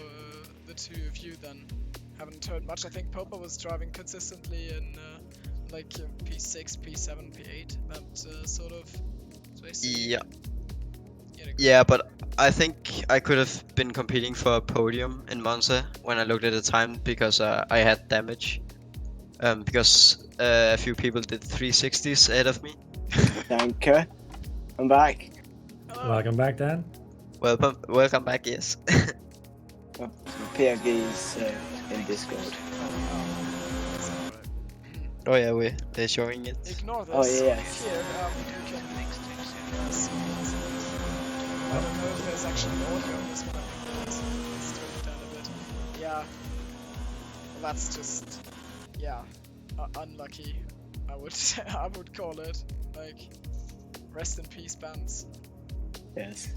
Speaker 3: the two of you then? Haven't heard much. I think Popa was driving consistently in like P6, P7, P8, that sort of.
Speaker 12: Yeah. Yeah, but I think I could have been competing for a podium in Monza when I looked at the time, because I had damage. Because a few people did 360s ahead of me.
Speaker 13: Thank you. I'm back.
Speaker 2: Welcome back, Dan.
Speaker 12: Welcome back, yes.
Speaker 13: PRG's in Discord.
Speaker 12: Oh yeah, they're showing it.
Speaker 3: Ignore this.
Speaker 13: Oh yeah.
Speaker 3: Here, you can I don't know if there's actually audio on this one. Let's turn it down a bit. Yeah. Well, that's just, yeah, unlucky. I would call it. Like, rest in peace, Bance.
Speaker 13: Yes.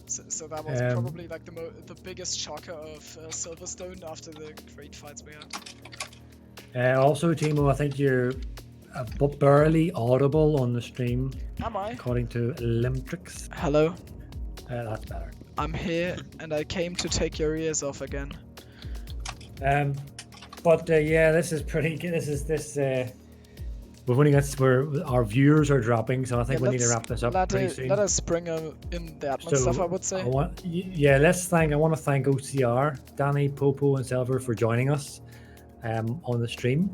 Speaker 3: So that was probably like the biggest shocker of Silverstone after the great fights we had.
Speaker 2: Also, Thimo, I think you're barely audible on the stream.
Speaker 3: Am I?
Speaker 2: According to Limtrix.
Speaker 3: Hello.
Speaker 2: That's better.
Speaker 3: I'm here, and I came to take your ears off again.
Speaker 2: But yeah, this is pretty good. We've only got where our viewers are dropping, so I think we need to wrap this up pretty soon.
Speaker 3: Let us bring in the admin stuff, I would say.
Speaker 2: I want to thank OCR, Danny, Popo, and Silver for joining us on the stream.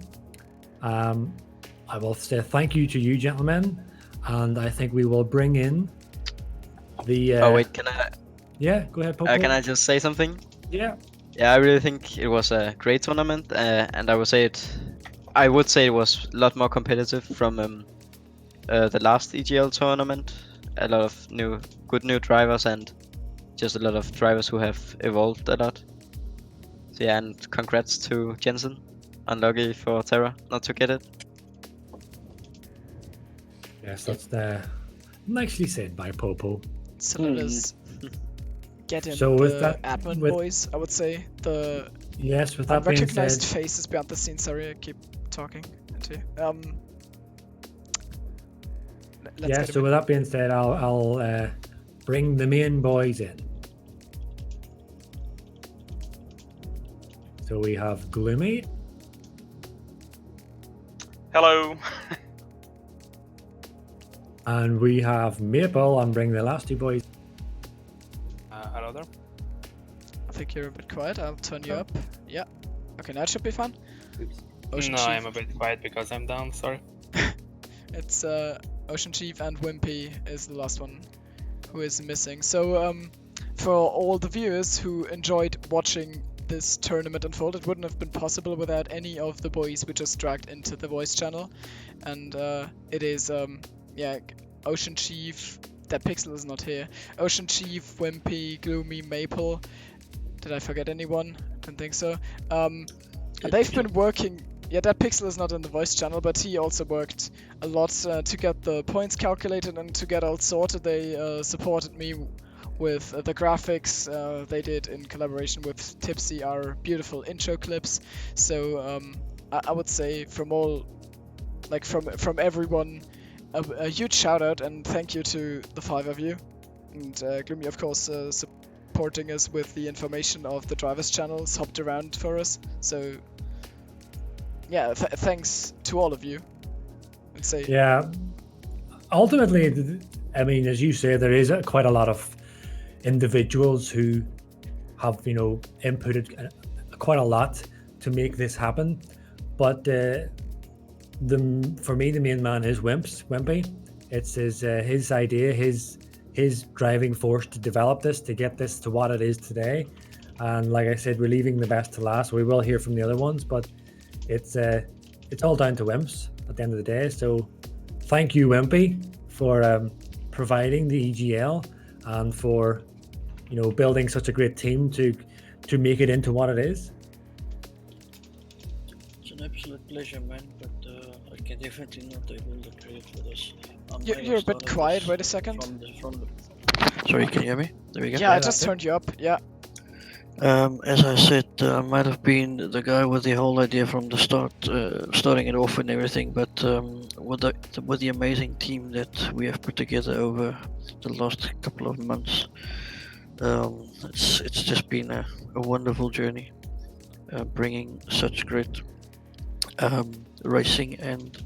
Speaker 2: I will say thank you to you, gentlemen, and I think we will bring in the.
Speaker 12: Oh wait, can I?
Speaker 2: Yeah, go ahead, Popo.
Speaker 12: Can I just say something?
Speaker 2: Yeah.
Speaker 12: Yeah, I really think it was a great tournament, and I would say it was a lot more competitive from the last EGL tournament. A lot of good new drivers, and just a lot of drivers who have evolved a lot. So yeah, and congrats to Jensen. Unlucky for Terra not to get it.
Speaker 2: Yes, that's nicely said by Popo.
Speaker 3: So let us get in
Speaker 2: with
Speaker 3: the admin boys, I would say.
Speaker 2: Yes, with that being said,
Speaker 3: unrecognized faces behind the scenes. Sorry, I keep talking into.
Speaker 2: Yeah, so with that being said, I'll bring the main boys in. So we have Gloomy.
Speaker 4: Hello.
Speaker 2: And we have Maple. I'm bringing the last two boys.
Speaker 14: Hello there.
Speaker 3: I think you're a bit quiet. I'll turn you up. Yeah. Okay, now it should be fun.
Speaker 14: OceanChief. I'm a bit quiet because I'm down. Sorry.
Speaker 3: It's OceanChief and Wimpy is the last one who is missing. So for all the viewers who enjoyed watching this tournament unfold, it wouldn't have been possible without any of the boys we just dragged into the voice channel. And it is OceanChief, That Pixel is not here. OceanChief, Wimpy, Gloomy, Maple. Did I forget anyone? I don't think so. And they've been working. Yeah, that Pixel is not in the voice channel, but he also worked a lot to get the points calculated and to get all sorted. They supported me with the graphics. They did in collaboration with Tipsy our beautiful intro clips. So I would say from all, like from everyone, a huge shout out and thank you to the 5 of you. And Gloomy, of course, supporting us with the information of the drivers' channels, hopped around for us. So yeah, thanks to all of you. I'd say.
Speaker 2: Yeah. Ultimately, I mean, as you say, there is quite a lot of individuals who have, inputted quite a lot to make this happen. But for me, the main man is Wimpy. It's his idea, his driving force to develop this, to get this to what it is today. And like I said, we're leaving the best to last. We will hear from the other ones, but it's all down to Wimps at the end of the day. So thank you, Wimpy, for providing the EGL and for building such a great team to make it into what it is.
Speaker 15: It's an absolute pleasure, man, but I can definitely not able to create for this.
Speaker 3: You're a bit quiet, wait a second.
Speaker 15: Sorry, can you hear me? There we go.
Speaker 3: Yeah, I just turned you up, yeah.
Speaker 15: As I said, I might have been the guy with the whole idea from the start, starting it off and everything, but with the amazing team that we have put together over the last couple of months, it's just been a wonderful journey, bringing such great racing and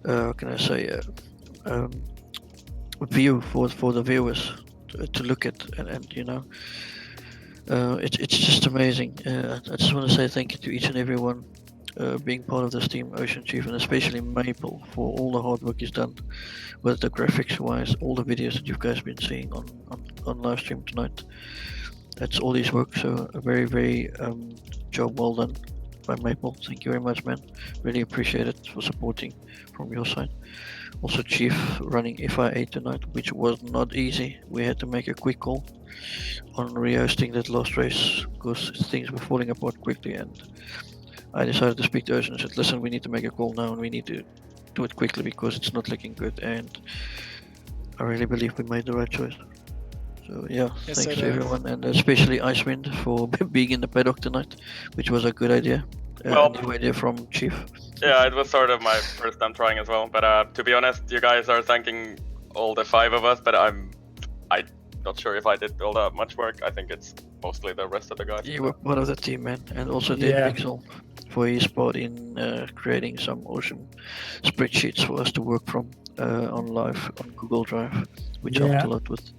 Speaker 15: how can I say view for the viewers to look at, and it's just amazing. I just want to say thank you to each and everyone being part of this team, OceanChief, and especially Maple for all the hard work he's done with the graphics wise, all the videos that you guys been seeing on live stream tonight. That's all his work, so a very job well done by Maple. Thank you very much, man. Really appreciate it for supporting from your side. Also Chief running FI8 tonight, which was not easy. We had to make a quick call on rehosting that last race because things were falling apart quickly, and I decided to speak to Ocean and said, listen, we need to make a call now and we need to do it quickly because it's not looking good, and I really believe we made the right choice. So yeah,
Speaker 3: Yes,
Speaker 15: thanks to everyone, and especially Icewind for being in the paddock tonight, which was a good idea. A new idea from Chief.
Speaker 4: Yeah, it was sort of my first time trying as well. But to be honest, you guys are thanking all the 5 of us, but I'm not sure if I did all that much work. I think it's mostly the rest of the guys.
Speaker 15: You were part of the team, man, and also did Pixel for his part in creating some awesome spreadsheets for us to work from on live on Google Drive, which helped a lot with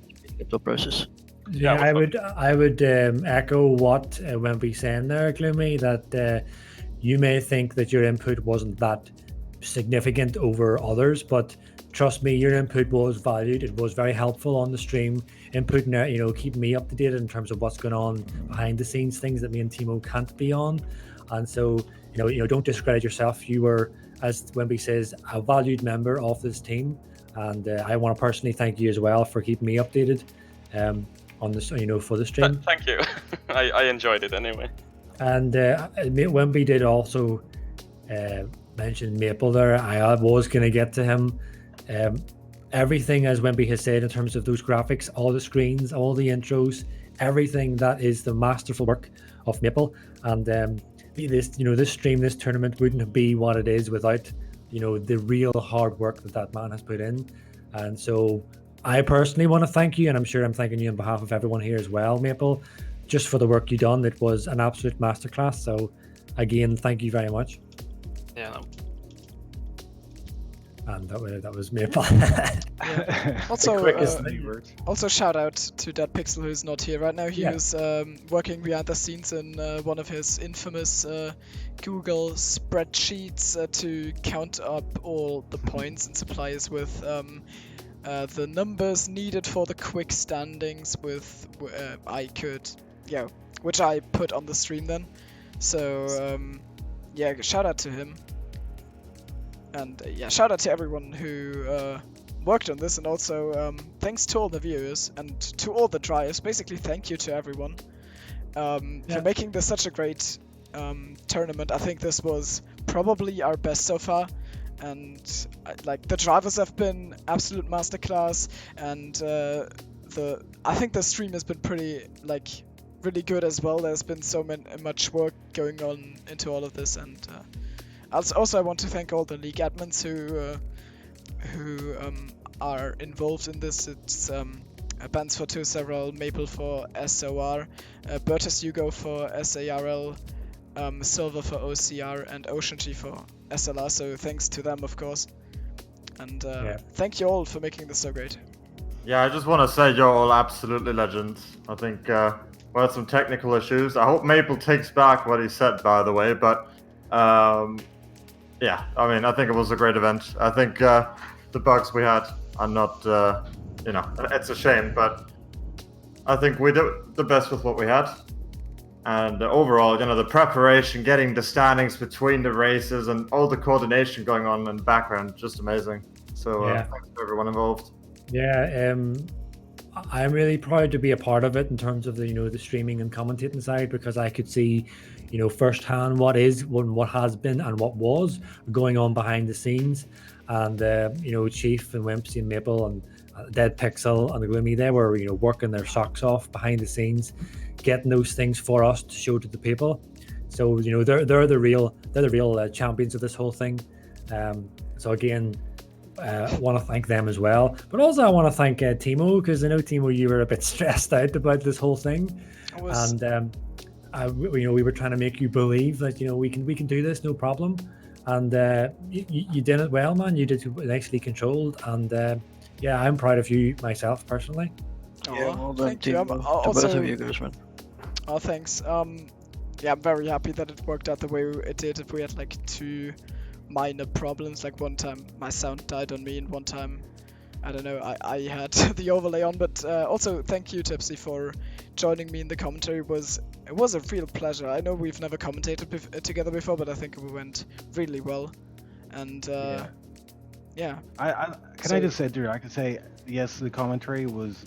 Speaker 15: the process.
Speaker 2: Yeah, I would echo what Wimpy saying there, Gloomy, that you may think that your input wasn't that significant over others, but trust me, your input was valued. It was very helpful on the stream, inputting, keeping me up to date in terms of what's going on behind the scenes, things that me and Thimo can't be on. And so, don't discredit yourself. You were, as Wimpy says, a valued member of this team, and I want to personally thank you as well for keeping me updated on this, for the stream.
Speaker 4: Thank you. I enjoyed it anyway.
Speaker 2: And Wimpy did also mention Maple there. I was going to get to him. Everything, as Wimpy has said, in terms of those graphics, all the screens, all the intros, everything that is the masterful work of Maple. And this stream, this tournament wouldn't be what it is without, the real hard work that man has put in. And so I personally want to thank you, and I'm sure I'm thanking you on behalf of everyone here as well, Maple, just for the work you done. It was an absolute masterclass. So again, thank you very much.
Speaker 14: Yeah. No.
Speaker 2: And that was Maple.
Speaker 3: Also shout out to that Pixel who's not here right now. He was working behind the scenes in one of his infamous Google spreadsheets to count up all the points and supplies with the numbers needed for the quick standings with which I put on the stream then. So shout out to him. And shout out to everyone who worked on this, and also thanks to all the viewers and to all the drivers. Basically, thank you to everyone for making this such a great tournament. I think this was probably our best so far, and like the drivers have been absolute masterclass, and I think the stream has been pretty really good as well. There's been so much work going on into all of this, and also I want to thank all the league admins who are involved in this. It's Bands for 2 Several, Maple for SOR, Bertus Hugo for SARL, Silver for OCR, and OceanChief for SLR. So thanks to them, of course, and thank you all for making this so great.
Speaker 5: Yeah, I just want to say you're all absolutely legends. I think we had some technical issues. I hope Maple takes back what he said, by the way. But yeah, I mean, I think it was a great event. I think the bugs we had are not, it's a shame, but I think we did the best with what we had. And overall, the preparation, getting the standings between the races, and all the coordination going on in the background, just amazing. So thanks to everyone involved.
Speaker 2: Yeah, I'm really proud to be a part of it in terms of the streaming and commentating side, because I could see, firsthand what has been and what was going on behind the scenes, and Chief and Wimpsy and Maple and Dead Pixel and the Gloomy, they were working their socks off behind the scenes, getting those things for us to show to the people. So they're the real champions of this whole thing. So again, I want to thank them as well, but also I want to thank Thimo, because I know, Thimo, you were a bit stressed out about this whole thing, and we were trying to make you believe that we can do this, no problem, and you did it well, man. You did it nicely controlled, and I'm proud of you myself personally.
Speaker 15: Yeah, well done,
Speaker 3: thank you.
Speaker 15: to both of you guys, man.
Speaker 3: Oh, thanks. I'm very happy that it worked out the way it did. We had 2 minor problems. One time my sound died on me, and one time I had the overlay on. But also thank you, Tipsy, for joining me in the commentary. It was a real pleasure. I know we've never commentated together before, but I think it went really well. And
Speaker 7: Can I just say, Drew? I could say yes. The commentary was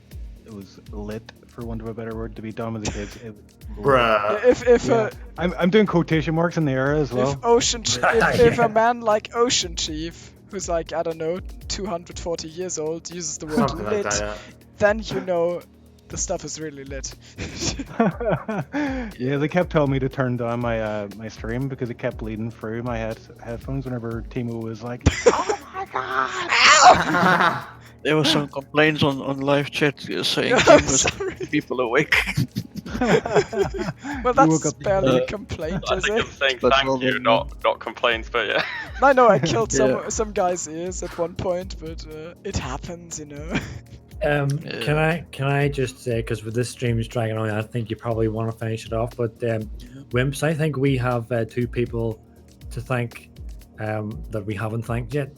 Speaker 7: lit, for want of a better word, to be done with the kids.
Speaker 5: Bruh.
Speaker 7: I'm doing quotation marks in the air as well.
Speaker 3: If a man like OceanChief, who's 240 years old, uses the word
Speaker 5: Something
Speaker 3: lit,
Speaker 5: like that,
Speaker 3: then the stuff is really lit.
Speaker 7: Yeah, they kept telling me to turn down my my stream because it kept bleeding through my headphones whenever Thimo was like, "Oh my god!"
Speaker 15: There were some complaints on live chat saying Tim was people awake.
Speaker 3: Well, that's barely a complaint,
Speaker 4: I
Speaker 3: is
Speaker 4: think
Speaker 3: it?
Speaker 4: I'm saying thank you, not complaints, but yeah.
Speaker 3: I know I killed some guy's ears at one point, but it happens,
Speaker 2: Can I just say, because with this stream is dragging on, I think you probably want to finish it off, but Wimps, I think we have 2 people to thank that we haven't thanked yet.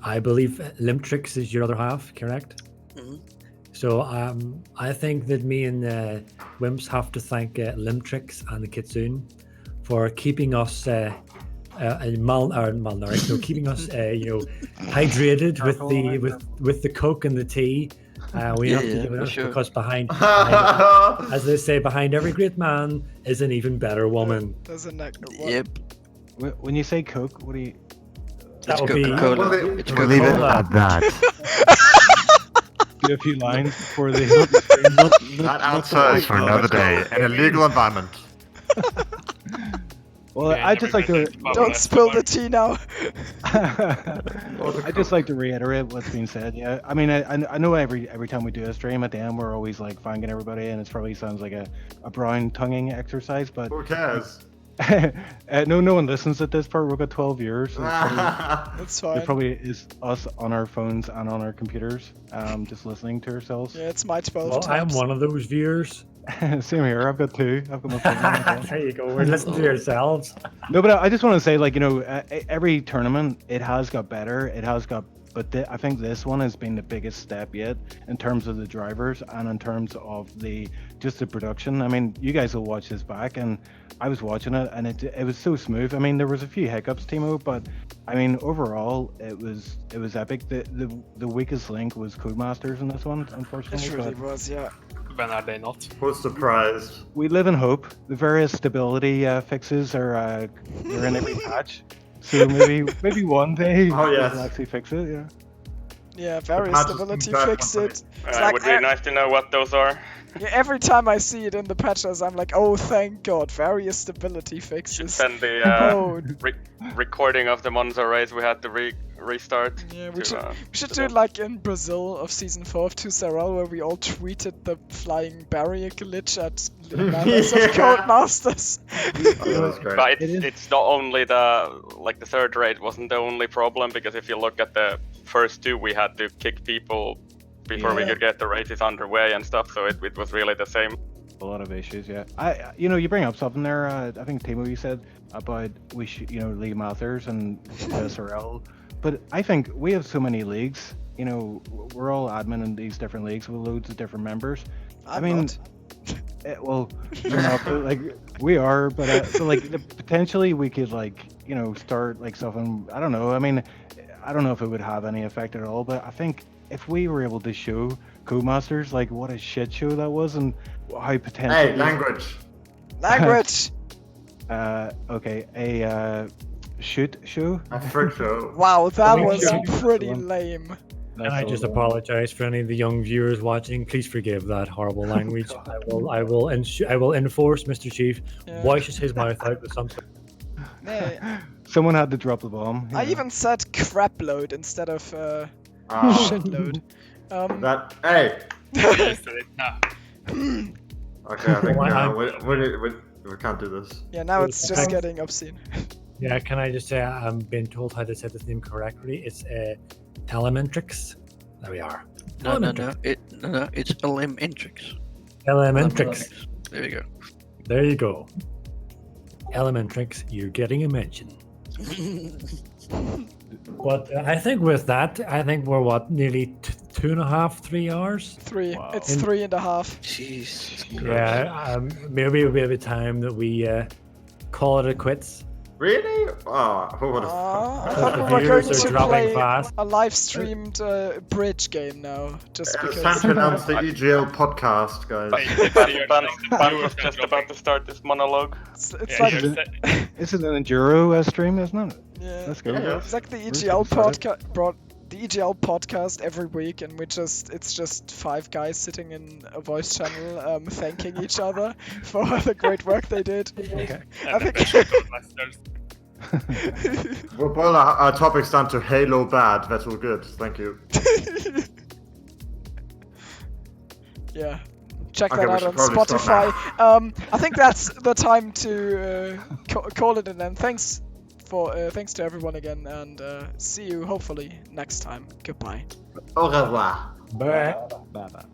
Speaker 2: I believe Limtrix is your other half, correct? So I think that me and Wimps have to thank Limtrix and the Kitsune for keeping us malnourished, so keeping us hydrated with the Coke and the tea. We have to do it because behind as they say, behind every great man is an even better woman.
Speaker 15: Yep.
Speaker 7: When you say Coke, what do you?
Speaker 2: That would be
Speaker 15: Coca-Cola.
Speaker 5: We'll leave it at that.
Speaker 7: Give a few lines before they.
Speaker 5: That answer is for another day in a legal environment.
Speaker 7: Well, I just like to
Speaker 3: don't spill the tea now.
Speaker 7: I just like to reiterate what's been said. Yeah, I mean, I know every time we do a stream at the end, we're always thanking everybody, and it probably sounds like a brown tonguing exercise, but
Speaker 5: who cares?
Speaker 7: No one listens at this part. We've got 12 years. So
Speaker 3: That's fine.
Speaker 7: It probably is us on our phones and on our computers, just listening to ourselves.
Speaker 3: Yeah, it's my 12
Speaker 2: Well,
Speaker 3: times.
Speaker 2: I'm one of those viewers.
Speaker 7: Same here. I've got 2. I've got my phone.
Speaker 2: There you go. We're listening to yourselves.
Speaker 7: No, but I just want to say, every tournament, it has got better. It has got but I think this one has been the biggest step yet in terms of the drivers and in terms of the production. I mean, you guys will watch this back, and I was watching it, and it was so smooth. I mean, there was a few hiccups, Thimo, but I mean, overall, it was epic. The weakest link was Codemasters in this one, unfortunately.
Speaker 3: It really was, yeah.
Speaker 14: When are they not?
Speaker 5: Who's surprised?
Speaker 7: We live in hope. The various stability fixes are they're in every patch, so maybe one day they'll actually fix it. Yeah.
Speaker 3: Yeah, various stability fixed it.
Speaker 4: It would be nice to know what those are.
Speaker 3: Yeah, every time I see it in the patches, I'm like, oh, thank God, various stability fixes.
Speaker 4: Send the recording of the Monza race we had to restart.
Speaker 3: Yeah, we should do it like in Brazil of Season 4 of 2 Sarel, where we all tweeted the flying barrier glitch at members of Codemasters.
Speaker 4: But it's not only the third race wasn't the only problem, because if you look at the first two, we had to kick people before we could get the races underway and stuff, so it was really the same.
Speaker 7: A lot of issues, yeah. You bring up something there. I think Thimo, you said about we should, League Masters and SRL, but I think we have so many leagues. We're all admin in these different leagues with loads of different members.
Speaker 3: I'm not.
Speaker 7: Well, you're not, but, like we are, but so like potentially we could start like something. I don't know. I mean, I don't know if it would have any effect at all, but I think if we were able to show Codemasters like what a shit show that was and how potentially.
Speaker 5: Hey, language.
Speaker 3: Language.
Speaker 7: Okay, a shoot show.
Speaker 5: A frick show.
Speaker 3: Wow, that was pretty lame.
Speaker 2: And I just apologize for any of the young viewers watching. Please forgive that horrible language. I will enforce Mr. Chief washes his mouth out with something.
Speaker 7: Someone had to drop the bomb.
Speaker 3: I even said crap load instead of shitload.
Speaker 5: Hey. Okay, I think we can't do this.
Speaker 3: Yeah, now it's just getting obscene.
Speaker 2: Yeah, can I just say I'm being told how to say this name correctly? It's Telementrix. There we are.
Speaker 15: No, it's Elementrix.
Speaker 2: Elementrix.
Speaker 15: There you go.
Speaker 2: There you go. Elementrix, you're getting a mention. But I think with that, we're nearly 2.5, 3 hours?
Speaker 3: 3. Wow. It's 3.5.
Speaker 15: Jeez.
Speaker 2: Yeah, maybe it'll be a time that we call it a quits.
Speaker 5: Really? Oh, who would have
Speaker 3: I thought we were going to play a live streamed bridge game now, just because.
Speaker 5: It's time to announce the EGL podcast, guys.
Speaker 4: Ben was just about to start this monologue.
Speaker 3: It's like
Speaker 7: This is an enduro stream, isn't it?
Speaker 3: Yeah.
Speaker 7: That's good.
Speaker 3: Yeah. It's like the EGL podcast the EGL podcast every week, and it's just 5 guys sitting in a voice channel thanking each other for the great work they did.
Speaker 2: Okay.
Speaker 3: I think
Speaker 5: We'll boil our topics down to Halo bad. That's all good. Thank you.
Speaker 3: Yeah. Check that out on Spotify. I think that's the time to call it an end. Thanks to everyone again, and see you hopefully next time. Goodbye.
Speaker 5: Au revoir.
Speaker 2: Bye.
Speaker 7: Bye.